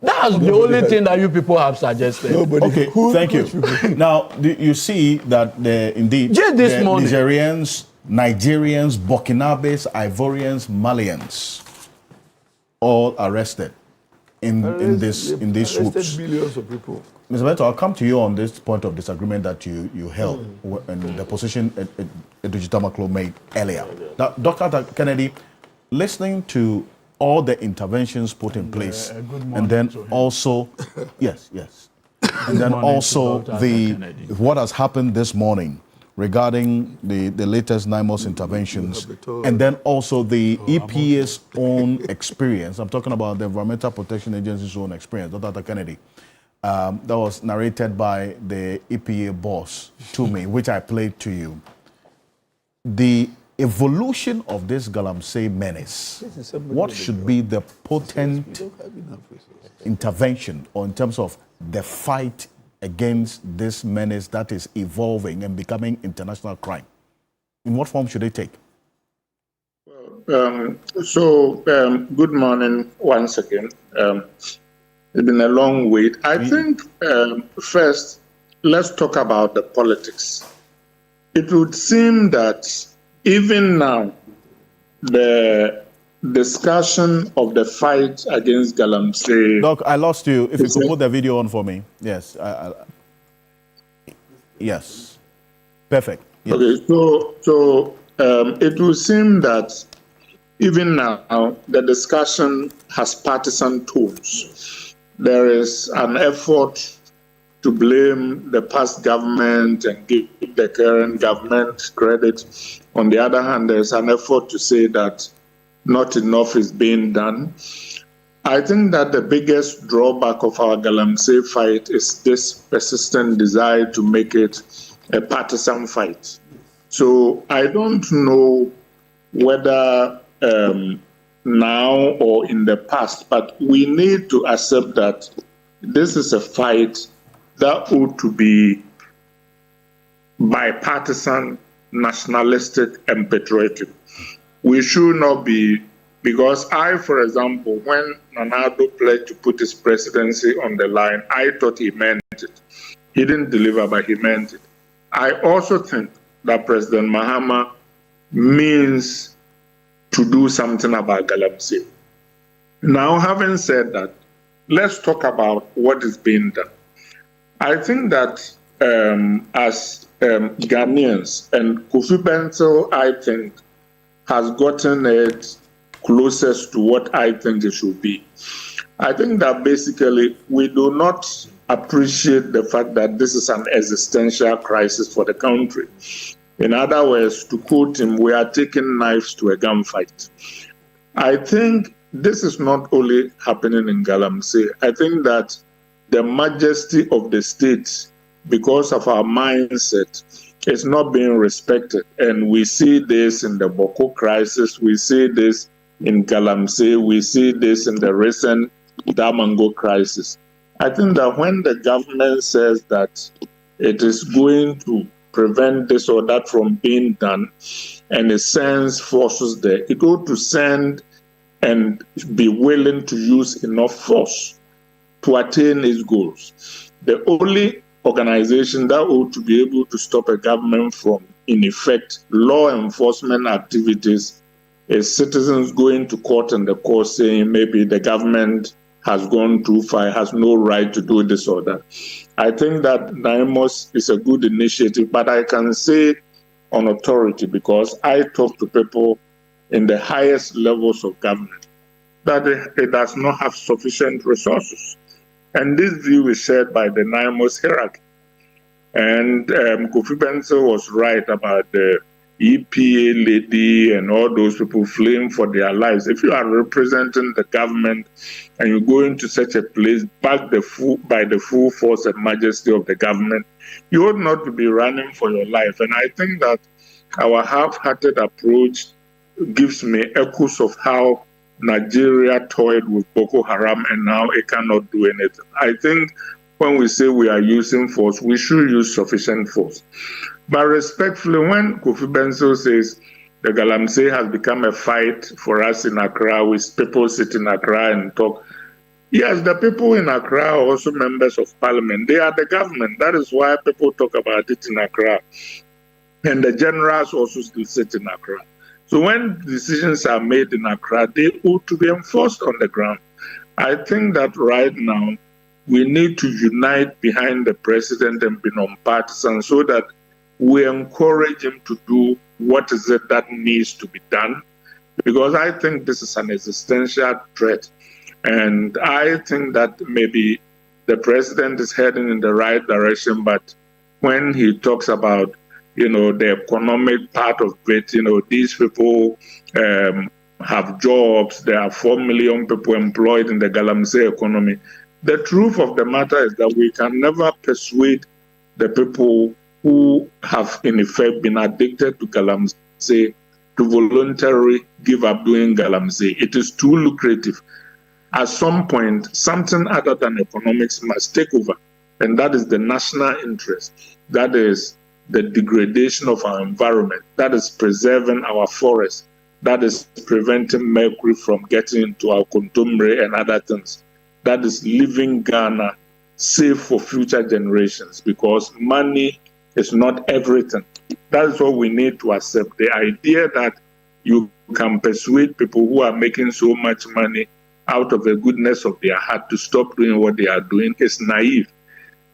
D: That's the only thing that you people have suggested.
A: Okay, thank you. Now, you see that indeed
D: just this morning,
A: Nigerians, Burkinabes, Ivorians, Malians, all arrested in these swoops.
C: Millions of people.
A: Mr. Beto, I'll come to you on this point of disagreement that you held and the position Edujita Maklo made earlier. Now, Dr. Kennedy, listening to all the interventions put in place, and then also, yes, and then also what has happened this morning regarding the latest NIMOS interventions, and then also the EPA's own experience. I'm talking about the Environmental Protection Agency's own experience, Dr. Kennedy. That was narrated by the EPA boss to me, which I played to you. The evolution of this Galamsey menace, what should be the potent intervention or in terms of the fight against this menace that is evolving and becoming international crime? In what form should it take?
G: Good morning once again. It's been a long wait. I think first, let's talk about the politics. It would seem that even now, the discussion of the fight against Galamsey...
A: Doc, I lost you. If you could put the video on for me. Yes. Yes. Perfect. Yes.
G: Okay, so it will seem that even now, the discussion has partisan tones. There is an effort to blame the past government and give the current government credit. On the other hand, there's an effort to say that not enough is being done. I think that the biggest drawback of our Galamsey fight is this persistent desire to make it a partisan fight. So I don't know whether now or in the past, but we need to accept that this is a fight that ought to be bipartisan, nationalistic, and patriotic. We should not be, because for example, when Nana Addo pledged to put his presidency on the line, I thought he meant it. He didn't deliver, but he meant it. I also think that President Mahama means to do something about Galamsey. Now, having said that, let's talk about what is being done. I think that as Ghanaians, and Kofi Bentil, I think, has gotten it closest to what I think it should be. I think that basically we do not appreciate the fact that this is an existential crisis for the country. In other words, to quote him, we are taking knives to a gunfight. I think this is not only happening in Galamsey. I think that the majesty of the state, because of our mindset, is not being respected. And we see this in the Boko crisis, we see this in Galamsey, we see this in the recent Damango crisis. I think that when the government says that it is going to prevent this or that from being done, and it sends forces there, it ought to send and be willing to use enough force to attain its goals. The only organization that ought to be able to stop a government from, in effect, law enforcement activities is citizens going to court and the court saying maybe the government has gone too far, has no right to do this or that. I think that NIMOS is a good initiative, but I can say on authority, because I talk to people in the highest levels of government, that it does not have sufficient resources. And this view is shared by the NIMOS hierarchy. And Kofi Bentil was right about the EPA lady and all those people fleeing for their lives. If you are representing the government and you go into such a place backed by the full force and majesty of the government, you ought not to be running for your life. And I think that our half-hearted approach gives me echoes of how Nigeria toyed with Boko Haram and now it cannot do anything. I think when we say we are using force, we should use sufficient force. But respectfully, when Kofi Benzo says the Galamsey has become a fight for us in Accra, with people sit in Accra and talk, yes, the people in Accra are also members of parliament. They are the government. That is why people talk about it in Accra. And the generals also still sit in Accra. So when decisions are made in Accra, they ought to be enforced on the ground. I think that right now, we need to unite behind the president and be nonpartisan so that we encourage him to do what is it that needs to be done. Because I think this is an existential threat. And I think that maybe the president is heading in the right direction, but when he talks about, the economic part of it, these people have jobs, there are 4 million people employed in the Galamsey economy. The truth of the matter is that we can never persuade the people who have, in effect, been addicted to Galamsey to voluntarily give up doing Galamsey. It is too lucrative. At some point, something other than economics must take over, and that is the national interest. That is the degradation of our environment. That is preserving our forests. That is preventing mercury from getting into our contumely and other things. That is leaving Ghana safe for future generations, because money is not everything. That is what we need to accept. The idea that you can persuade people who are making so much money out of the goodness of their heart to stop doing what they are doing is naive.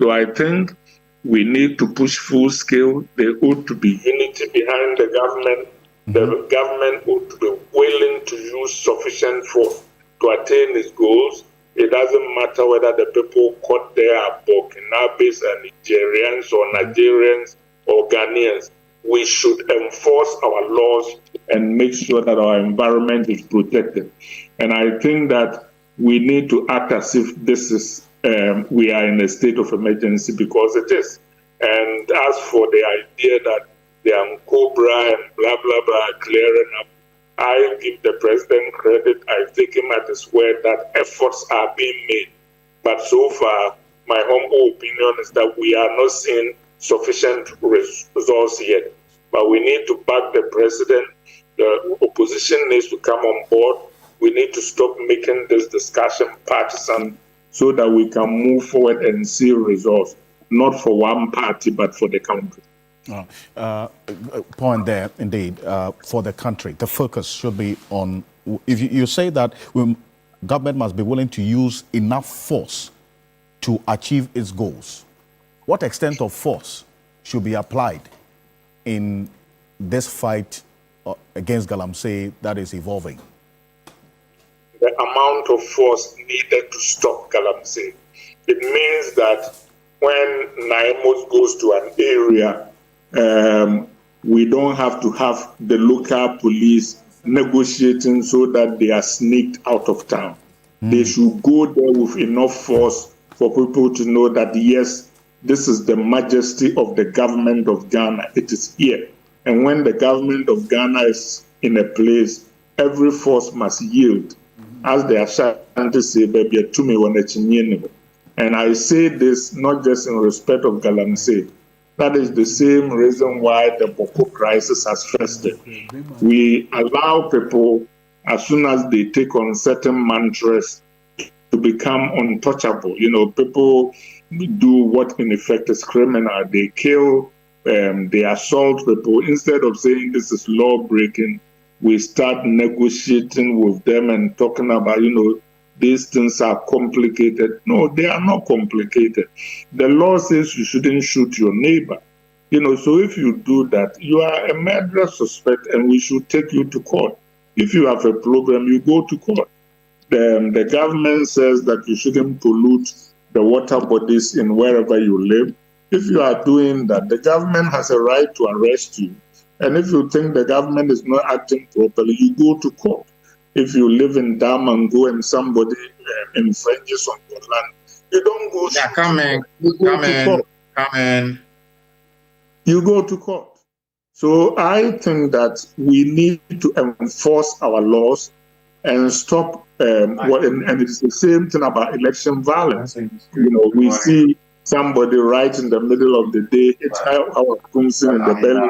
G: So I think we need to push full scale. There ought to be unity behind the government. The government ought to be willing to use sufficient force to attain its goals. It doesn't matter whether the people caught there are Burkinabes and Nigerians or Nigerians or Ghanaians. We should enforce our laws and make sure that our environment is protected. And I think that we need to act as if this is we are in a state of emergency, because it is. And as for the idea that the Cobra and blah, blah, blah clearing up, I give the president credit. I take him at his word that efforts are being made. But so far, my humble opinion is that we are not seeing sufficient results yet. But we need to back the president. The opposition needs to come on board. We need to stop making this discussion partisan so that we can move forward and see results, not for one party, but for the country.
A: Point there, indeed, for the country. The focus should be on, if you say that government must be willing to use enough force to achieve its goals, what extent of force should be applied in this fight against Galamsey that is evolving?
G: The amount of force needed to stop Galamsey. It means that when Naimos goes to an area, we don't have to have the local police negotiating so that they are sneaked out of town. They should go there with enough force for people to know that, yes, this is the majesty of the government of Ghana. It is here. And when the government of Ghana is in a place, every force must yield. As the Ashanti say, baby, to me when it's in. And I say this not just in respect of Galamsey. That is the same reason why the Boko crisis has festered. We allow people, as soon as they take on certain mantras, to become untouchable. People do what in effect is criminal. They kill, they assault people. Instead of saying this is law breaking, we start negotiating with them and talking about, these things are complicated. No, they are not complicated. The law says you shouldn't shoot your neighbor. So if you do that, you are a murder suspect and we should take you to court. If you have a problem, you go to court. The government says that you shouldn't pollute the water bodies in wherever you live. If you are doing that, the government has a right to arrest you And if you think the government is not acting properly, you go to court. If you live in Damango and somebody infringes on your land, you don't go to court. You go to court. You go to court. So I think that we need to enforce our laws and stop. And it's the same thing about election violence. We see somebody right in the middle of the day hit our Ocansey in the belly,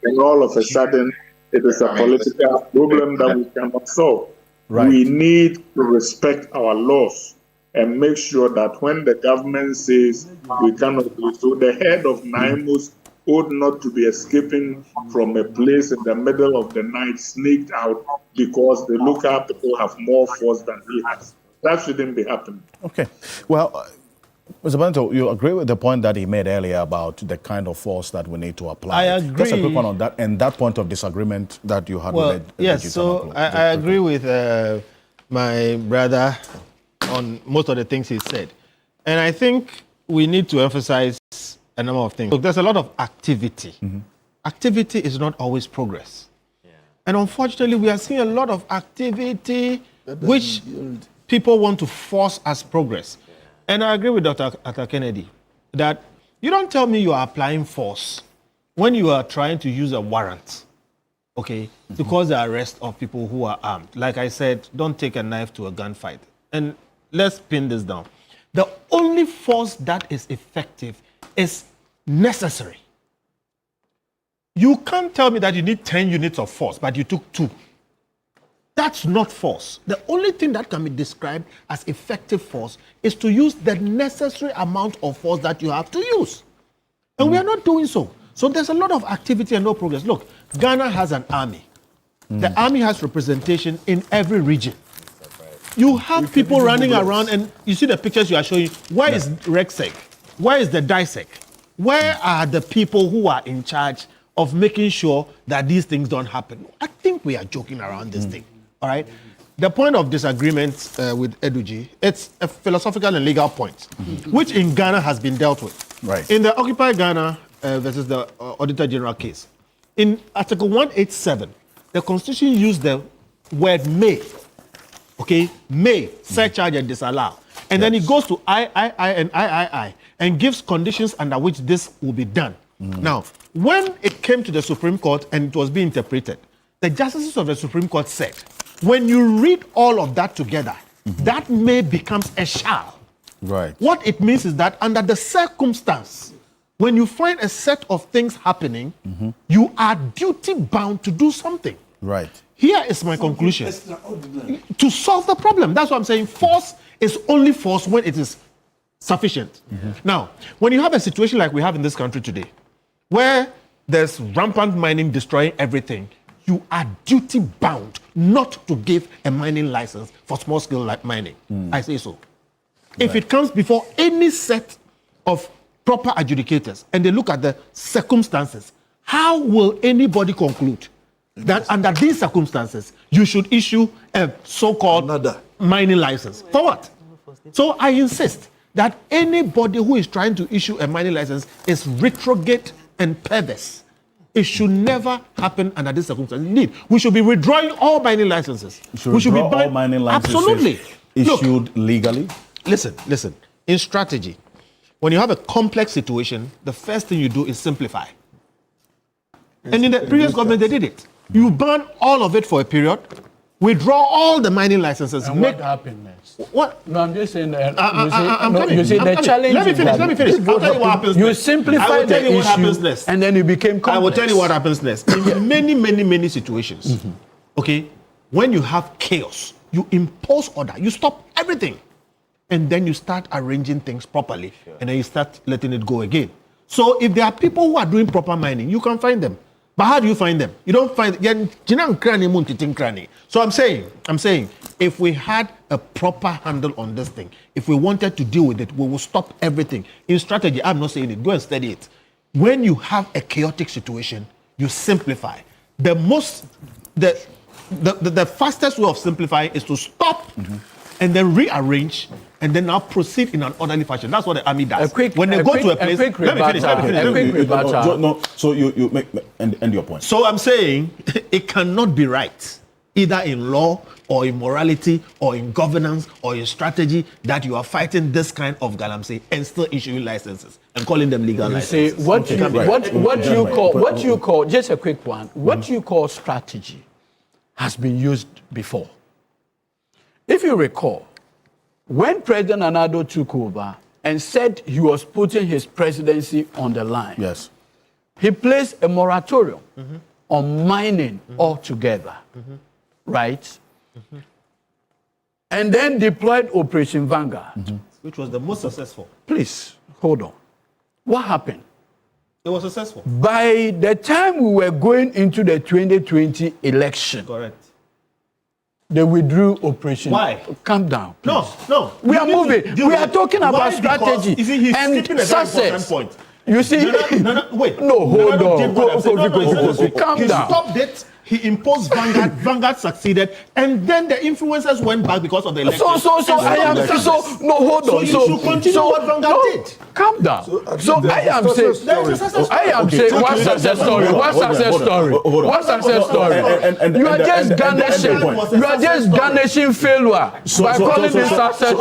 G: and all of a sudden it is a political problem that we cannot solve.
A: Right.
G: We need to respect our laws and make sure that when the government says we cannot do so, the head of NIMOS ought not to be escaping from a place in the middle of the night, sneaked out because the local people have more force than he has. That shouldn't be happening.
A: Okay. Well, Mr. Bento, you agree with the point that he made earlier about the kind of force that we need to apply?
F: I agree.
A: Just a quick one on that, and that point of disagreement that you had with
F: yes, so I agree with my brother on most of the things he said. And I think we need to emphasize a number of things. Look, there's a lot of activity. Activity is not always progress. And unfortunately, we are seeing a lot of activity which people want to force as progress. And I agree with Dr. Kennedy that you don't tell me you are applying force when you are trying to use a warrant, okay, to cause the arrest of people who are armed. Like I said, don't take a knife to a gunfight. And let's pin this down. The only force that is effective is necessary. You can't tell me that you need 10 units of force, but you took 2. That's not force. The only thing that can be described as effective force is to use the necessary amount of force that you have to use. And we are not doing so. So there's a lot of activity and no progress. Look, Ghana has an army. The army has representation in every region. You have people running around, and you see the pictures you are showing. Where is RECSEC? Where is the DISEC? Where are the people who are in charge of making sure that these things don't happen? I think we are joking around this thing. All right. The point of disagreement with Eduji, it's a philosophical and legal point, which in Ghana has been dealt with.
A: Right.
F: In the Occupy Ghana versus the Auditor General case, in Article 187, the Constitution used the word may. Okay, may, surcharge and disallow. And then it goes to I and III and gives conditions under which this will be done. Now, when it came to the Supreme Court and it was being interpreted, the justices of the Supreme Court said, when you read all of that together, that may becomes a shall.
A: Right.
F: What it means is that under the circumstance, when you find a set of things happening, you are duty bound to do something.
A: Right.
F: Here is my conclusion. To solve the problem. That's what I'm saying. Force is only force when it is sufficient. Now, when you have a situation like we have in this country today, where there's rampant mining destroying everything, you are duty bound not to give a mining license for small scale mining. I say so. If it comes before any set of proper adjudicators and they look at the circumstances, how will anybody conclude that under these circumstances you should issue a so-called mining license? For what? So I insist that anybody who is trying to issue a mining license is retrograde and perverse. It should never happen under this circumstance. Indeed, we should be withdrawing all mining licenses.
A: We should be all mining licenses
F: absolutely
A: issued legally.
F: Listen. In strategy, when you have a complex situation, the first thing you do is simplify. And in the previous government, they did it. You ban all of it for a period, withdraw all the mining licenses.
D: And what happened next?
F: What?
D: No, I'm just saying that.
F: You see, the challenge. Let me finish. I'll tell you what happens next.
D: You simplify the issue, what happens next. And then you became complex.
F: I will tell you what happens next. In many situations, okay, when you have chaos, you impose order, you stop everything, and then you start arranging things properly, and then you start letting it go again. So if there are people who are doing proper mining, you can find them. But how do you find them? You don't find So I'm saying, if we had a proper handle on this thing, if we wanted to deal with it, we will stop everything. In strategy, I'm not saying it, go and study it. When you have a chaotic situation, you simplify. The fastest way of simplifying is to stop and then rearrange and then now proceed in an orderly fashion. That's what the army does. When they go to a place, let me finish.
A: No, so you make end your point.
F: So I'm saying it cannot be right, either in law or in morality or in governance or in strategy, that you are fighting this kind of galamsey and still issuing licenses and calling them legal licenses.
D: See, what you call, just a quick one, what you call strategy has been used before. If you recall, when President Nana took over and said he was putting his presidency on the line,
A: Yes.
D: he placed a moratorium on mining altogether, right? And then deployed Operation Vanguard.
F: Which was the most successful.
D: Please, hold on. What happened?
F: It was successful.
D: By the time we were going into the 2020 election,
F: Correct.
D: they withdrew Operation.
F: Why?
D: Calm down, please.
F: No.
D: We are moving. We are talking about
F: Why? Because,
D: strategy
F: you see, he's
D: and
F: skipping a very important
D: success.
F: point.
D: You see,
F: Wait.
D: No, hold on.
F: Kofi,
D: Calm
F: he
D: down.
F: stopped it. He imposed Vanguard. Vanguard succeeded, and then the influencers went back because of the election.
D: No, hold on.
F: So you should continue what Vanguard did.
D: Calm down. So I am saying, what success story? What success story? What success story? You are just garnishing. You are just garnishing failure by calling this success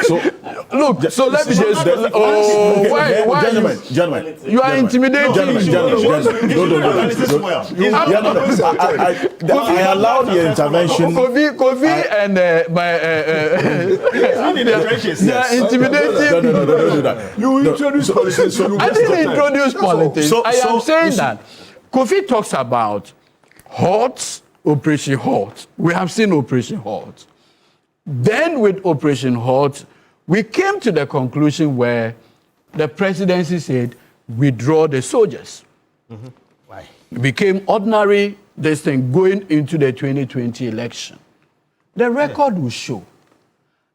D: story. Look, so let me just. Why?
A: Gentlemen,
D: You are intimidating.
A: Gentlemen, I allowed the intervention.
D: Kofi and they are intimidating.
A: No.
C: You introduce politics.
D: I didn't introduce politics. I am saying that Kofi talks about HOT, Operation HOT. We have seen Operation HOT. Then with Operation HOT, we came to the conclusion where the presidency said, withdraw the soldiers.
F: Why?
D: It became ordinary, this thing, going into the 2020 election. The record will show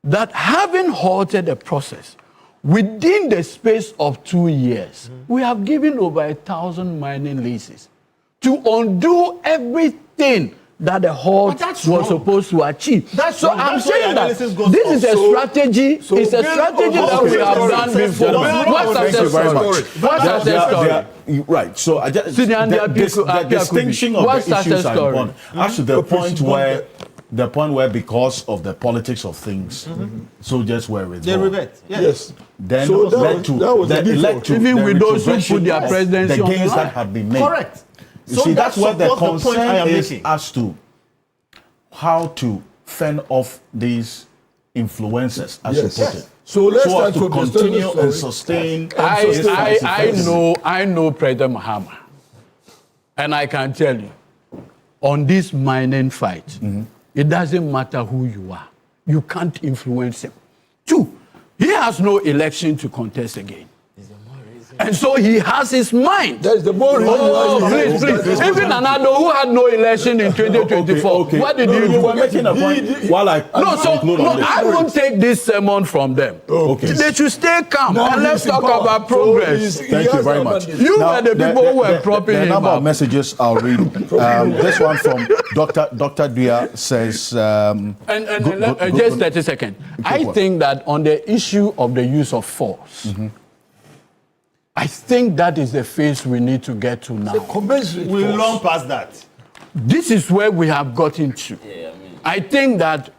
D: that having halted the process, within the space of 2 years, we have given over 1,000 mining leases to undo everything that the halt was supposed to achieve. So I'm saying that this is a strategy. It's a strategy that we have done before. What's success story? What's success story?
A: Right. So I just the distinction of the issues are important. As to the point where because of the politics of things, soldiers were withdrawn.
F: They revert.
C: Yes.
A: Then
C: So
A: led to
D: even with those who put their presidency
A: the
D: on
A: gains
D: the
A: that
D: line.
A: have been made.
F: Correct.
A: You
F: So
A: see,
F: that
A: that's where the
F: supports the point I
A: concern
F: am
A: is
F: making.
A: as to how to fend off these influences, as
C: Yes.
A: you put it.
C: So let's
A: as
C: start
A: to
C: from the
A: continue
C: story.
A: and sustain.
D: I know President Mahama, and I can tell you, on this mining fight, it doesn't matter who you are. You can't influence him. 2, he has no election to contest again. And so he has his mind.
C: That's the more reason.
D: Please. Even Anado, who had no election in 2024, what did he do?
A: You were making a point while I conclude on this.
D: I won't take this sermon from them.
A: Okay.
D: They should stay calm and let's talk about progress.
A: Thank you very much.
D: You were the people who were propping
A: the
D: him
A: number
D: up.
A: of messages I'll read. This one from Dr. Dia says.
D: Just 30 seconds. I think that on the issue of the use of force, I think that is the phase we need to get to now.
F: We're long past that.
D: This is where we have gotten to. I think that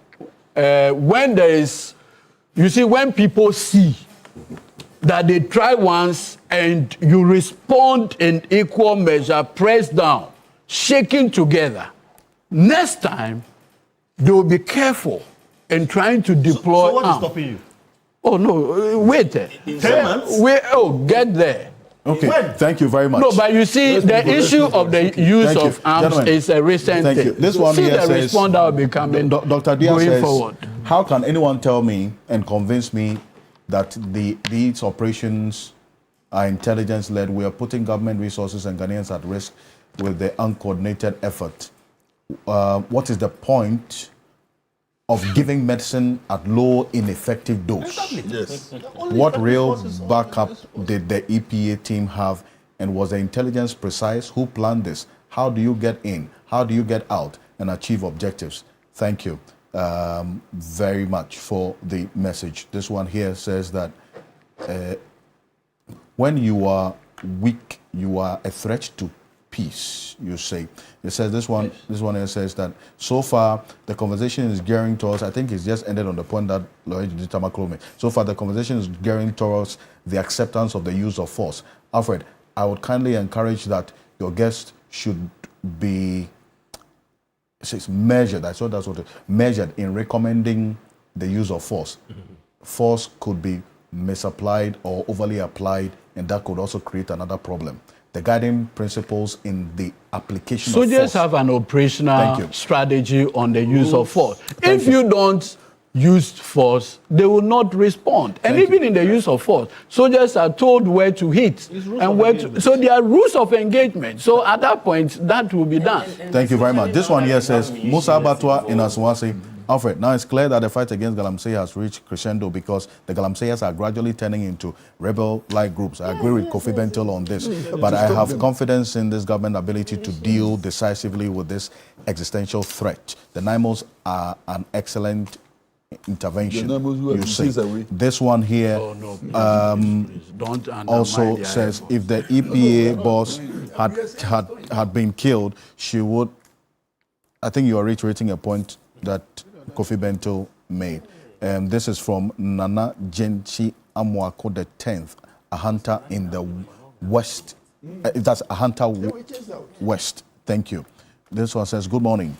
D: when there is, you see, when people see that they try once and you respond in equal measure, pressed down, shaking together, next time they will be careful in trying to deploy
F: So what is
D: arms.
F: stopping you?
D: Oh no, wait.
F: 10 months?
D: Get there.
A: Okay,
F: When?
A: thank you very much.
D: No, but you see, the issue of the use
A: Thank you.
D: of arms
A: Gentlemen,
D: is a recent
A: thank
D: thing.
A: you. This one
D: see
A: here
D: the
A: says,
D: responder will be coming
A: Dr. Dia
D: going
A: says,
D: forward.
A: how can anyone tell me and convince me that these operations are intelligence-led? We are putting government resources and Ghanaians at risk with the uncoordinated effort. What is the point of giving medicine at low, ineffective dose?
C: Yes.
A: What real backup did the EPA team have, and was the intelligence precise? Who planned this? How do you get in? How do you get out and achieve objectives? Thank you very much for the message. This one here says that when you are weak, you are a threat to peace, you say. It says this one here says that so far the conversation is gearing towards, I think it's just ended on the point that Lloyd Tamaklo made. So far the conversation is gearing towards the acceptance of the use of force. Alfred, I would kindly encourage that your guest should be measured. I thought that's what measured in recommending the use of force. Force could be misapplied or overly applied, and that could also create another problem. The guiding principles in the application of force.
D: Soldiers have an operational strategy on the use of force. If you don't use force, they will not respond. And even in the use of force, soldiers are told where to hit and where to. So there are rules of engagement. So at that point, that will be done.
A: Thank you very much. This one here says Musa Batwa in Aswasi. Alfred, now it's clear that the fight against Galamsey has reached crescendo because the Galamseyers are gradually turning into rebel-like groups. I agree with Kofi Bentil on this, but I have confidence in this government ability to deal decisively with this existential threat. The NIMOs are an excellent intervention. You say. This one here also says if the EPA boss had been killed, she would. I think you are reiterating a point that Kofi Bento made. This is from Nana Genchi Amwako the 10th, a hunter in the west. That's a hunter west. Thank you. This one says, good morning.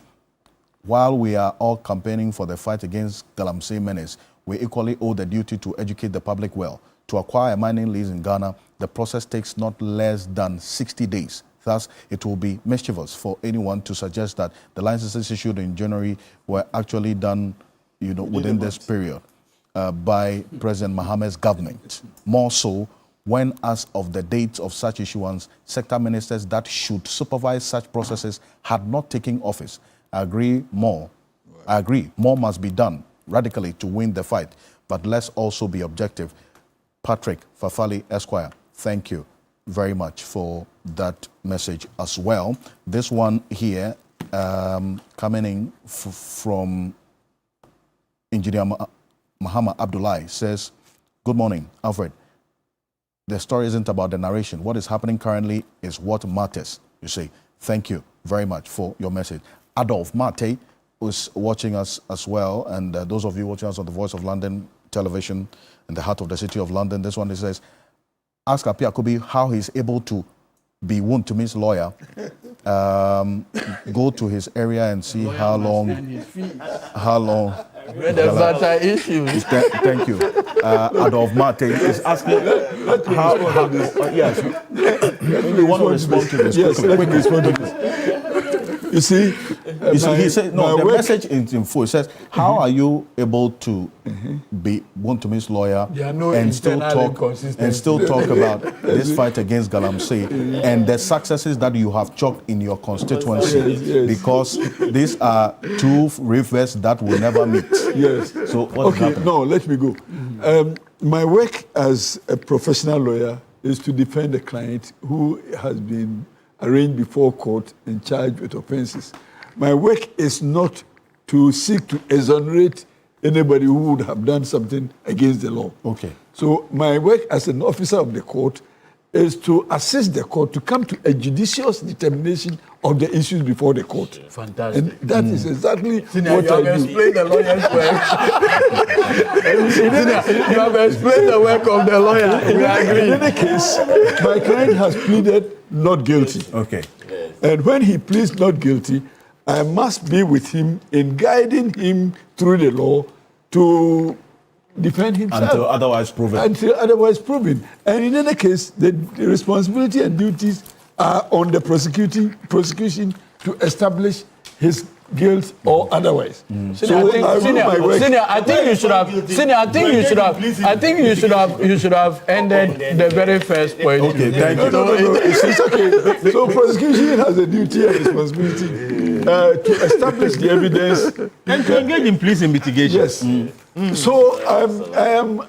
A: While we are all campaigning for the fight against Galamsey menace, we equally owe the duty to educate the public well. To acquire a mining lease in Ghana, the process takes not less than 60 days. Thus, it will be mischievous for anyone to suggest that the licenses issued in January were actually done, within this period by President Mohammed's government. More so, when as of the date of such issuance, sector ministers that should supervise such processes had not taken office. I agree, more must be done radically to win the fight, but let's also be objective. Patrick Fafali, Esquire, thank you very much for that message as well. This one here, coming in from Engineer Muhammad Abdullahi, says, good morning, Alfred. The story isn't about the narration. What is happening currently is what matters. You say, thank you very much for your message. Adolf Mate was watching us as well, and those of you watching us on the Voice of London television in the heart of the city of London, this one, he says, ask Apia Kubi how he's able to be Woon to Miss lawyer. Go to his area and see how long.
D: The issues.
A: Thank you. Adolf Mate is asking how yes. We want to respond to this.
C: Yes, let me respond to this. You see,
A: he said, no, the message in full. It says, how are you able to be Woon to Miss lawyer and still talk about this fight against Galamsey and the successes that you have chalked in your constituency? Because these are two rivers that will never meet.
C: Yes.
A: So what's happening?
C: No, let me go. My work as a professional lawyer is to defend a client who has been arraigned before court and charged with offenses. My work is not to seek to exonerate anybody who would have done something against the law.
A: Okay.
C: So my work as an officer of the court is to assist the court to come to a judicious determination of the issues before the court.
D: Fantastic.
C: And that is exactly
D: Senior,
C: what
D: you have
C: I do.
D: explained the lawyer's work. Senior, you have explained the work of the lawyer. We agree.
C: In any case, my client has pleaded not guilty.
A: Okay.
C: And when he pleads not guilty, I must be with him in guiding him through the law to defend himself.
A: Until otherwise proven.
C: And in any case, the responsibility and duties are on the prosecution to establish his guilt or otherwise.
D: Senior, I think you should have ended the very first point.
A: Okay, thank you.
C: It's okay. So prosecution has a duty and responsibility to establish the evidence
F: and to engage in police investigation.
C: Yes. So I am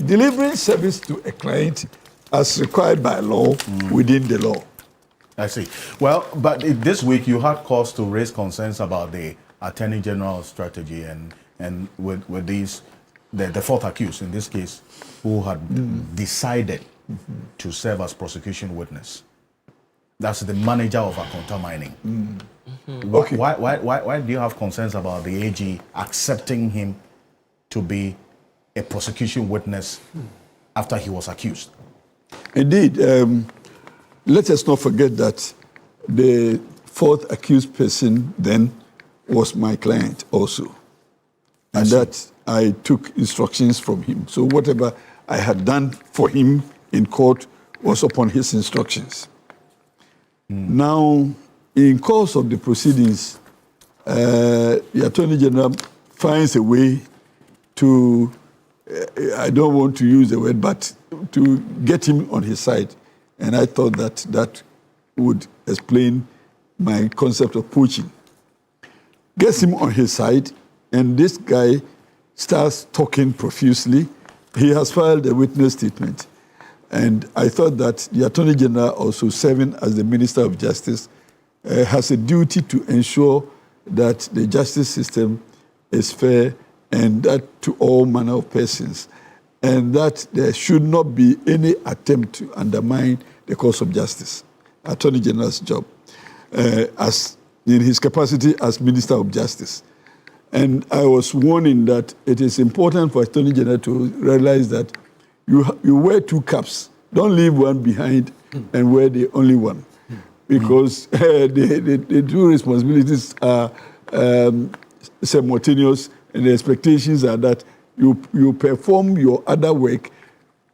C: delivering service to a client as required by law within the law.
A: I see. Well, but this week you had cause to raise concerns about the Attorney General's strategy and with these, the fourth accused in this case, who had decided to serve as prosecution witness. That's the manager of Akonta Mining.
C: Okay.
A: Why do you have concerns about the AG accepting him to be a prosecution witness after he was accused?
C: Indeed. Let us not forget that the fourth accused person then was my client also. And that I took instructions from him. So whatever I had done for him in court was upon his instructions. Now, in course of the proceedings, the Attorney General finds a way to, I don't want to use the word, but to get him on his side. And I thought that that would explain my concept of poaching. Gets him on his side, and this guy starts talking profusely. He has filed a witness statement. And I thought that the Attorney General, also serving as the Minister of Justice, has a duty to ensure that the justice system is fair and that to all manner of persons, and that there should not be any attempt to undermine the course of justice. Attorney General's job, as in his capacity as Minister of Justice. And I was warning that it is important for Attorney General to realize that you wear two caps. Don't leave one behind and wear the only one. Because the two responsibilities are simultaneous, and the expectations are that you perform your other work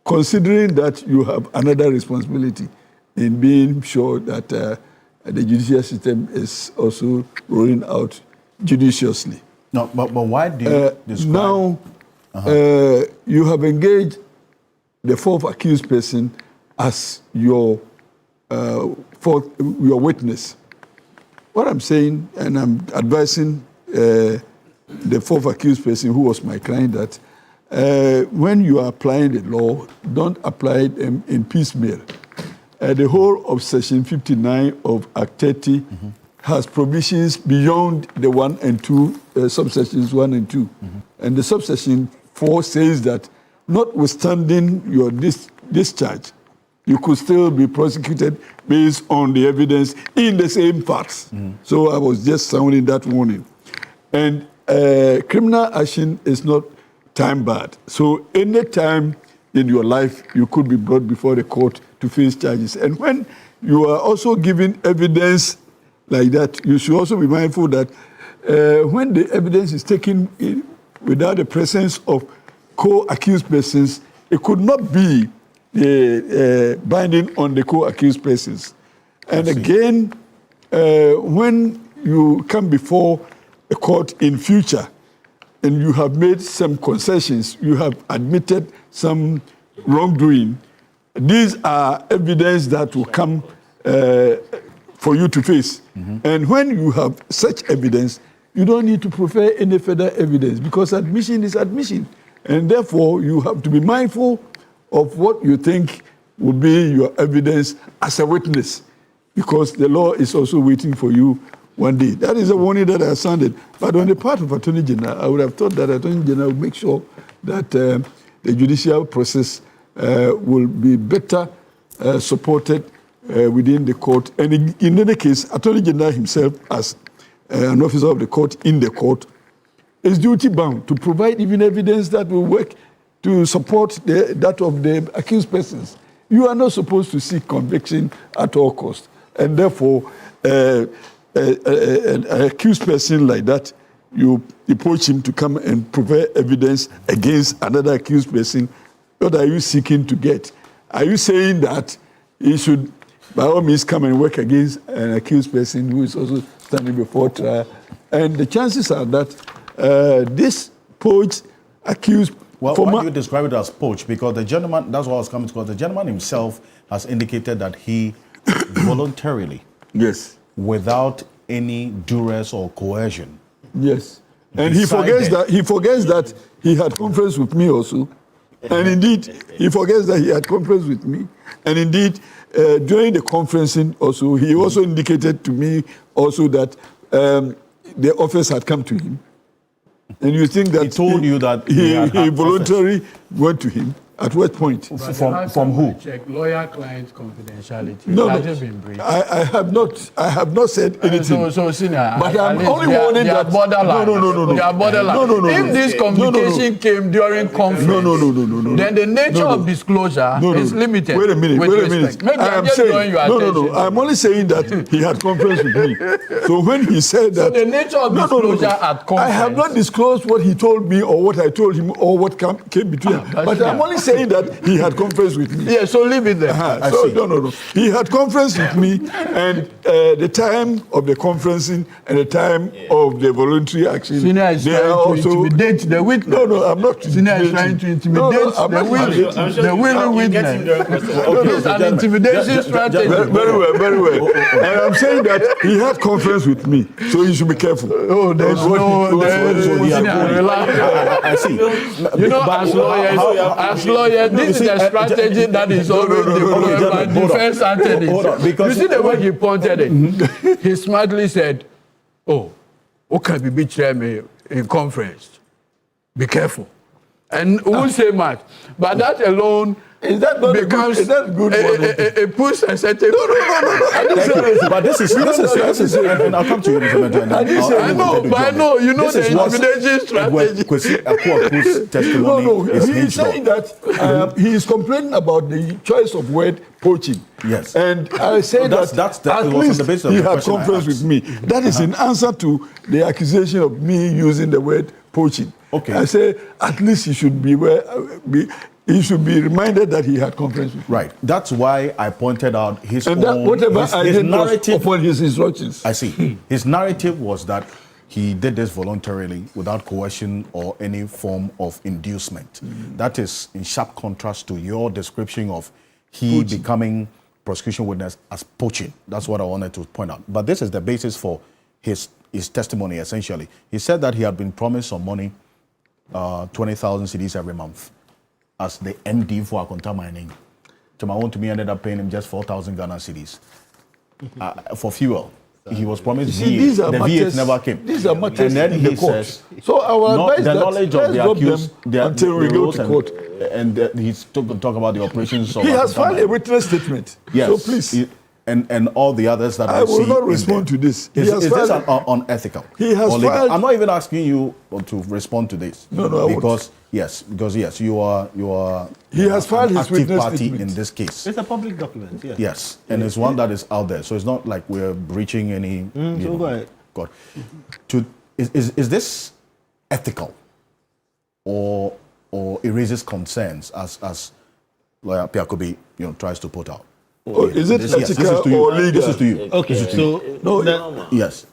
C: considering that you have another responsibility in being sure that the judicial system is also rolling out judiciously.
A: No, but why do you describe...
C: Now, you have engaged the fourth accused person as your witness. What I'm saying, and I'm advising the fourth accused person, who was my client, that when you are applying the law, don't apply them in piecemeal. The whole of Section 59 of Act 30 has provisions beyond the 1 and 2, subsections 1 and 2. And the subsection 4 says that notwithstanding your discharge, you could still be prosecuted based on the evidence in the same facts. So I was just sounding that warning. And criminal action is not time barred. So any time in your life, you could be brought before the court to face charges. And when you are also given evidence like that, you should also be mindful that when the evidence is taken in without the presence of co-accused persons, it could not be binding on the co-accused persons. And again, when you come before a court in future and you have made some concessions, you have admitted some wrongdoing, these are evidence that will come for you to face. And when you have such evidence, you don't need to prefer any further evidence, because admission is admission. And therefore, you have to be mindful of what you think will be your evidence as a witness, because the law is also waiting for you one day. That is a warning that I sounded. But on the part of Attorney General, I would have thought that Attorney General would make sure that the judicial process will be better supported within the court. And in any case, Attorney General himself, as an officer of the court in the court, is duty bound to provide even evidence that will work to support that of the accused persons. You are not supposed to seek conviction at all costs. And therefore, an accused person like that, you approach him to come and provide evidence against another accused person. What are you seeking to get? Are you saying that he should, by all means, come and work against an accused person who is also standing before trial? And the chances are that this poached accused...
A: Well, why do you describe it as poach? Because the gentleman, that's what I was coming to call, the gentleman himself has indicated that he voluntarily,
C: yes,
A: without any duress or coercion.
C: Yes. And he forgets that he had conference with me also. And indeed, he forgets that he had conference with me. And indeed, during the conferencing also, he also indicated to me also that the offers had come to him. And you think that
A: he told you that
C: he voluntarily went to him. At what point?
A: From who?
D: Check lawyer-client confidentiality.
C: No,
D: Has
C: no.
D: it been breached?
C: I have not said anything.
D: So senior,
C: But
D: at
C: I'm
D: least
C: only
D: they are-
C: warning
D: they are
C: that-
D: borderline.
C: No.
D: They are borderline.
C: No.
D: If this communication came during conference,
C: No.
D: then the nature of disclosure is limited.
C: Wait a minute.
D: Maybe I'm just drawing your attention.
C: No. I'm only saying that he had conference with me. So when he said that,
D: the nature of disclosure at conference.
C: I have not disclosed what he told me or what I told him or what came between us. But I'm only saying that he had conference with me.
D: Yeah, so leave it there.
C: No. He had conference with me, and the time of the conferencing and the time of the voluntary action.
D: Senior is trying to intimidate the witness.
C: No, I'm not.
D: Senior is trying to intimidate the willing witness. It's an intimidation strategy.
C: Very well. And I'm saying that he had conference with me, so he should be careful.
D: Oh, there's
A: I see.
D: You know, as lawyers, this is a strategy that is always deployed by defense attorneys. You see the way he pointed it? He smartly said, "Oh, okay, be chairman in conference. Be careful." And we'll say much. But that alone becomes a push and say, no.
A: But this is, and I'll come to you, Mr. Mentor.
D: I know, you know the intimidation strategy.
A: Kwesi testimony is
C: he's saying that he is complaining about the choice of word poaching.
A: Yes.
C: And I say
A: that
C: at least he had conference with me. That is in answer to the accusation of me using the word poaching.
A: Okay.
C: I say at least he should he should be reminded that he had conference with me.
A: Right. That's why I pointed out his
C: and
A: own...
C: whatever
A: his
C: I did
A: narrative
C: upon his instructions.
A: I see. His narrative was that he did this voluntarily without coercion or any form of inducement. That is in sharp contrast to your description of he becoming prosecution witness as poaching. That's what I wanted to point out. But this is the basis for his testimony, essentially. He said that he had been promised some money, 20,000 cedis every month, as the MD for Akonta Mining. Tomorrow to me ended up paying him just 4,000 Ghana cedis for fuel. He was promised
C: these are
A: the
C: matters,
A: V8 never came.
C: These are matters
A: and then
C: in
A: he
C: the court.
A: says,
C: so our advice
A: the
C: that
A: knowledge of the accused,
C: until we go to court.
A: And he's talk about the operations of
C: he has
A: Akonta
C: filed
A: Mining.
C: a witness statement.
A: Yes.
C: So please.
A: And all the others that
C: I will not respond to this.
A: Is this unethical?
C: He has filed.
A: I'm not even asking you to respond to this.
C: No,
A: because you are.
C: He has filed his
A: active
C: witness
A: party
C: statement.
A: in this case.
F: It's a public document, yeah.
A: Yes, and it's one that is out there, so it's not like we're breaching any.
F: Go ahead.
A: God, is this ethical, or it raises concerns as Lawyer Piakobi tries to put out?
C: Is it ethical or legal?
A: This is to you.
F: Okay, so
A: yes.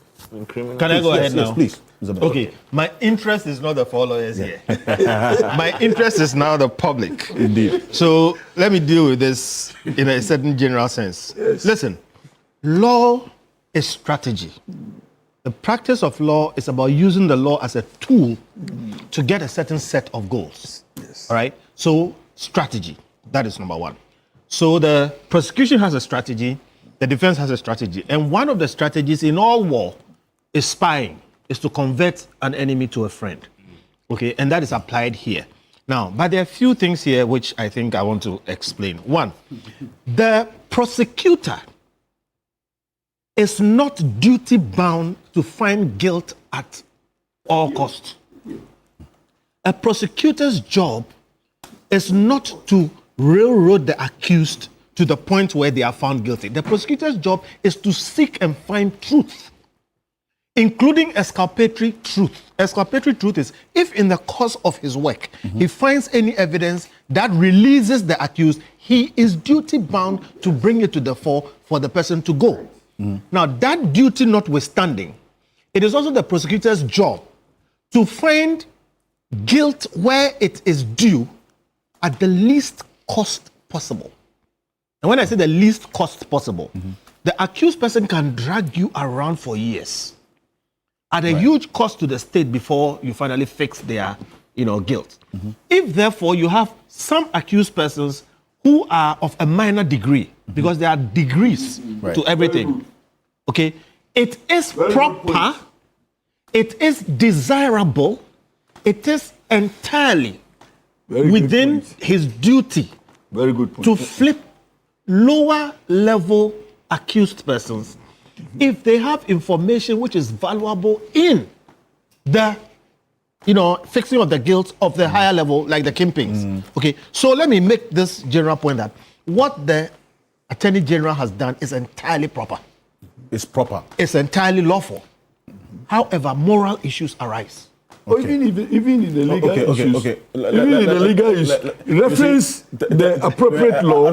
F: Can I go ahead now?
A: Yes, please.
F: Okay, my interest is not the 4 lawyers here. My interest is now the public.
A: Indeed.
F: So let me deal with this in a certain general sense.
C: Yes.
F: Listen, law is strategy. The practice of law is about using the law as a tool to get a certain set of goals.
C: Yes.
F: All right? So strategy, that is number one. So the prosecution has a strategy, the defense has a strategy. And one of the strategies in all war is spying, is to convert an enemy to a friend. Okay, and that is applied here. Now, but there are a few things here which I think I want to explain. One, the prosecutor is not duty bound to find guilt at all costs. A prosecutor's job is not to railroad the accused to the point where they are found guilty. The prosecutor's job is to seek and find truth, including exculpatory truth. Exculpatory truth is if in the course of his work he finds any evidence that releases the accused, he is duty bound to bring it to the fore for the person to go. Now, that duty notwithstanding, it is also the prosecutor's job to find guilt where it is due at the least cost possible. And when I say the least cost possible, the accused person can drag you around for years at a huge cost to the state before you finally fix their guilt. If, therefore, you have some accused persons who are of a minor degree, because there are degrees to everything, okay, it is proper, it is desirable, it is entirely within his duty
C: Very good point.
F: to flip lower level accused persons if they have information which is valuable in the fixing of the guilt of the higher level, like the kingpins. Okay, so let me make this general point that what the Attorney General has done is entirely proper.
A: It's proper.
F: It's entirely lawful. However, moral issues arise.
C: Or even in the legal issues.
A: Okay.
C: Even in the legal issues, reference the appropriate law.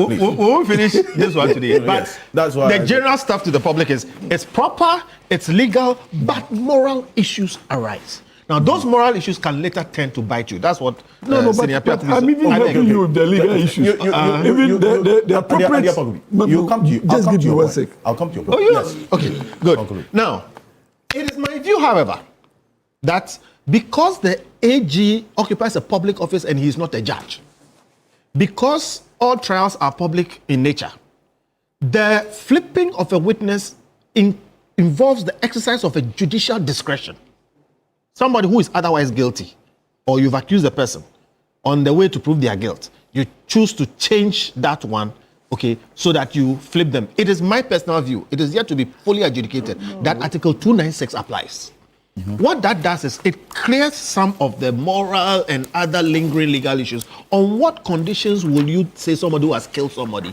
F: We won't finish this one today, but
A: Yes, that's why
F: the general stuff to the public is it's proper, it's legal, but moral issues arise. Now, those moral issues can later tend to bite you. That's what Senior
C: but
F: Piatubi
C: I'm even helping you with the legal issues. Even the appropriate. Just give me 1 sec.
A: I'll come to your
F: Oh,
A: point.
F: you
A: Yes.
F: Okay, good.
A: Conclude.
F: Now, it is my view, however, that because the AG occupies a public office and he is not a judge, because all trials are public in nature, the flipping of a witness involves the exercise of a judicial discretion. Somebody who is otherwise guilty, or you've accused the person, on the way to prove their guilt, you choose to change that one, okay, so that you flip them. It is my personal view, it is yet to be fully adjudicated, that Article 296 applies. What that does is it clears some of the moral and other lingering legal issues. On what conditions will you say somebody who has killed somebody,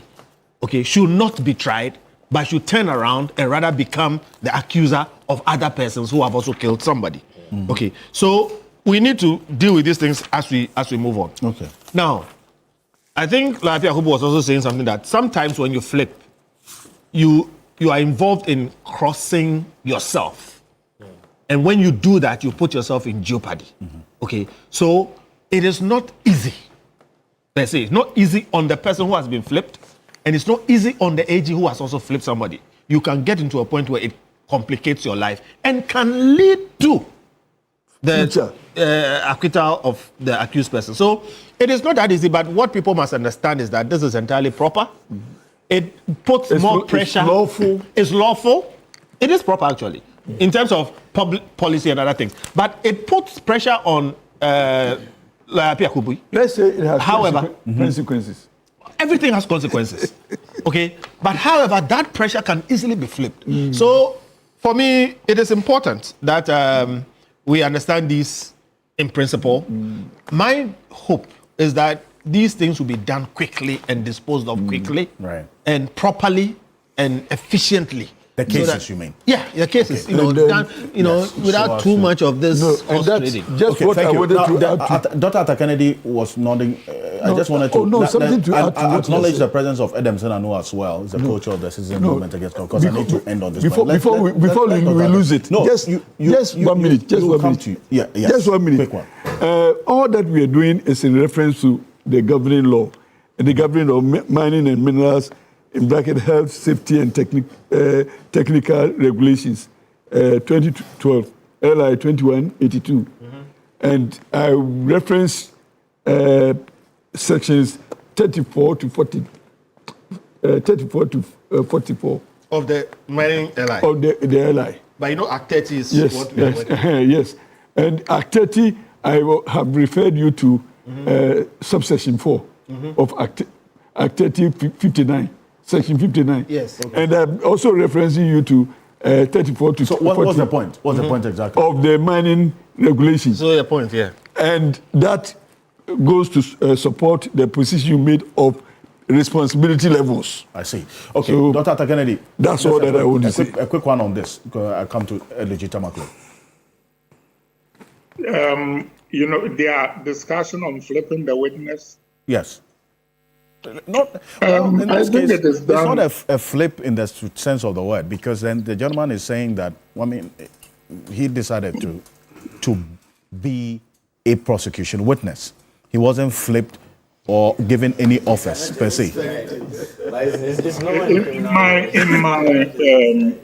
F: okay, should not be tried, but should turn around and rather become the accuser of other persons who have also killed somebody? Okay, so we need to deal with these things as we move on.
A: Okay.
F: Now, I think Lafi Yakubu was also saying something that sometimes when you flip, you are involved in crossing yourself. And when you do that, you put yourself in jeopardy. Okay, so it is not easy. Let's say it's not easy on the person who has been flipped, and it's not easy on the AG who has also flipped somebody. You can get into a point where it complicates your life and can lead to the acquittal of the accused person. So it is not that easy, but what people must understand is that this is entirely proper. It puts more pressure.
C: It's lawful.
F: It's lawful. It is proper, actually, in terms of public policy and other things. But it puts pressure on Piakubu.
C: Let's say it has
F: However,
C: consequences.
F: Everything has consequences. Okay? But however, that pressure can easily be flipped. So for me, it is important that we understand these in principle. My hope is that these things will be done quickly and disposed of quickly,
A: Right.
F: and properly and efficiently.
A: The
F: So
A: cases,
F: that-
A: you mean?
F: Yeah, the cases.
C: And then-
F: Done,
A: Yes.
F: without
A: So
F: too
A: as to-
F: much of this
C: No,
F: horse
C: and that's
F: trading.
C: just what I
A: thank you.
C: wanted
A: Now,
C: to add to.
A: Dr. Atta Kennedy was nodding. I just wanted to
C: something to add to
A: I
C: what
A: acknowledge
C: you
A: the
C: said.
A: presence of Adam Senanu as well. He's the coach of the citizen
C: No.
A: movement against because I need to end on this.
C: Before
A: point.
C: we lose it.
A: No,
C: just 1 minute. Just 1
A: come
C: minute.
A: to yes.
C: Just 1 minute.
A: Quick one.
C: All that we are doing is in reference to the governing law, and the governing law of mining and minerals, in bracket health, safety, and technical regulations, 2012, LI 2182, and I reference sections 34 to 40, 34 to 44
F: Of the mining LI.
C: of the LI.
F: But Act 30 is
C: Yes,
F: what we are
C: yes,
F: working.
C: yes. And Act 30, I have referred you to subsection 4 of Act 30 59, section 59.
F: Yes.
A: Okay.
C: And I'm also referencing you to 34 to
A: So
C: 40
A: what's the point? What's the point exactly?
C: of the mining regulations.
F: So your point, yeah.
C: And that goes to support the position you made of responsibility levels.
A: I see. Okay,
C: So,
A: Dr. Atta Kennedy.
C: that's
A: just
C: all
A: a
C: that
A: quick-
C: I want to
A: a quick-
C: say.
A: A quick one on this. I come to legitimately.
G: There are discussion on flipping the witness.
A: Yes. Not, in
G: I
A: this
G: think
A: case,
G: it is
A: it's
G: done.
A: not a flip in the sense of the word, because then the gentleman is saying that, he decided to be a prosecution witness. He wasn't flipped or given any office per se.
G: In my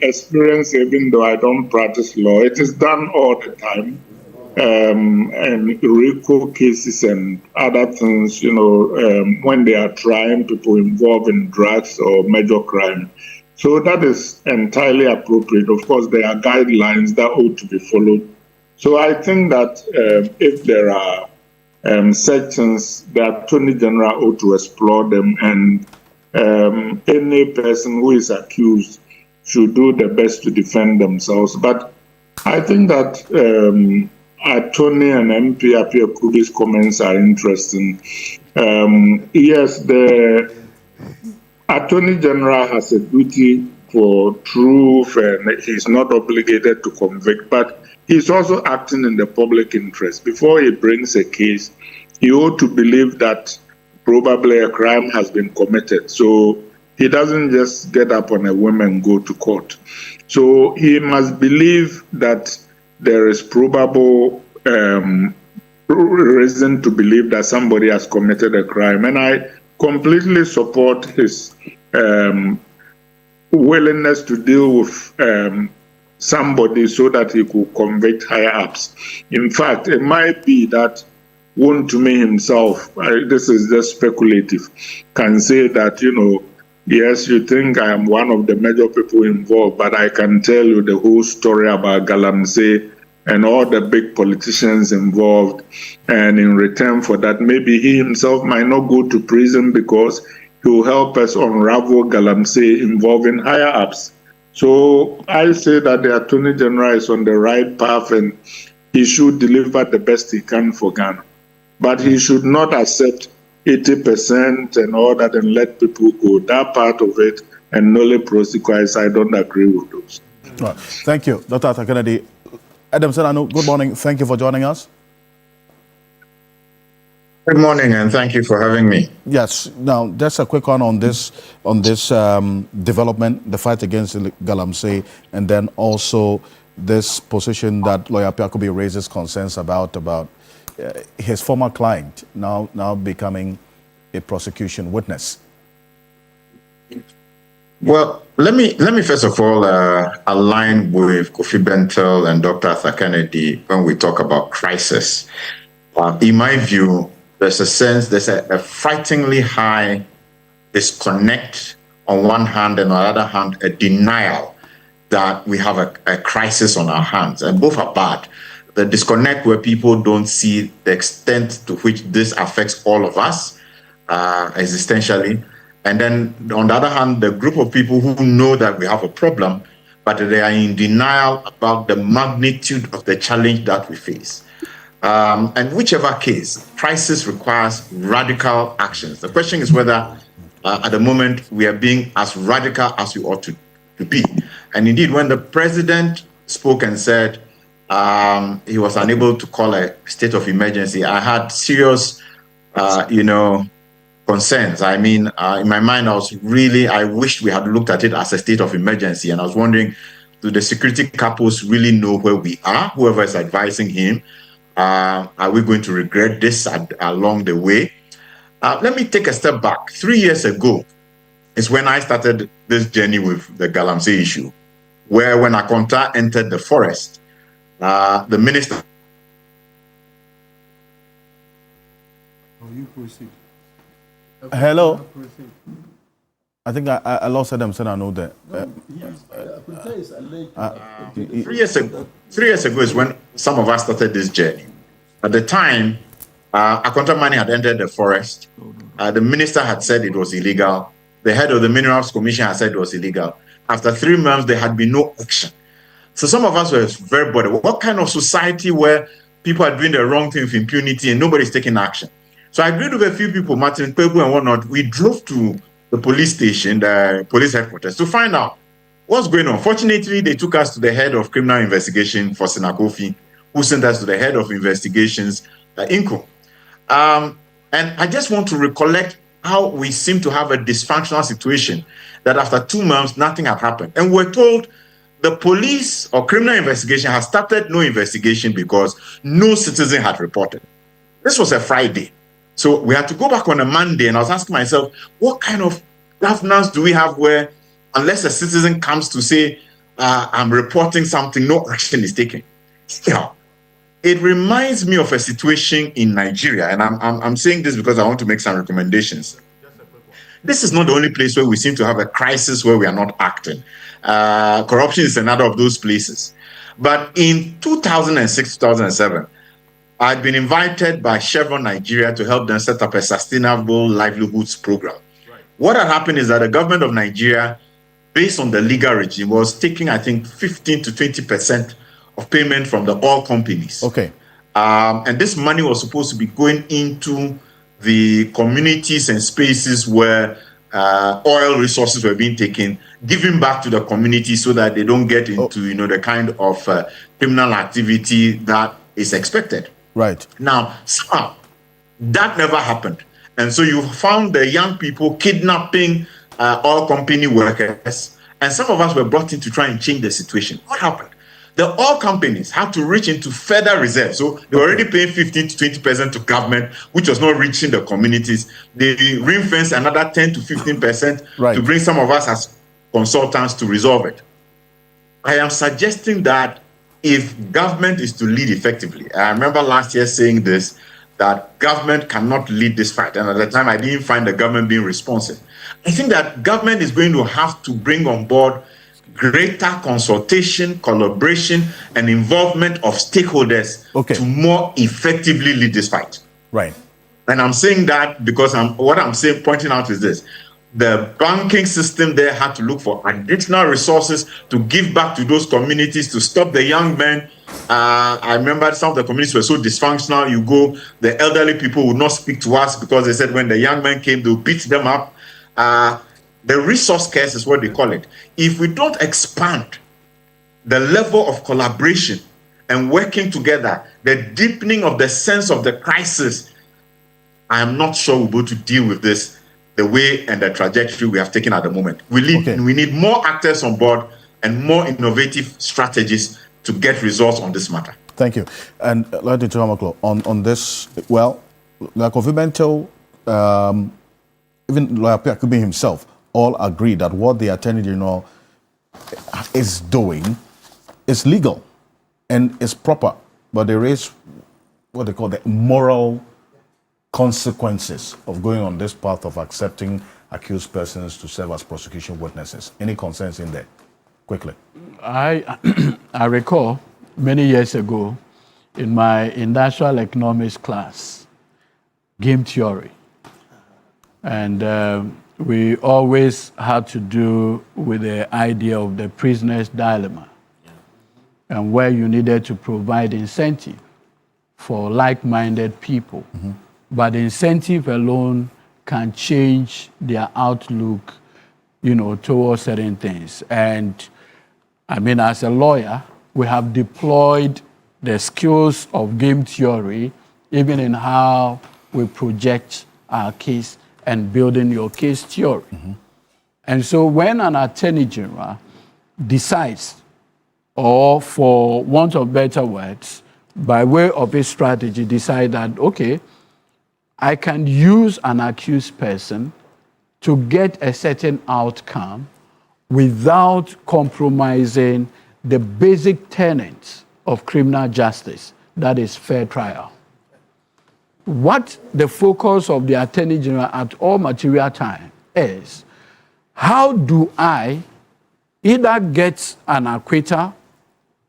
G: experience, even though I don't practice law, it is done all the time. And RICO cases and other things, when they are trying people involved in drugs or major crime. So that is entirely appropriate. Of course, there are guidelines that ought to be followed. So I think that if there are sections, the Attorney General ought to explore them, and any person who is accused should do the best to defend themselves. But I think that Attorney and MP Apia Kubi's comments are interesting. Yes, the Attorney General has a duty for truth, and he's not obligated to convict, but he's also acting in the public interest. Before he brings a case, he ought to believe that probably a crime has been committed. So he doesn't just get up on a whim and go to court. So he must believe that there is probable reason to believe that somebody has committed a crime. And I completely support his willingness to deal with somebody so that he could convict higher ups. In fact, it might be that Wontumi himself, this is just speculative, can say that, yes, you think I am one of the major people involved, but I can tell you the whole story about Galamsey and all the big politicians involved. And in return for that, maybe he himself might not go to prison because he will help us unravel Galamsey involving higher ups. So I say that the Attorney General is on the right path and he should deliver the best he can for Ghana. But he should not accept 80% and all that and let people go. That part of it, and Nole Prosecutions, I don't agree with those.
A: Right. Thank you, Dr. Kennedy. Adam Senanu, good morning. Thank you for joining us.
J: Good morning, and thank you for having me.
A: Yes. Now, just a quick one on this development, the fight against Galamsey, and then also this position that Lawyer Piakobi raises concerns about his former client now becoming a prosecution witness.
J: Well, let me first of all align with Kofi Bentel and Dr. Arthur Kennedy when we talk about crisis. In my view, there's a frighteningly high disconnect on one hand, and on the other hand, a denial that we have a crisis on our hands, and both are bad. The disconnect where people don't see the extent to which this affects all of us existentially. And then on the other hand, the group of people who know that we have a problem, but they are in denial about the magnitude of the challenge that we face. And whichever case, crisis requires radical actions. The question is whether at the moment we are being as radical as we ought to be. And indeed, when the president spoke and said, he was unable to call a state of emergency, I had serious, concerns. I mean, in my mind, I wished we had looked at it as a state of emergency. And I was wondering, do the security couples really know where we are? Whoever is advising him, are we going to regret this along the way? Let me take a step back. 3 years ago is when I started this journey with the Galamsey issue, where when Akonta entered the forest, the minister.
A: Hello. I think I lost Adam Senanu there.
J: 3 years ago is when some of us started this journey. At the time, Akonta Mani had entered the forest. The minister had said it was illegal. The head of the Minerals Commission had said it was illegal. After 3 months, there had been no action. So some of us were very bothered. What kind of society where people are doing the wrong thing with impunity and nobody's taking action? So I agreed with a few people, Martin Kweku and whatnot. We drove to the police station, the police headquarters, to find out what's going on. Fortunately, they took us to the head of criminal investigation, Fosina Kofi, who sent us to the head of investigations, Inko. And I just want to recollect how we seem to have a dysfunctional situation that after 2 months, nothing had happened. And we're told the police or criminal investigation has started no investigation because no citizen had reported. This was a Friday. So we had to go back on a Monday, and I was asking myself, what kind of governance do we have where unless a citizen comes to say, I'm reporting something, no action is taken? Yeah. It reminds me of a situation in Nigeria, and I'm saying this because I want to make some recommendations. This is not the only place where we seem to have a crisis where we are not acting. Corruption is another of those places. But in 2006, 2007, I'd been invited by Chevron Nigeria to help them set up a sustainable livelihoods program. Right. What had happened is that the government of Nigeria, based on the legal regime, was taking, I think, 15 to 20% of payment from the oil companies.
A: Okay.
J: And this money was supposed to be going into the communities and spaces where oil resources were being taken, giving back to the community so that they don't get into, the kind of criminal activity that is expected.
A: Right.
J: Now, somehow, that never happened. And so you found the young people kidnapping oil company workers, and some of us were brought in to try and change the situation. What happened? The oil companies had to reach into federal reserves. So they were already paying 15 to 20% to government, which was not reaching the communities. They ring-fenced another 10 to 15% to bring some of us as consultants to resolve it. I am suggesting that if government is to lead effectively, I remember last year saying this, that government cannot lead this fight. And at the time, I didn't find the government being responsive. I think that government is going to have to bring on board greater consultation, collaboration, and involvement of stakeholders to more effectively lead this fight.
A: Right.
J: And I'm saying that because what I'm saying, pointing out is this. The banking system there had to look for additional resources to give back to those communities, to stop the young men. I remember some of the communities were so dysfunctional. You go, the elderly people would not speak to us because they said when the young men came, they would beat them up. The resource curse is what they call it. If we don't expand the level of collaboration and working together, the deepening of the sense of the crisis, I am not sure we'll be able to deal with this the way and the trajectory we have taken at the moment. We need more actors on board and more innovative strategies to get results on this matter.
A: Thank you. And Lord Chamaklo, on this, well, like Kofi even Lawyer Piakubi himself, all agree that what the Attorney General is doing is legal and is proper, but there is what they call the moral consequences of going on this path of accepting accused persons to serve as prosecution witnesses. Any concerns in there? Quickly.
D: I recall many years ago in my industrial economics class, game theory, and we always had to do with the idea of the prisoner's dilemma, and where you needed to provide incentive for like-minded people. Mm-hmm. But incentive alone can change their outlook, towards certain things. And I mean, as a lawyer, we have deployed the skills of game theory, even in how we project our case and building your case theory. Mm-hmm. And so when an attorney general decides, or for want of better words, by way of his strategy, decide that, okay, I can use an accused person to get a certain outcome without compromising the basic tenets of criminal justice, that is fair trial. What the focus of the Attorney General at all material time is, how do I either get an acquittal,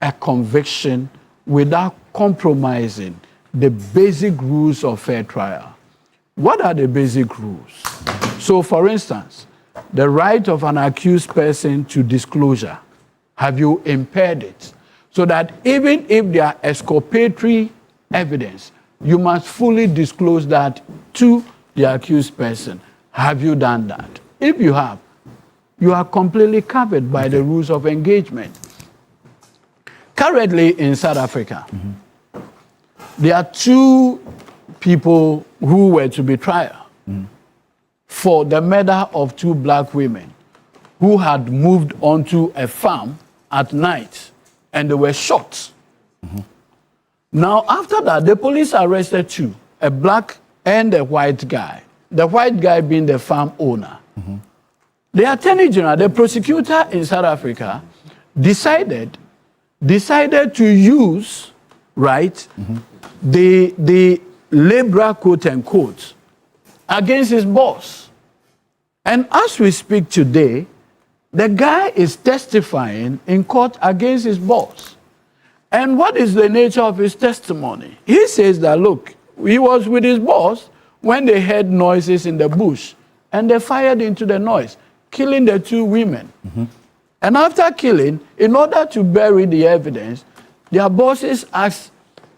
D: a conviction, without compromising the basic rules of fair trial? What are the basic rules? So, for instance, the right of an accused person to disclosure. Have you impaired it? So that even if there are exculpatory evidence, you must fully disclose that to the accused person. Have you done that? If you have, you are completely covered by the rules of engagement. Currently in South Africa, there are two people who were to be tried for the murder of two black women who had moved onto a farm at night and they were shot. Now, after that, the police arrested two, a black and a white guy, the white guy being the farm owner. The Attorney General, the prosecutor in South Africa, decided to use, the laborer, quote unquote, against his boss. And as we speak today, the guy is testifying in court against his boss.
K: And what is the nature of his testimony? He says that, look, he was with his boss when they heard noises in the bush, and they fired into the noise, killing the 2 women. And after killing, in order to bury the evidence, their bosses asked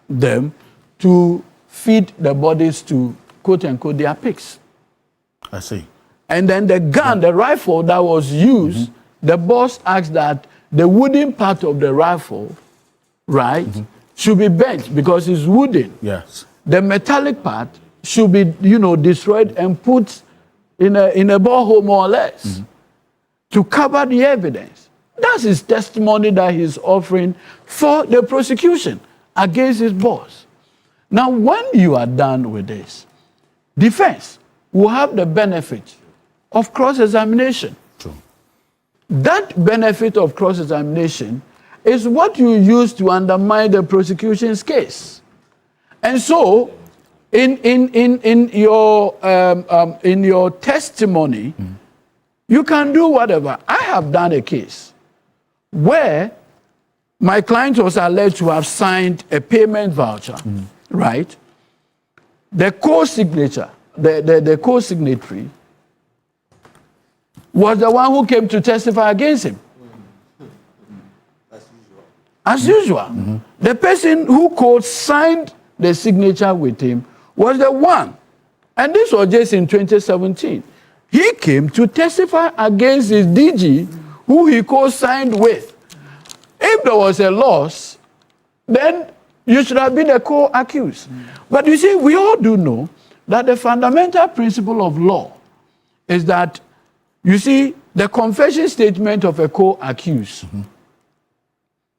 K: them to feed the bodies to, quote unquote, their pigs.
A: I see.
K: And then the gun, the rifle that was used, the boss asked that the wooden part of the rifle, right, should be bent because it's wooden.
A: Yes.
K: The metallic part should be, destroyed and put in a borehole, more or less, to cover the evidence. That's his testimony that he's offering for the prosecution against his boss. Now, when you are done with this, defense will have the benefit of cross-examination.
A: True.
K: That benefit of cross-examination is what you use to undermine the prosecution's case. And so, in your testimony, you can do whatever. I have done a case where my client was alleged to have signed a payment voucher, right? The co-signature, the co-signatory was the one who came to testify against him. As usual. The person who co-signed the signature with him was the one. And this was just in 2017. He came to testify against his DG, who he co-signed with. If there was a loss, then you should have been a co-accused. But you see, we all do know that the fundamental principle of law is that, you see, the confession statement of a co-accused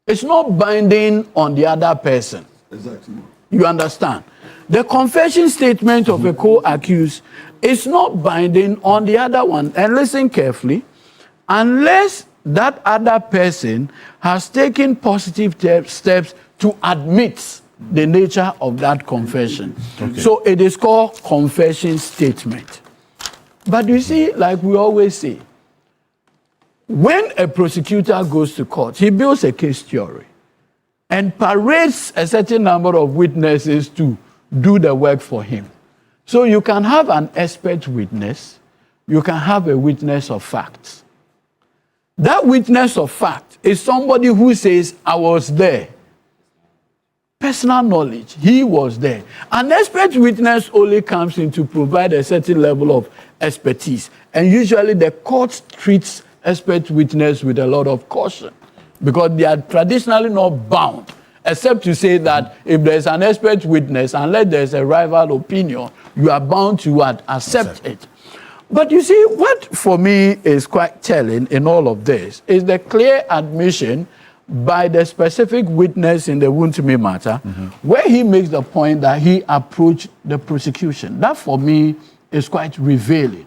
K: is not binding on the other person.
C: Exactly.
K: You understand? The confession statement of a co-accused is not binding on the other one. And listen carefully, unless that other person has taken positive steps to admit the nature of that confession. So it is called confession statement. But you see, like we always say, when a prosecutor goes to court, he builds a case theory and parades a certain number of witnesses to do the work for him. So you can have an expert witness, you can have a witness of facts. That witness of fact is somebody who says, I was there. Personal knowledge, he was there. An expert witness only comes in to provide a certain level of expertise. And usually the court treats expert witness with a lot of caution because they are traditionally not bound, except to say that if there's an expert witness, unless there's a rival opinion, you are bound to what? Accept it. But you see, what for me is quite telling in all of this is the clear admission by the specific witness in the Wontumi matter, where he makes the point that he approached the prosecution. That for me is quite revealing.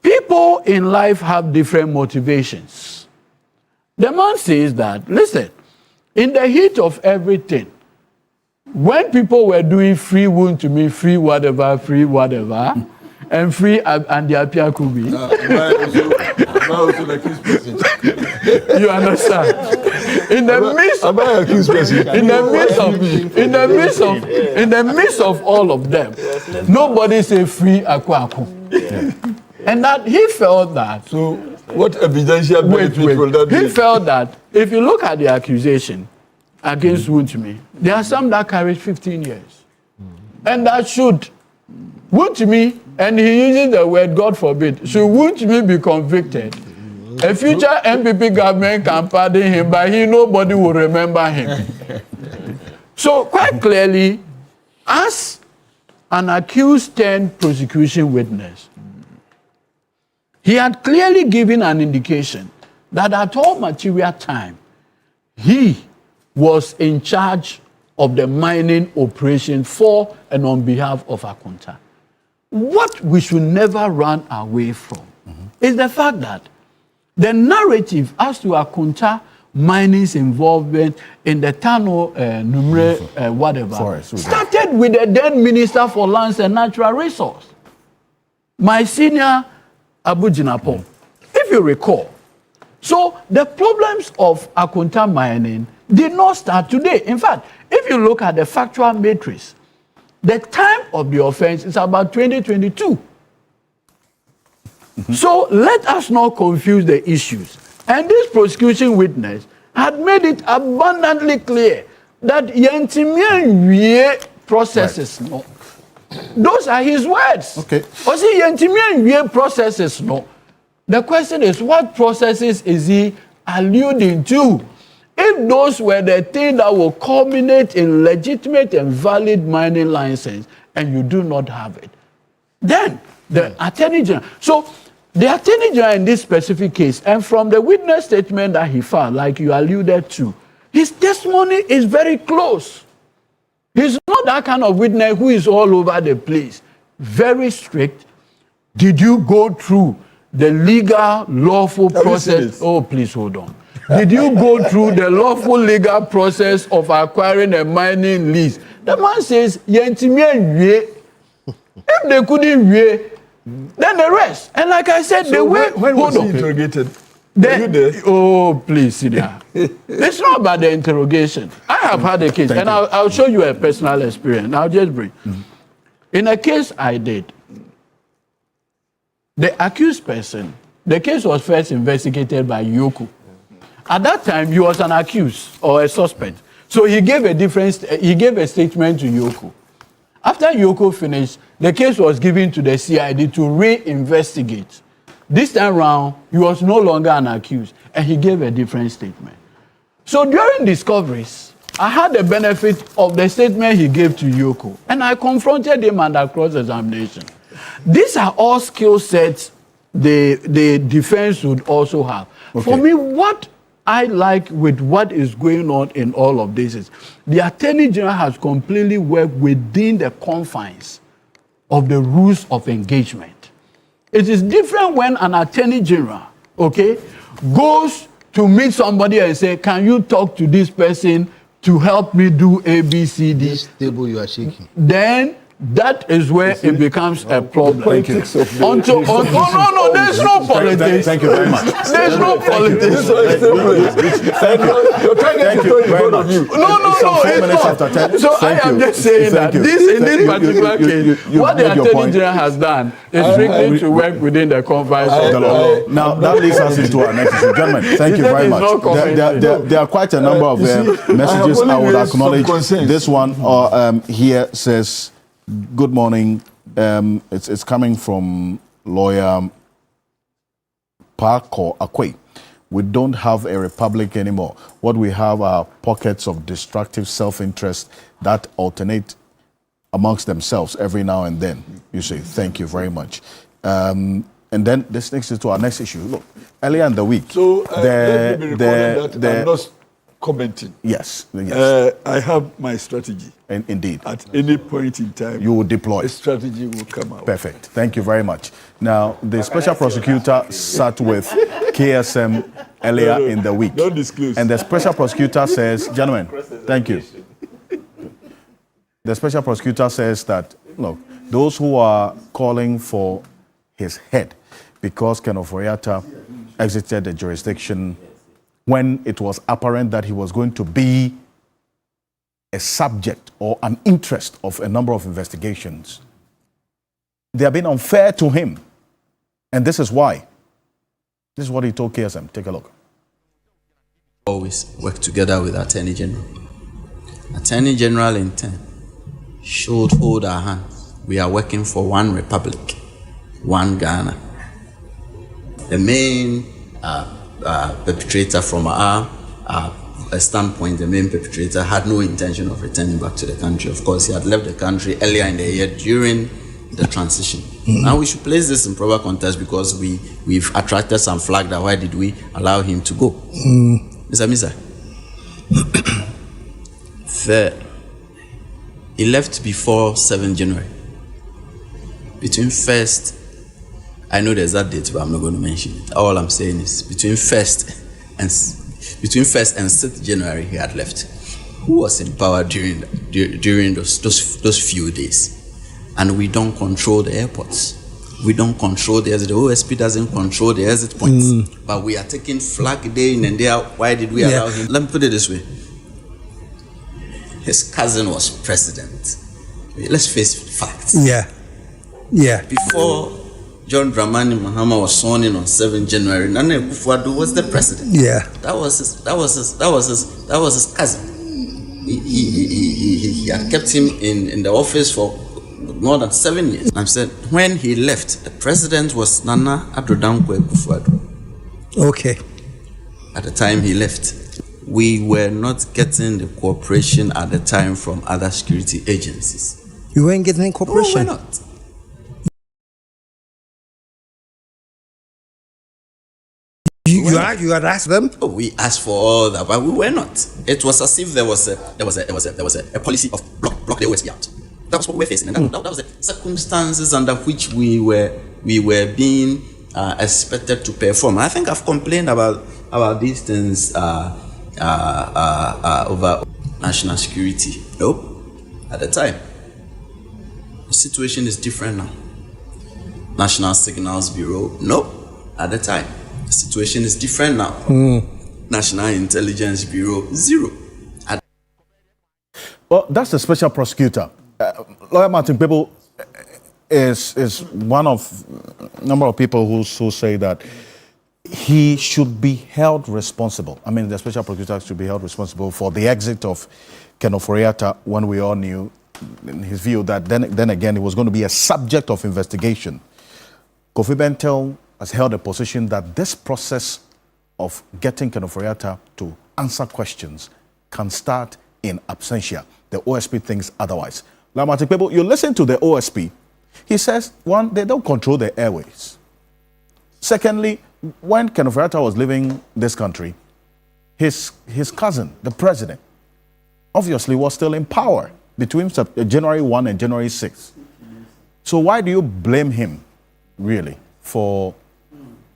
K: People in life have different motivations. The man says that, listen, in the heat of everything, when people were doing free Wontumi, free whatever, and free and the Apia Kubi. You understand? In the midst of all of them, nobody say free Akwaku. And that he felt that.
C: So what evidential benefit will that be?
K: He felt that if you look at the accusation against Wontumi, there are some that carry 15 years. And that should Wontumi, and he uses the word, God forbid, should Wontumi be convicted, a future MPP government can pardon him, but nobody will remember him. So quite clearly, as an accused turned prosecution witness, he had clearly given an indication that at all material time, he was in charge of the mining operation for and on behalf of Akunta. What we should never run away from is the fact that the narrative as to Akunta mining's involvement in the Tano Numre whatever
A: Forest,
K: started with the then Minister for Lands and Natural Resources, my senior Abu Jinapong, if you recall. So the problems of Akunta mining did not start today. In fact, if you look at the factual matrix, the time of the offense is about 2022. So let us not confuse the issues. And this prosecution witness had made it abundantly clear that yentimian processes no. Those are his words.
A: Okay.
K: Also, yentimian processes no. The question is, what processes is he alluding to? If those were the things that will culminate in legitimate and valid mining license, and you do not have it, then the Attorney General. So the Attorney General in this specific case, and from the witness statement that he filed, like you alluded to, his testimony is very close. He's not that kind of witness who is all over the place. Very strict. Did you go through the legal, lawful process? Oh, please hold on. Did you go through the lawful legal process of acquiring a mining lease? The man says, if they couldn't weigh, then the rest. And like I said,
C: So
K: the way...
C: when was he interrogated?
K: Oh, please sit down. It's not about the interrogation. I have had a case, and I'll show you a personal experience. I'll just bring. In a case I did, the accused person, the case was first investigated by Yoko. At that time, he was an accused or a suspect. So he gave a statement to Yoko. After Yoko finished, the case was given to the CID to re-investigate. This time round, he was no longer an accused, and he gave a different statement. So during discoveries, I had the benefit of the statement he gave to Yoko, and I confronted him under cross-examination. These are all skill sets the defense would also have. Okay. For me, what I like with what is going on in all of this is the Attorney General has completely worked within the confines of the rules of engagement. It is different when an Attorney General, okay, goes to meet somebody and say, can you talk to this person to help me do A, B, C, D?
F: This table you are shaking.
K: Then that is where it becomes a problem.
C: Thank you.
K: No, there's no politics.
A: Thank you very much.
K: There's no politics.
A: Thank you. Thank you very much.
K: No, it's not. So I am just saying that in this particular case, what the Attorney General has done is strictly to work within the confines of the law.
A: Now, that leads us into our next issue. Gentlemen, thank you very much. There are quite a number of messages I would acknowledge. This one here says, good morning. It's coming from lawyer Parko Akwe. We don't have a republic anymore. What we have are pockets of destructive self-interest that alternate amongst themselves every now and then. You say, thank you very much. And then this takes us to our next issue. Look, earlier in the week,
C: so let me be recorded that I'm not commenting.
A: Yes.
C: I have my strategy.
A: Indeed.
C: At any point in time,
A: you will deploy.
C: A strategy will come out.
A: Perfect. Thank you very much. Now, the special prosecutor sat with KSM earlier in the week.
C: Don't disclose.
A: And the special prosecutor says, gentlemen, thank you. The special prosecutor says that, look, those who are calling for his head because Ken Ofori-Atta exited the jurisdiction when it was apparent that he was going to be a subject or an interest of a number of investigations. They have been unfair to him. And this is why. This is what he told KSM. Take a look.
L: Always work together with Attorney General. Attorney General in turn should hold our hands. We are working for one republic, one Ghana. The main perpetrator from our standpoint, the main perpetrator had no intention of returning back to the country. Of course, he had left the country earlier in the year during the transition. Now we should place this in proper context because we've attracted some flag that why did we allow him to go? Mr. Misa, he left before 7 January. Between 1st, I know the exact date, but I'm not going to mention it. All I'm saying is between 1st and 6th January, he had left. Who was in power during those few days? And we don't control the airports. We don't control the exit. The OSP doesn't control the exit points. But we are taking flag day in and day out. Why did we allow him? Let me put it this way. his cousin was president. Let's face facts.
M: Yeah.
L: Before John Dramani Mahama was sworn in on 7 January, Nana Akufo-Addo was the president.
M: Yeah.
L: That was his cousin. He had kept him in the office for more than 7 years. I'm saying when he left, the president was Nana Addo Dankwa Akufo-Addo.
M: Okay.
L: At the time he left, we were not getting the cooperation at the time from other security agencies.
M: You weren't getting cooperation?
L: No, we're not.
M: You had asked them?
L: Oh, we asked for all that, but we were not. It was as if there was a policy of block the OSP out. That was what we were facing, and that was the circumstances under which we were being expected to perform. I think I've complained about these things over national security. Nope. At the time, the situation is different now. National Signals Bureau. Nope. At the time, the situation is different now. National Intelligence Bureau. Zero.
A: Well, that's the special prosecutor. Lawyer Martin Peeble is one of a number of people who say that he should be held responsible. I mean, the special prosecutor should be held responsible for the exit of Ken Ofori-Atta when we all knew, in his view, that then again it was going to be a subject of investigation. Kofi Bentel has held a position that this process of getting Ken Ofori-Atta to answer questions can start in absentia. The OSP thinks otherwise. Now, Martin Peeble, you listen to the OSP. He says, one, they don't control the airways. Secondly, when Ken Ofori-Atta was leaving this country, his cousin, the president, obviously was still in power between January 1 and January 6. So why do you blame him, really, for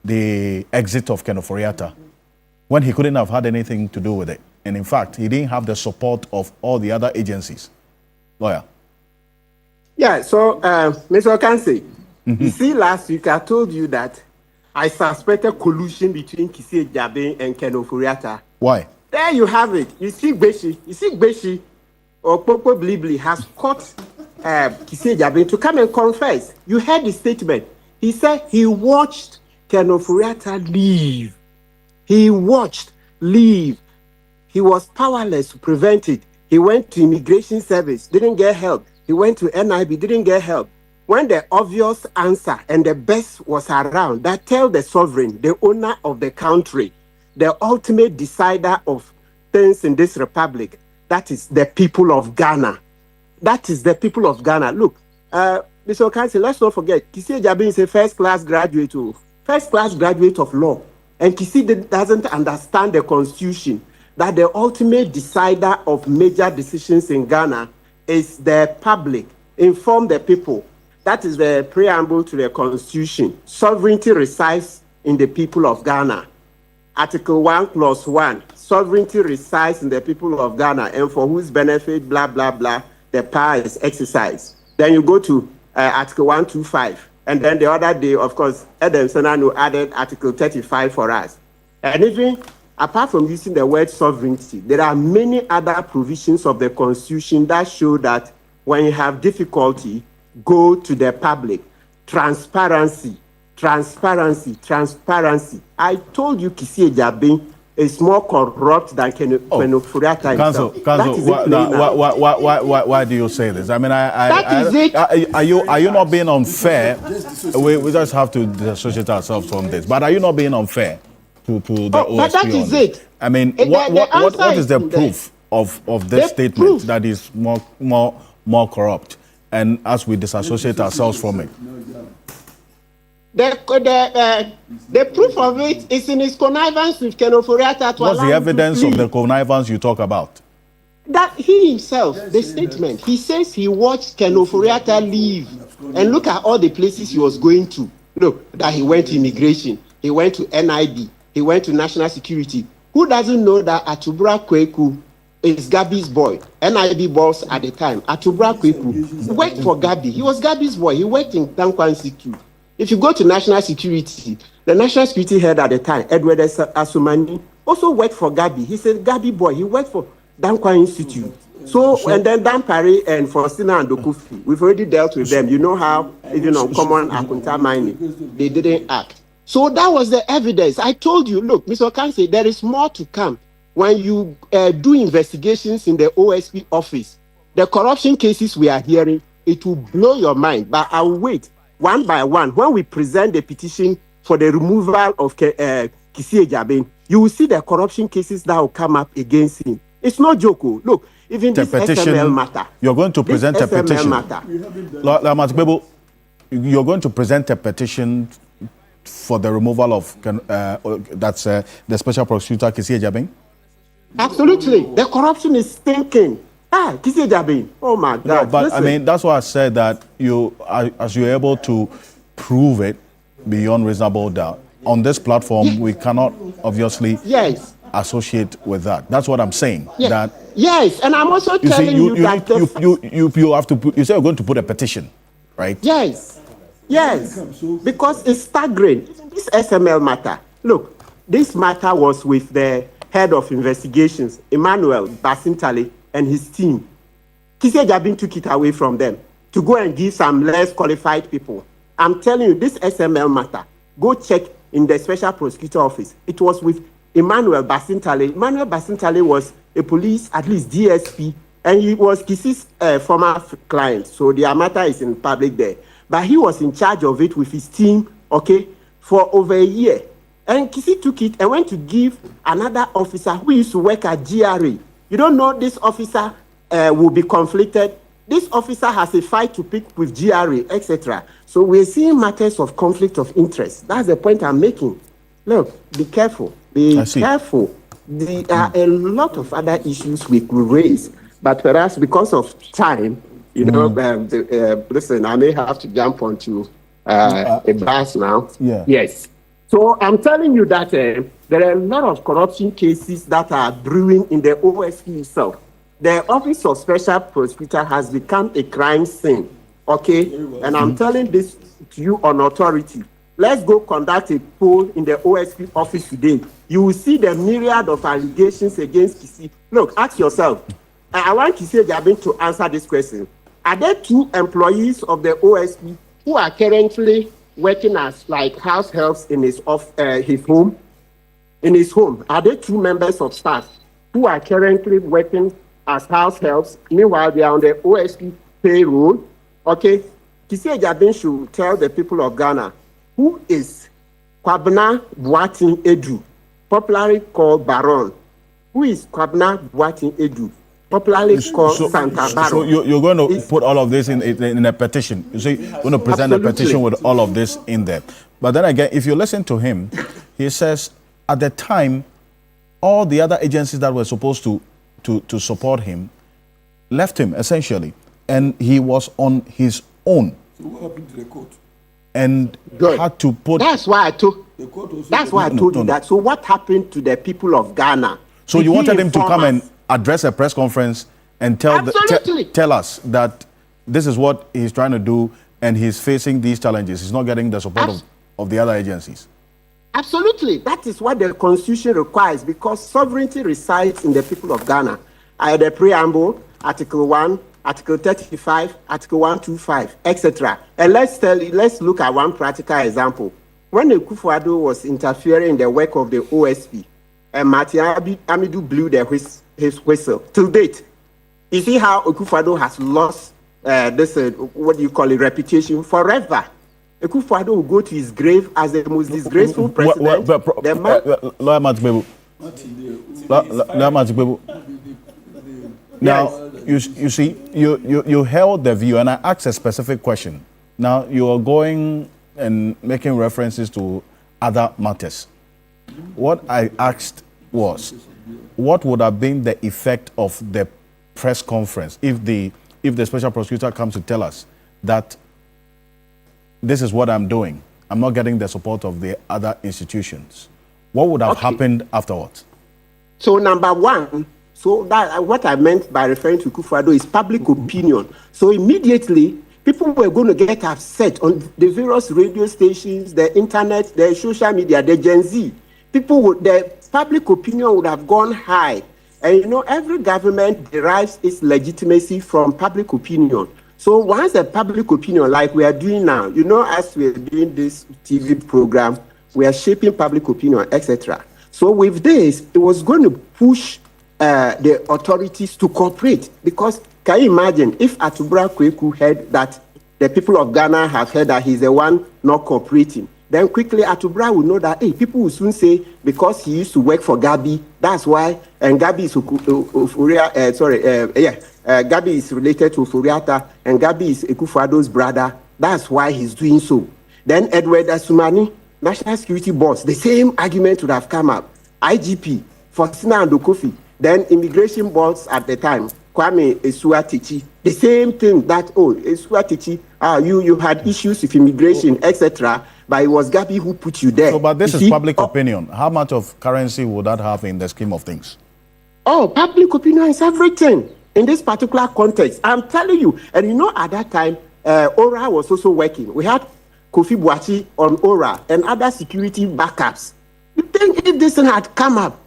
A: the exit of Ken Ofori-Atta when he couldn't have had anything to do with it? And in fact, he didn't have the support of all the other agencies. Lawyer.
E: Yeah, so, Mr. Ocansey, you see, last week I told you that I suspected collusion between Kisi Ejabe and Ken Ofori-Atta.
A: Why?
E: There you have it. You see Gbeshi or Popo Blibli has caught Kisi Ejabe to come and confess. You heard the statement. He said he watched Ken Ofori-Atta leave. He watched leave. He was powerless to prevent it. He went to immigration service, didn't get help. He went to NIB, didn't get help. When the obvious answer and the best was around, that tell the sovereign, the owner of the country, the ultimate decider of things in this republic, that is the people of Ghana. That is the people of Ghana. Look, Mr. Ocansey, let's not forget, Kisi Ejabe is a first-class graduate of law. And Kisi doesn't understand the constitution, that the ultimate decider of major decisions in Ghana is the public. Inform the people. That is the preamble to the constitution. Sovereignty resides in the people of Ghana. Article 1, Clause 1. Sovereignty resides in the people of Ghana, and for whose benefit, blah, blah, blah, the power is exercised. Then you go to Article 125. And then the other day, of course, Adam Senano added Article 35 for us. And even apart from using the word sovereignty, there are many other provisions of the Constitution that show that when you have difficulty, go to the public. Transparency. I told you Kisi Ejabe is more corrupt than Ken Ofori-Atta himself.
A: Why do you say this? I mean, are you not being unfair? We just have to disassociate ourselves from this. But are you not being unfair to the OSP?
E: But that is it.
A: I mean, what is the proof of this statement that is more corrupt? And as we disassociate ourselves from it.
E: The proof of it is in his connivance with Ken Ofori-Atta.
A: What's the evidence of the connivance you talk about?
E: That he himself, the statement, he says he watched Ken Ofori-Atta leave. And look at all the places he was going to. Look, that he went to immigration, he went to NIB, he went to national security. Who doesn't know that Atubra Kweku is Gabi's boy, NIB boss at the time? Atubra Kweku worked for Gabi. He was Gabi's boy. He worked in Dankwa Institute. If you go to national security, the national security head at the time, Edward Asumani, also worked for Gabi. He said Gabi boy. He worked for Dankwa Institute. So, and then Dan Parry and Faustina and Dokufi, we've already dealt with them. You know how, even on common Akunta mining, they didn't act. So that was the evidence. I told you, look, Mr. Ocansey, there is more to come. When you do investigations in the OSP office, the corruption cases we are hearing, it will blow your mind. But I'll wait one by one. When we present the petition for the removal of Kissie Ejabin, you will see the corruption cases that will come up against him. It's not joke. Look, even this SML matter.
A: You're going to present a petition. You're going to present a petition for the removal of the special prosecutor Kissie Ejabin?
E: Absolutely. The corruption is stinking. Kissie Ejabin. Oh my God.
A: No, but
E: listen.
A: I mean, that's why I said that as you're able to prove it beyond reasonable doubt, on this platform, we cannot obviously associate with that. That's what I'm saying.
E: Yes.
A: That
E: yes, and I'm also telling you that
A: you have to you say you're going to put a petition, right?
E: Yes, yes, because it's staggering. This SML matter. Look, this matter was with the head of investigations, Emmanuel Basintale, and his team. Kissie Ejabin took it away from them to go and give some less qualified people. I'm telling you, this SML matter, go check in the special prosecutor office. It was with Emmanuel Basintale. Emmanuel Basintale was a police, at least DSP, and he was Kissie's former client. So the matter is in public there. But he was in charge of it with his team, okay, for over a year. And Kissie took it and went to give another officer who used to work at GRA. You don't know this officer will be conflicted. This officer has a fight to pick with GRA, etc. So we're seeing matters of conflict of interest. That's the point I'm making. Look, be careful. Be careful. There are a lot of other issues we could raise, but perhaps because of time, you know, listen, I may have to jump onto a bus now.
A: Yeah.
E: Yes. So I'm telling you that there are a lot of corruption cases that are brewing in the OSP itself. The Office of Special Prosecutor has become a crime scene, okay? And I'm telling this to you on authority. Let's go conduct a poll in the OSP office today. You will see the myriad of allegations against Kissie. Look, ask yourself. I want Kissie Ejabin to answer this question. Are there 2 employees of the OSP who are currently working as like house helps in his home? In his home, are there 2 members of staff who are currently working as house helps? Meanwhile, they are on the OSP payroll. Okay, Kissie Ejabin should tell the people of Ghana who is Kwabena Boateng Edu, popularly called Baron. Who is Kwabena Boateng Edu, popularly called Santa Baron?
A: So you're going to put all of this in a petition. You see, you're going to present a petition with all of this in there. But then again, if you listen to him, he says at the time, all the other agencies that were supposed to support him left him essentially, and he was on his own.
C: So what happened to the court?
A: And had to put.
E: That's why I told. That's why I told you that. So what happened to the people of Ghana?
A: So you wanted him to come and address a press conference and tell us that this is what he's trying to do, and he's facing these challenges. He's not getting the support of the other agencies.
E: Absolutely. That is what the Constitution requires, because sovereignty resides in the people of Ghana. The preamble, Article 1, Article 35, Article 125, etc. And let's look at one practical example. When Akufo-Addo was interfering in the work of the OSP, and Martin Amidu blew his whistle. Till date, you see how Akufo-Addo has lost reputation forever. Akufo-Addo will go to his grave as the most disgraceful president.
A: Lawyer Matbebu. Now, you see, you held the view, and I asked a specific question. Now, you are going and making references to other matters. What I asked was, what would have been the effect of the press conference if the special prosecutor comes to tell us that this is what I'm doing, I'm not getting the support of the other institutions? What would have happened afterwards? So number one, that what I meant by referring to Akufo-Addo is public opinion. So immediately, people were going to get upset on the various radio stations, the internet, the social media, the Gen Z. The public opinion would have gone high.
E: And you know, every government derives its legitimacy from public opinion. So once a public opinion, like we are doing now, you know, as we are doing this TV program, we are shaping public opinion, etc. So with this, it was going to push the authorities to cooperate, because can you imagine if Atubra Kweku heard that the people of Ghana have heard that he's the one not cooperating, then quickly Atubra will know that, hey, people will soon say because he used to work for Gabi, that's why, and Gabi is Gabi is related to Furiata, and Gabi is Ekufuado's brother, that's why he's doing so. Then Edward Asumani, National Security Boss, the same argument would have come up. IGP, Faustina and Kofi, then immigration boss at the time, Kwame Esuatichi, the same thing that, oh, Esuatichi, you had issues with immigration, etc., but it was Gabi who put you there.
A: So, but this is public opinion. How much of currency would that have in the scheme of things?
E: Oh, public opinion is everything in this particular context. I'm telling you. And you know, at that time, ORA was also working. We had Kofi Boachi on ORA and other security backups. You think if this thing had come up,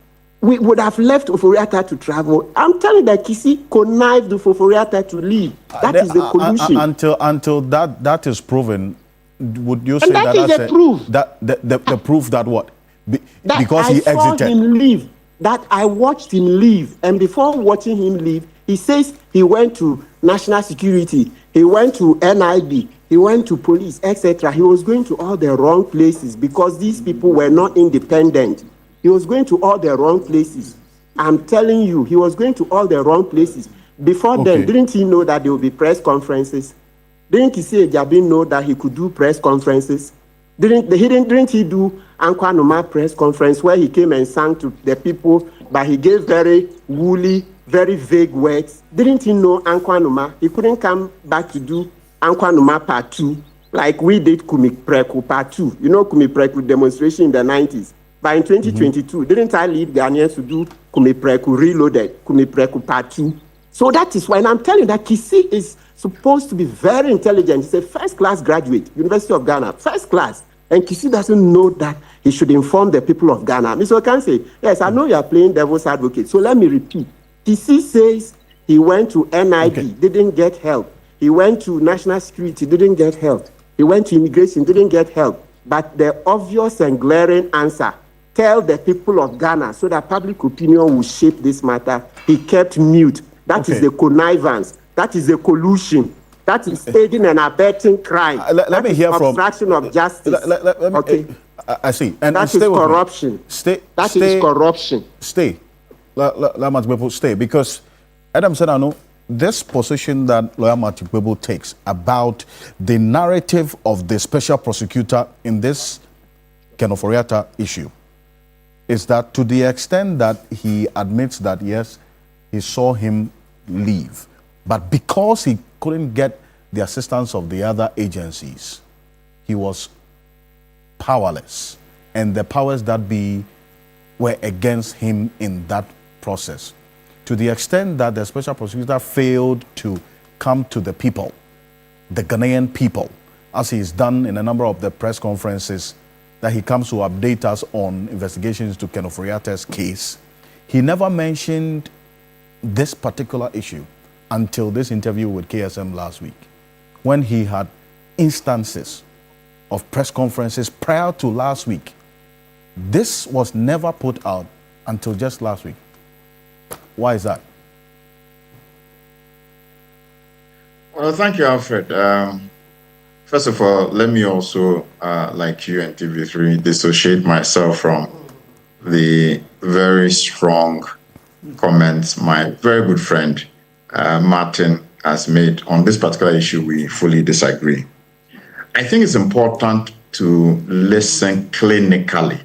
E: we would have left Oforiata to travel? I'm telling you that Kisi connived Oforiata to leave. That is the collusion.
A: Until that is proven, would you say
E: and that is the proof?
A: The proof that what?
E: That
A: because
E: I
A: he
E: saw
A: exited.
E: him leave. That I watched him leave, and before watching him leave, he says he went to national security, he went to NIB, he went to police, etc. He was going to all the wrong places because these people were not independent. He was going to all the wrong places. I'm telling you, he was going to all the wrong places. Before then, didn't he know that there would be press conferences? Didn't he say Jabin know that he could do press conferences? Didn't he do Ankwa Noma press conference where he came and sang to the people, but he gave very woolly, very vague words? Didn't he know Ankwa Noma? He couldn't come back to do Ankwa Noma part 2, like we did Kumipreku part 2. You know Kumipreku demonstration in the 90s. But in 2022, didn't I lead Ghanaians to do Kumipreku Reloaded, Kumipreku part 2? So that is why, and I'm telling you that Kisi is supposed to be very intelligent. He's a first-class graduate, University of Ghana, first class. And Kisi doesn't know that he should inform the people of Ghana. Mr. Ocansey, yes, I know you are playing devil's advocate. So let me repeat. Kisi says he went to NIB, didn't get help. He went to national security, didn't get help. He went to immigration, didn't get help. But the obvious and glaring answer, tell the people of Ghana so that public opinion will shape this matter. He kept mute. That is the connivance. That is the collusion. That is aiding and abetting crime.
A: Let me hear from
E: obstruction of justice.
A: I see. And
E: that is corruption. That is corruption.
A: Stay. Let people stay, because Adam said, I know this position that Lawyer Matipebo takes about the narrative of the special prosecutor in this Kenoforiata issue is that to the extent that he admits that, yes, he saw him leave, but because he couldn't get the assistance of the other agencies, he was powerless, and the powers that be were against him in that process. To the extent that the special prosecutor failed to come to the people, the Ghanaian people, as he's done in a number of the press conferences, that he comes to update us on investigations to Kenoforiata's case, he never mentioned this particular issue until this interview with KSM last week, when he had instances of press conferences prior to last week. This was never put out until just last week. Why is that?
J: Well, thank you, Alfred. First of all, let me also, like you and TV3, dissociate myself from the very strong comments my very good friend Martin has made on this particular issue. We fully disagree. I think it's important to listen clinically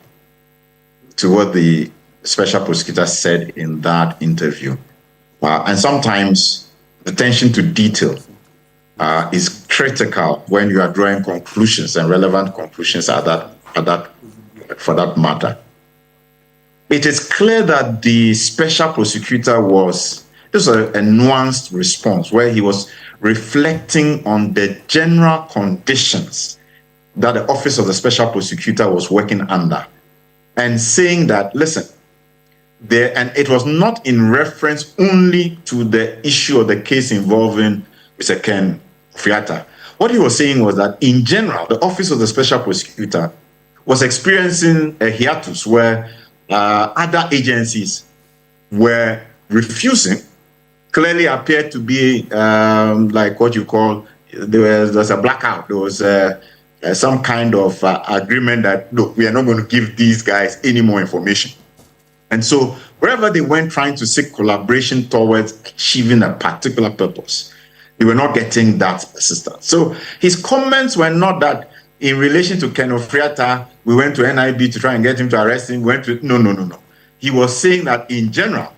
J: to what the special prosecutor said in that interview. And sometimes attention to detail is critical when you are drawing conclusions and relevant conclusions for that matter. It is clear that the special prosecutor was a nuanced response where he was reflecting on the general conditions that the office of the special prosecutor was working under and saying that, listen, there, and it was not in reference only to the issue of the case involving Mr. Ken Ofori-Atta. What he was saying was that, in general, the Office of the Special Prosecutor was experiencing a hiatus where other agencies were refusing, clearly appeared to be like what you call, there was a blackout. There was some kind of agreement that, look, we are not going to give these guys any more information. And so wherever they went trying to seek collaboration towards achieving a particular purpose, they were not getting that assistance. So his comments were not that in relation to Ken Ofori-Atta, we went to NIB to try and get him to arrest him. No. He was saying that in general,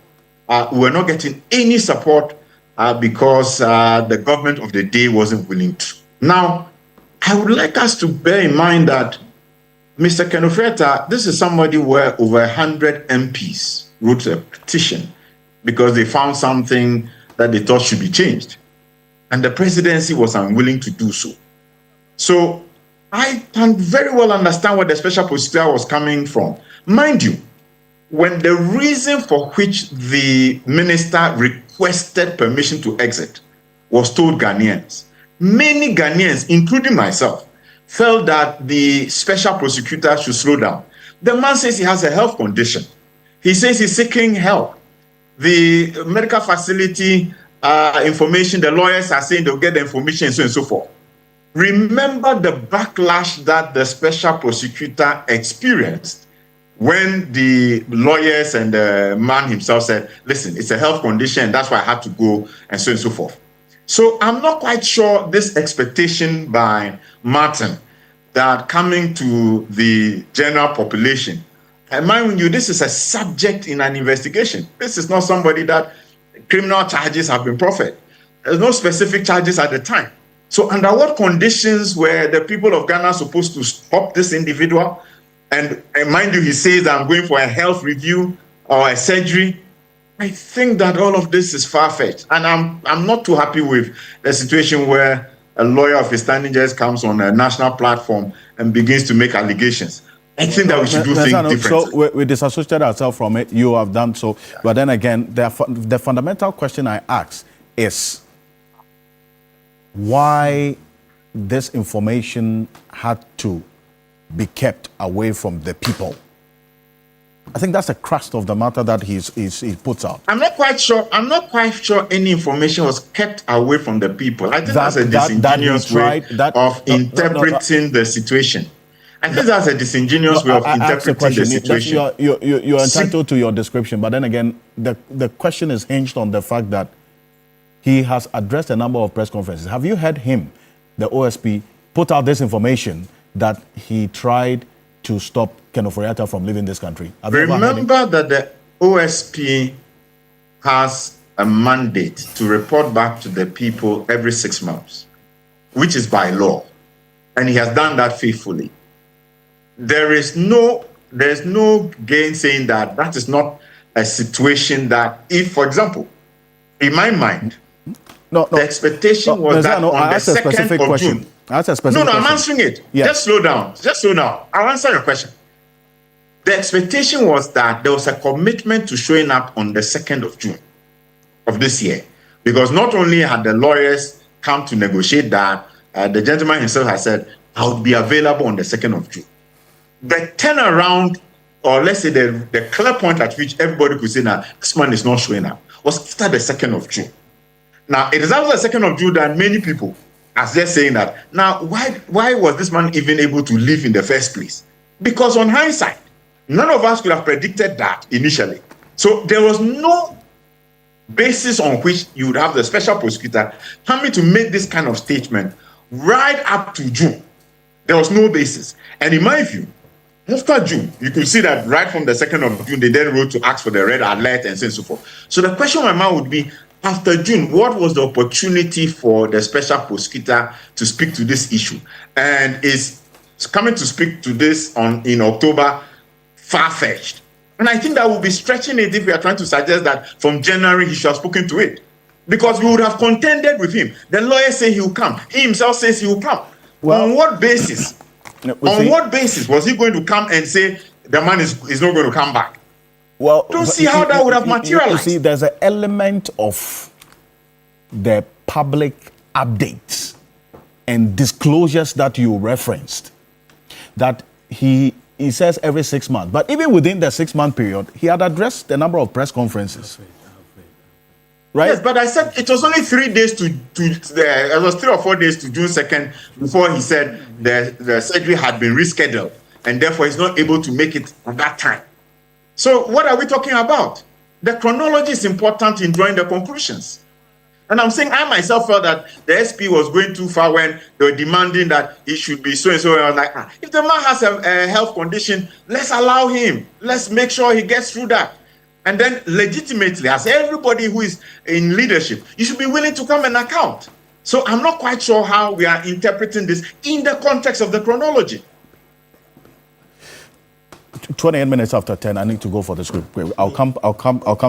J: we were not getting any support because the government of the day wasn't willing to. Now, I would like us to bear in mind that Mr. Ken Ofori-Atta, this is somebody where over 100 MPs wrote a petition because they found something that they thought should be changed. And the presidency was unwilling to do so. So I can very well understand where the special prosecutor was coming from. Mind you, when the reason for which the minister requested permission to exit was told Ghanaians, many Ghanaians, including myself, felt that the special prosecutor should slow down. The man says he has a health condition. He says he's seeking help. The medical facility information, the lawyers are saying they'll get the information and so on and so forth. Remember the backlash that the special prosecutor experienced when the lawyers and the man himself said, listen, it's a health condition, that's why I had to go, and so on and so forth. So I'm not quite sure this expectation by Martin that coming to the general population, and mind you, this is a subject in an investigation. This is not somebody that criminal charges have been proffered. There's no specific charges at the time. So under what conditions were the people of Ghana supposed to stop this individual? And mind you, he says that I'm going for a health review or a surgery. I think that all of this is far-fetched. And I'm not too happy with the situation where a lawyer of his standing just comes on a national platform and begins to make allegations. I think that we should do things differently.
A: So we disassociate ourselves from it. You have done so. But then again, the fundamental question I ask is why this information had to be kept away from the people. I think that's the crux of the matter that he puts out.
J: I'm not quite sure any information was kept away from the people. I think that's a disingenuous way of interpreting the situation. I think that's a disingenuous way of interpreting the situation.
A: You're entitled to your description, but then again, the question is hinged on the fact that he has addressed a number of press conferences. Have you heard him, the OSP, put out this information that he tried to stop Ken Ofori-Atta from leaving this country?
J: Remember that the OSP has a mandate to report back to the people every 6 months, which is by law, and he has done that faithfully. There's no gainsaying that is not a situation that, if, for example, in my mind, the expectation was that on the 2nd of June. I'm answering it. Yes. Just slow down. I'll answer your question. The expectation was that there was a commitment to showing up on the 2nd of June of this year, because not only had the lawyers come to negotiate that, the gentleman himself has said, I would be available on the 2nd of June. The turnaround, or let's say the clear point at which everybody could say, now, this man is not showing up, was after the 2nd of June. Now, it is after the 2nd of June that many people are just saying that, now, why was this man even able to leave in the first place? Because on hindsight, none of us could have predicted that initially. So there was no basis on which you would have the special prosecutor coming to make this kind of statement right up to June. There was no basis. And in my view, after June, you could see that right from the 2nd of June, they then wrote to ask for the red alert and so on and so forth. So the question on my mind would be, after June, what was the opportunity for the special prosecutor to speak to this issue? And is coming to speak to this in October far-fetched? And I think that would be stretching it if we are trying to suggest that from January he should have spoken to it. Because we would have contended with him. The lawyer says he will come. He himself says he will come. Well, on what basis? What basis was he going to come and say the man is not going to come back?
A: Well,
J: don't see how that would have materialized.
A: You see, there's an element of the public updates and disclosures that you referenced that he says every 6 months. But even within the 6 month period, he had addressed the number of press conferences. Right?
J: Yes, but I said it was only 3 days it was 3 or 4 days to June 2nd before he said the surgery had been rescheduled and therefore he's not able to make it at that time. So what are we talking about? The chronology is important in drawing the conclusions. And I'm saying I myself felt that the SP was going too far when they were demanding that he should be so and so. And I was like, if the man has a health condition, let's allow him. Let's make sure he gets through that. And then legitimately, as everybody who is in leadership, you should be willing to come and account. So I'm not quite sure how we are interpreting this in the context of the chronology.
A: 28 minutes after 10, I need to go for the script. I'll come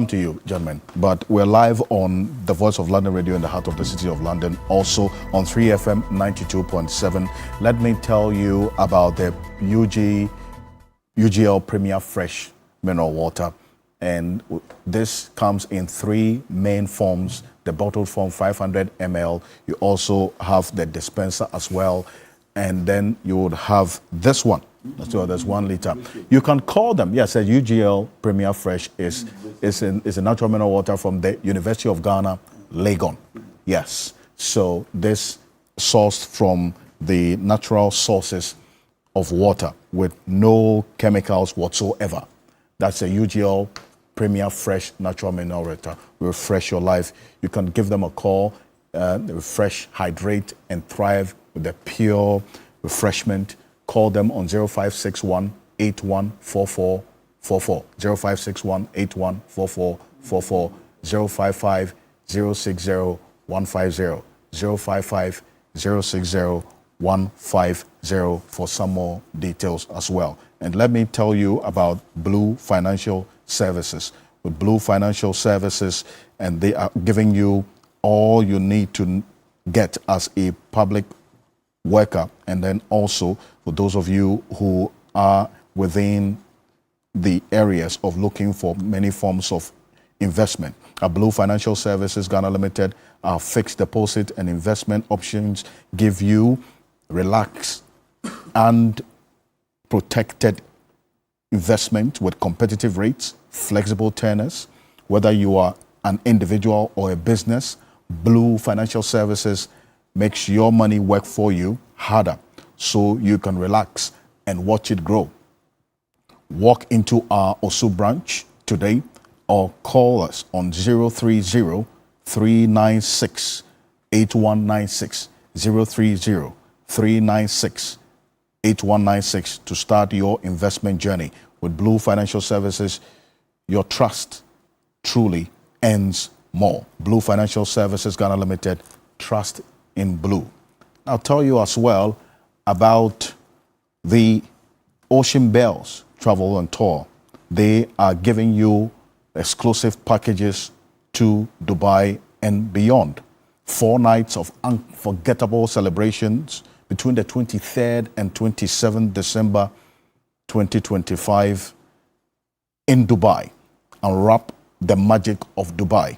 A: to you, gentlemen. But we're live on the Voice of London Radio in the heart of the city of London, also on 3FM 92.7. Let me tell you about the UGL Premier Fresh Mineral Water. And this comes in 3 main forms. The bottled form, 500 ml. You also have the dispenser as well. And then you would have this one. So there's 1 liter. You can call them. Yes, a UGL Premier Fresh is a natural mineral water from the University of Ghana, Legon. Yes. So this sourced from the natural sources of water with no chemicals whatsoever. That's a UGL Premier Fresh natural mineral water. Refresh your life. You can give them a call. Refresh, hydrate, and thrive with the pure refreshment. Call them on 0561 814444, 0561 814444, 055 060 150, 055 060 150 for some more details as well. And let me tell you about Blue Financial Services. With Blue Financial Services, and they are giving you all you need to get as a public worker, and then also for those of you who are within the areas of looking for many forms of investment. Blue Financial Services Ghana Limited, our fixed deposit and investment options give you relaxed and protected investment with competitive rates, flexible tenors. Whether you are an individual or a business, Blue Financial Services makes your money work for you harder so you can relax and watch it grow. Walk into our Osu branch today or call us on 030 396 8196, 030 396 8196 to start your investment journey. With Blue Financial Services, your trust truly ends more. Blue Financial Services Ghana Limited, trust in blue. I'll tell you as well about the Ocean Bells Travel and Tour. They are giving you exclusive packages to Dubai and beyond. 4 nights of unforgettable celebrations between the 23rd and 27th December 2025 in Dubai. Unwrap the magic of Dubai.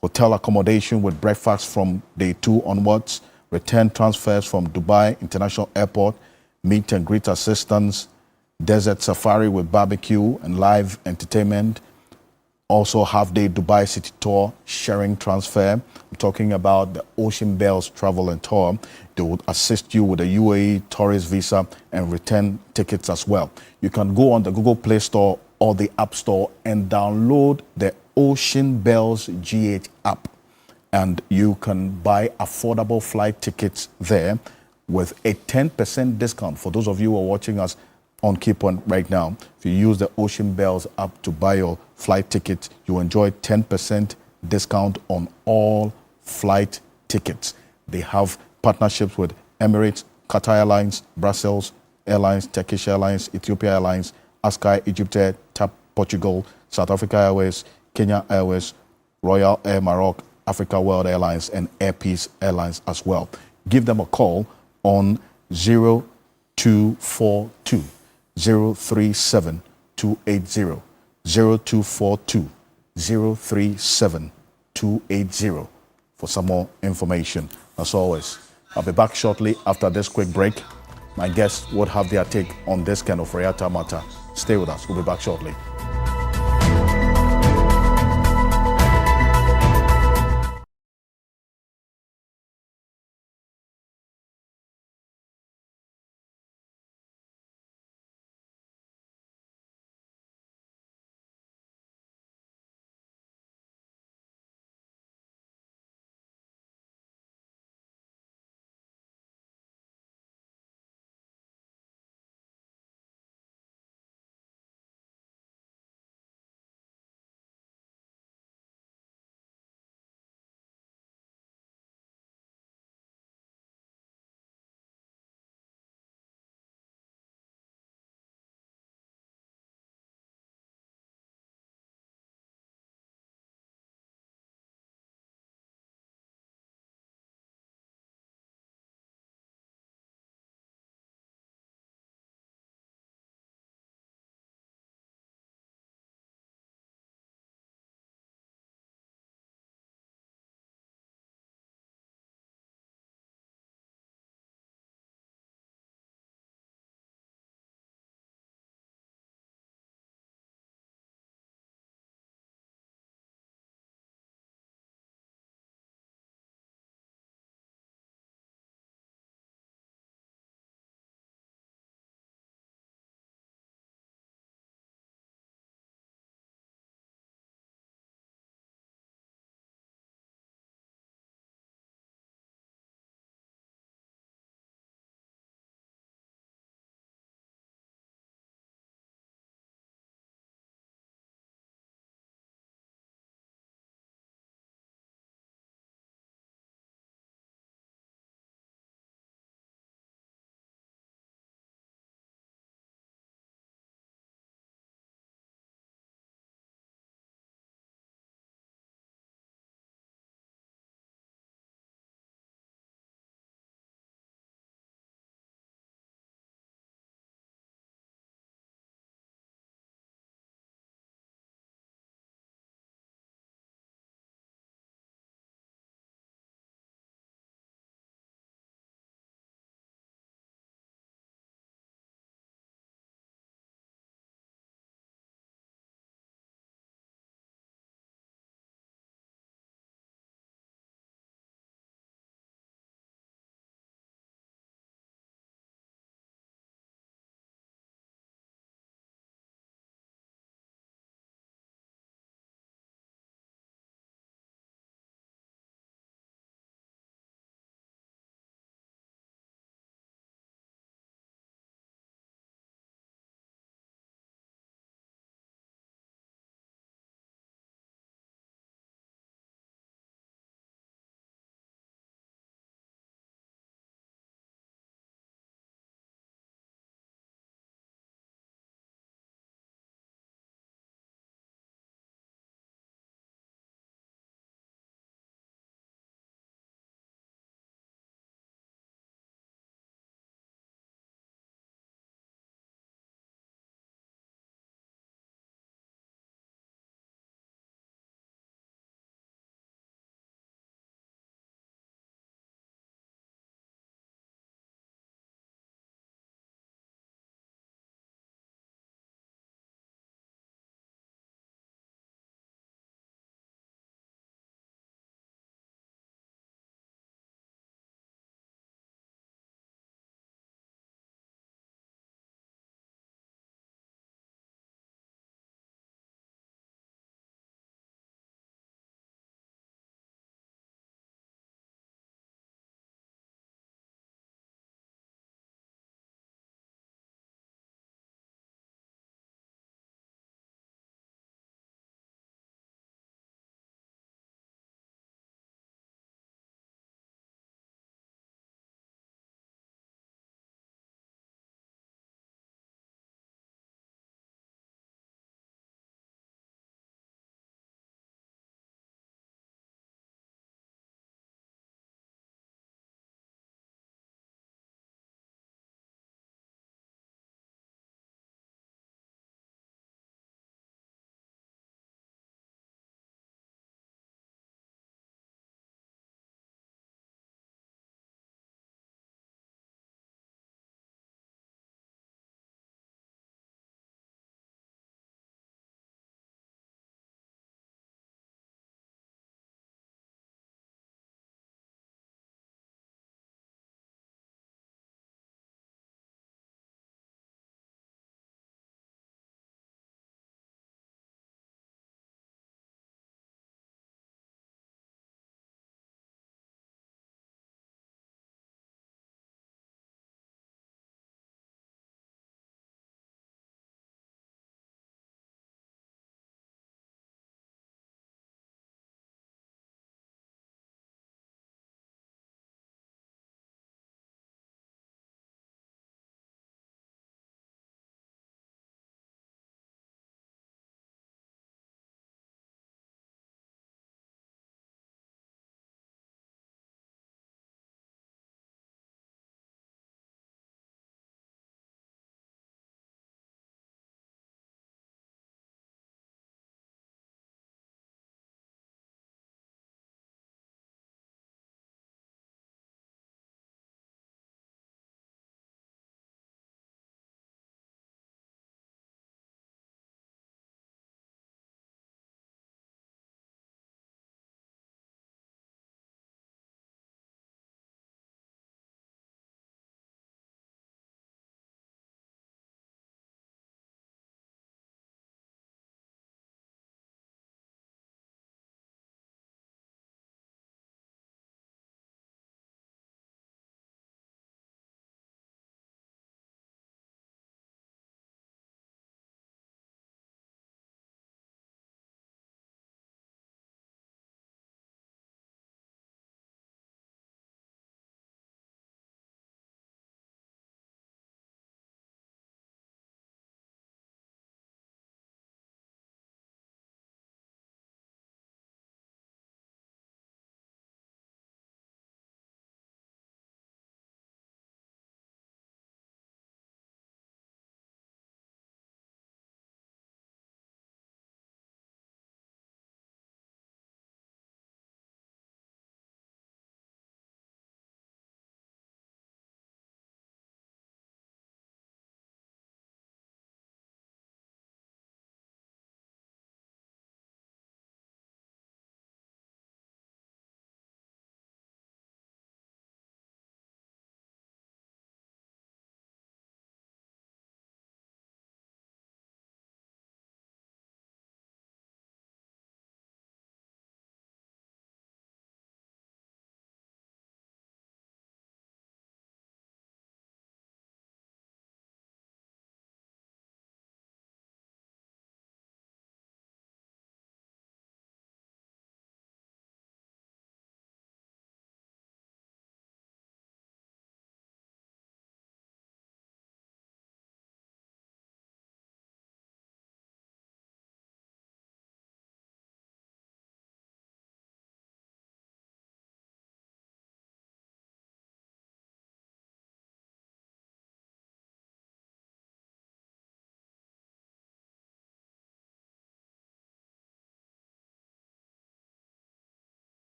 A: Hotel accommodation with breakfast from day 2 onwards, return transfers from Dubai International Airport, meet and greet assistance, desert safari with barbecue and live entertainment. Also half-day Dubai City Tour, sharing transfer. I'm talking about the Ocean Bells Travel and Tour. They would assist you with a UAE tourist visa and return tickets as well. You can go on the Google Play Store or the App Store and download the Ocean Bells GH app, and you can buy affordable flight tickets there with a 10% discount. For those of you who are watching us on Keypoint right now, if you use the Ocean Bells app to buy your flight ticket, you enjoy 10% discount on all flight tickets. They have partnerships with Emirates, Qatar Airlines, Brussels Airlines, Turkish Airlines, Ethiopia Airlines, Askai, Egypt Air, TAP Portugal, South Africa Airways, Kenya Airways, Royal Air Maroc, Africa World Airlines, and Air Peace Airlines as well. Give them a call on 0242 037 280, 0242 037 280 for some more information. As always, I'll be back shortly after this quick break. My guests would have their take on this kind of Reata matter. Stay with us. We'll be back shortly.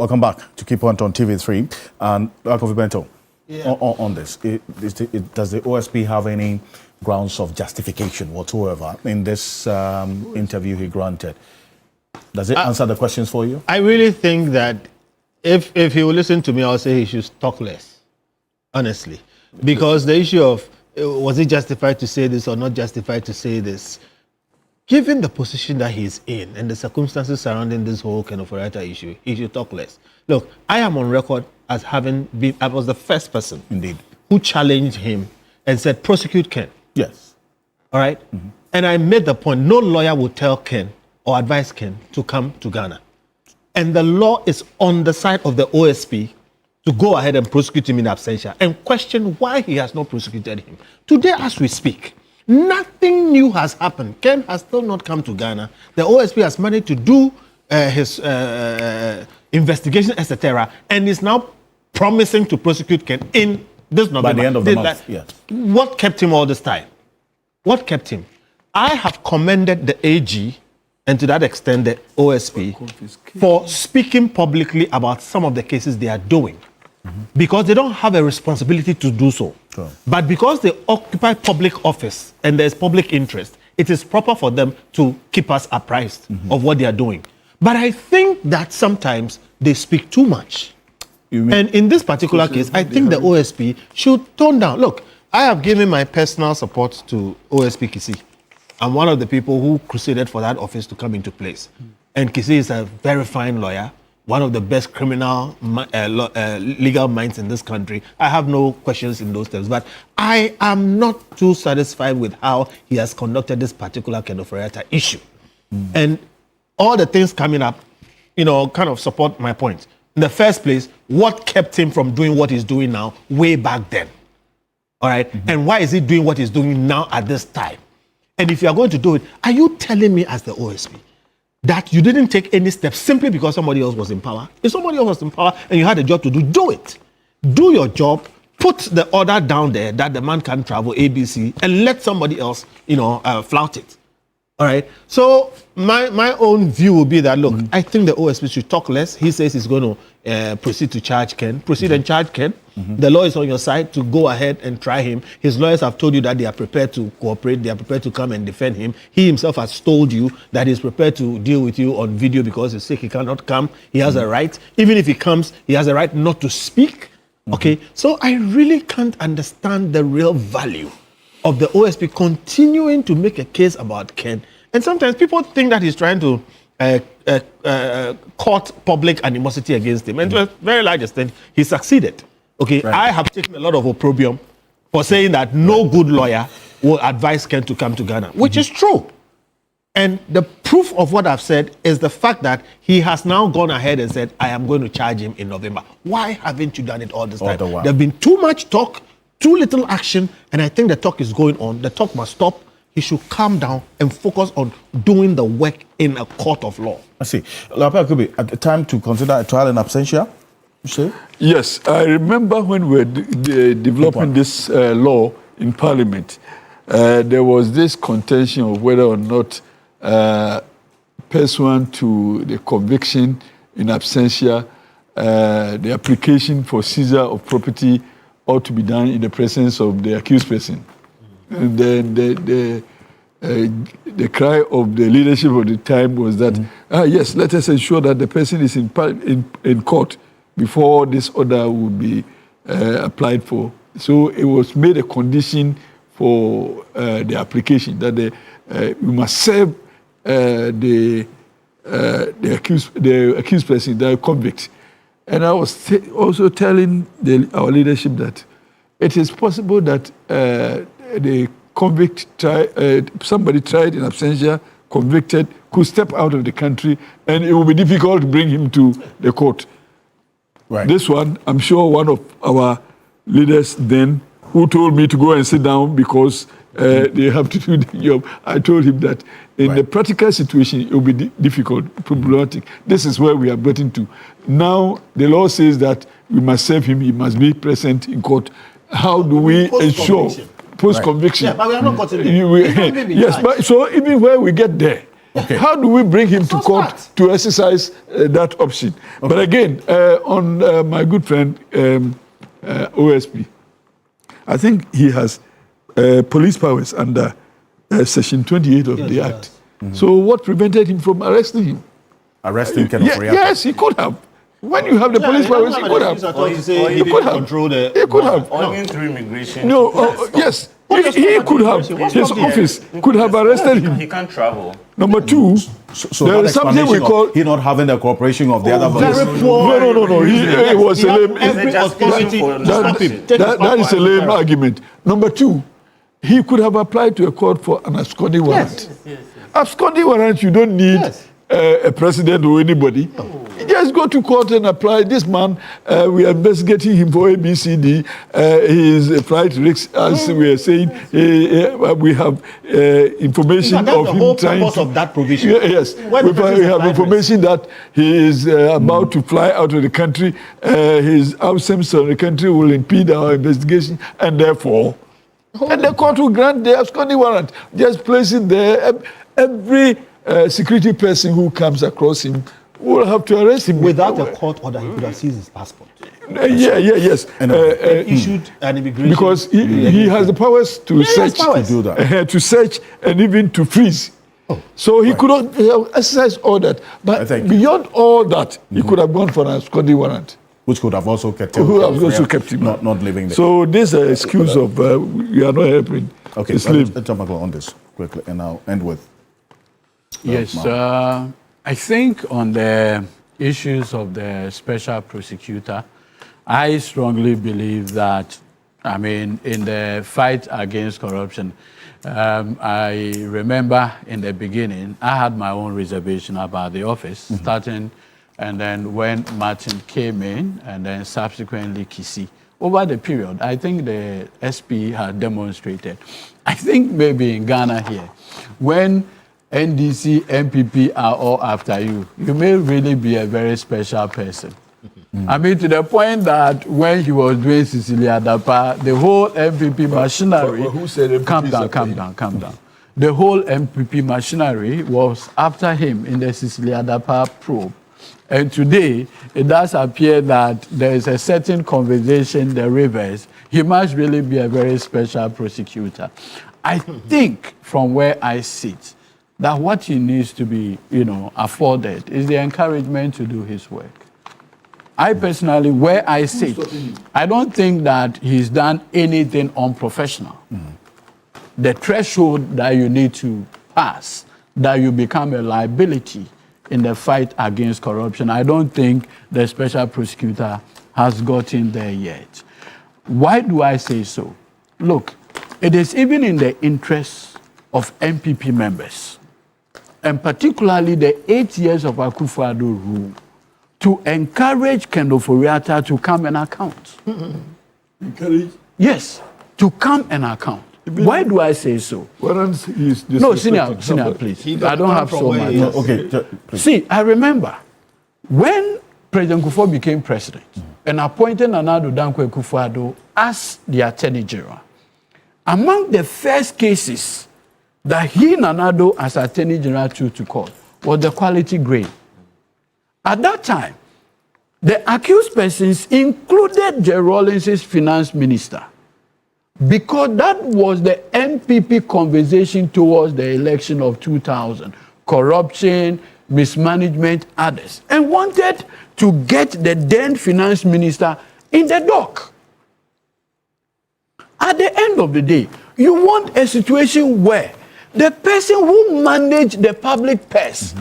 A: Welcome back to Keep On TV3. And Dr. Bento, on this, does the OSP have any grounds of justification whatsoever in this interview he granted? Does it answer the questions for you?
F: I really think that if he will listen to me, I'll say he should talk less, honestly. Because the issue of was it justified to say this or not justified to say this, given the position that he's in and the circumstances surrounding this whole kind of issue, he should talk less. Look, I am on record as having been, I was the first person
A: indeed
F: who challenged him and said, prosecute Ken.
A: Yes.
F: All right? Mm-hmm. And I made the point, no lawyer would tell Ken or advise Ken to come to Ghana. And the law is on the side of the OSP to go ahead and prosecute him in absentia and question why he has not prosecuted him. Today, as we speak, nothing new has happened. Ken has still not come to Ghana. The OSP has managed to do his investigation, etc., and is now promising to prosecute Ken in this November.
A: By the end of the month, yes.
F: What kept him all this time? What kept him? I have commended the AG and to that extent the OSP for speaking publicly about some of the cases they are doing. Because they don't have a responsibility to do so. Sure. But because they occupy public office and there's public interest, it is proper for them to keep us apprised of what they are doing. But I think that sometimes they speak too much. And in this particular case, I think the OSP should tone down. Look, I have given my personal support to OSP Kisi. I'm one of the people who crusaded for that office to come into place. And Kisi is a very fine lawyer, one of the best criminal legal minds in this country. I have no questions in those terms, but I am not too satisfied with how he has conducted this particular kind of issue. And all the things coming up, kind of support my point. In the first place, what kept him from doing what he's doing now way back then? All right? And why is he doing what he's doing now at this time? And if you are going to do it, are you telling me as the OSP that you didn't take any steps simply because somebody else was in power? If somebody else was in power and you had a job to do, do it. Do your job, put the order down there that the man can travel ABC and let somebody else, flout it. All right? So my own view will be that, look, I think the OSP should talk less. He says he's going to proceed to charge Ken. Proceed and charge Ken. The law is on your side to go ahead and try him. His lawyers have told you that they are prepared to cooperate. They are prepared to come and defend him. He himself has told you that he's prepared to deal with you on video because he's sick. He cannot come. He has a right. Even if he comes, he has a right not to speak. Okay? So I really can't understand the real value of the OSP continuing to make a case about Ken. And sometimes people think that he's trying to court public animosity against him. And to a very large extent, he succeeded. Okay, right. I have taken a lot of opprobrium for saying that no good lawyer will advise Ken to come to Ghana, which is true. And the proof of what I've said is the fact that he has now gone ahead and said, I am going to charge him in November. Why haven't you done it all this time? There's been too much talk, too little action, and I think the talk is going on. The talk must stop. He should calm down and focus on doing the work in a court of law.
A: I see. Lapa Kubi, at the time to consider a trial in absentia, you say?
C: Yes, I remember when we were developing this law in Parliament, there was this contention of whether or not pursuant to the conviction in absentia, the application for seizure of property ought to be done in the presence of the accused person. And then the cry of the leadership of the time was that, yes, let us ensure that the person is in court before this order would be applied for. So it was made a condition for the application that we must serve the accused person, the convict. And I was also telling our leadership that it is possible that the convict, somebody tried in absentia, convicted, could step out of the country, and it will be difficult to bring him to the court. Right. This one, I'm sure one of our leaders then, who told me to go and sit down because they have to do the job, I told him that in the practical situation, it will be difficult, problematic. This is where we are getting to. Now, the law says that we must serve him, he must be present in court. How do we ensure post-conviction?
F: Yeah, but we are not gotten there.
C: Yes, but so even where we get there,
A: Okay.
C: How do we bring him to court to exercise that option? Okay. But again, on my good friend OSP, I think he has police powers under Section 28 of the Act. So what prevented him from arresting him?
A: Arresting Ken Ofori-Atta?
C: Yes, he could have. When you have the police powers, he could have.
F: He could have.
C: He could have.
H: Only through immigration.
C: No, yes. He could have. His office could have arrested him.
H: He can't travel.
C: Number two,
A: So
C: there
A: that
C: is something we
A: explanation
C: call.
A: of he not having the cooperation of the other
C: Very
A: police.
C: poor. No. He was a lame.
H: That
C: That is a lame argument. Number two, he could have applied to a court for an absconding warrant. Absconding warrant, you don't need a president or anybody. You just go to court and apply. This man, we are investigating him for ABCD. He is a flight risk, as we are saying. We have information of him
F: whole
C: trying
F: purpose
C: to.
F: of that provision.
C: Yes, we have information that he is about to fly out of the country. His absence from the country will impede our investigation, and therefore, and the court will grant the absconding warrant. Just place it there. Every security person who comes across him will have to arrest him.
F: Without a court order, he could have seized his passport.
C: Yes.
F: Issued an immigration.
C: Because he has the powers to search,
A: to do that.
C: to search, and even to freeze. So he could not exercise all that. But beyond all that, he could have gone for an absconding warrant.
A: Which could have also kept him.
C: Who have also kept him
A: not living there.
C: So this excuse of we are not helping.
A: Okay,
C: the slave.
A: let's jump on this quickly, and I'll end with.
K: Yes, I think on the issues of the special prosecutor, I strongly believe that, I mean, in the fight against corruption, I remember in the beginning, I had my own reservation about the office, starting, and then when Martin came in, and then subsequently Kisi. Over the period, I think the SP had demonstrated, I think maybe in Ghana here, when NDC, MPP are all after you, you may really be a very special person. I mean, to the point that when he was doing Cecilia Dapa, the whole MPP machinery...
C: Who said MPP
K: Calm down. The whole MPP machinery was after him in the Cecilia Dapa probe. And today, it does appear that there is a certain conversation, the reverse. He must really be a very special prosecutor. I think, from where I sit, that what he needs to be, afforded is the encouragement to do his work. I personally, where I sit, I don't think that he's done anything unprofessional. The threshold that you need to pass, that you become a liability in the fight against corruption, I don't think the special prosecutor has gotten there yet. Why do I say so? Look, it is even in the interests of MPP members, and particularly the 8 years of Akufo-Addo rule, to encourage Ken Ofori-Atta to come and account.
C: Encourage?
K: Yes, to come and account. Why do I say so?
C: No,
K: senior, please. I don't have so much.
A: No, okay, please.
K: See, I remember when President Kufuor became president and appointed Nana Addo Dankwa Akufo-Addo as the Attorney General, among the first cases that he, Nana Addo, as Attorney General, took to court was the quality grain. At that time, the accused persons included Jerry Rawlings' finance minister, because that was the MPP conversation towards the election of 2000. Corruption, mismanagement, others. And wanted to get the then finance minister in the dock. At the end of the day, you want a situation where the person who managed the public purse,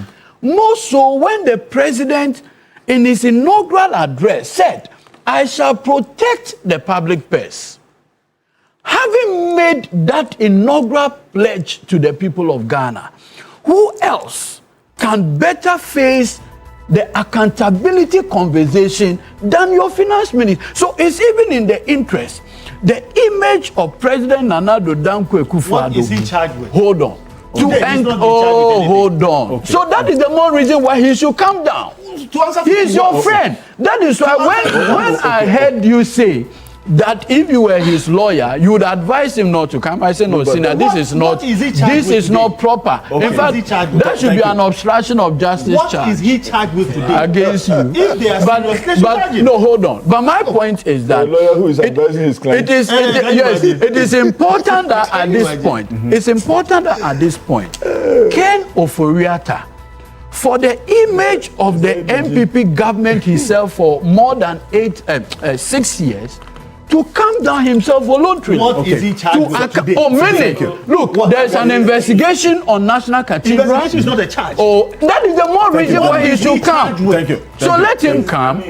K: more so when the president in his inaugural address said, I shall protect the public purse. Having made that inaugural pledge to the people of Ghana, who else can better face the accountability conversation than your finance minister? So it's even in the interest, the image of President Nana Addo Dankwa Akufo-Addo.
F: What is he charged with?
K: Hold on. Hold on. Okay. So that is the more reason why he should come down. He's your friend. That is why when I heard you say that if you were his lawyer, you would advise him not to come. I say, no, Sina, this is not proper.
F: Okay.
K: In fact, that should be an obstruction of justice charge.
F: What is he charged with today?
K: Against you.
F: If they are serious,
K: but no, hold on. But my point is that
C: the lawyer who is advising his client.
K: It is important that at this point, it's important that at this point, Ken Ofori-Atta, for the image of the MPP government himself for more than 6 years, to come down himself voluntarily.
F: What is he charged with today?
K: Oh, many. Look, there's an investigation on National Cathedral.
F: Investigation is not a charge.
K: Oh, that is the more reason why he should come.
A: Thank you.
K: So let him come.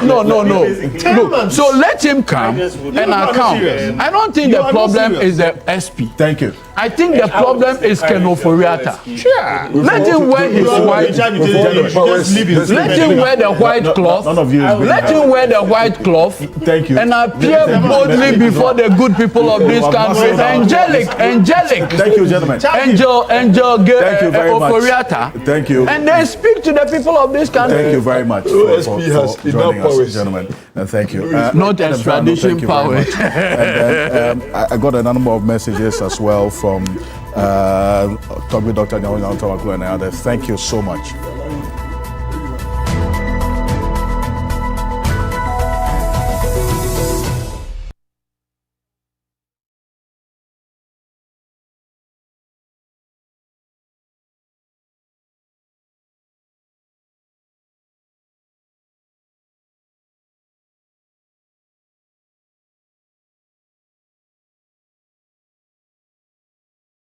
K: No. Look, so let him come and account. I don't think the problem is the SP.
A: Thank you.
K: I think the problem is Ken Ofori-Atta.
F: Sure.
K: Let him wear his white. Let him wear the white cloth. Let him wear the white cloth.
A: Thank you.
K: And appear boldly before the good people of this country. Angelic.
A: Thank you, gentlemen.
K: Angel
A: Thank you very much.
K: Ofori-Atta.
A: Thank you.
K: And then speak to the people of this country.
A: Thank you very much for joining us, gentlemen. And thank you.
K: Not extradition power.
A: And then, I got a number of messages as well from Dr. Nyawo and others. Thank you so much.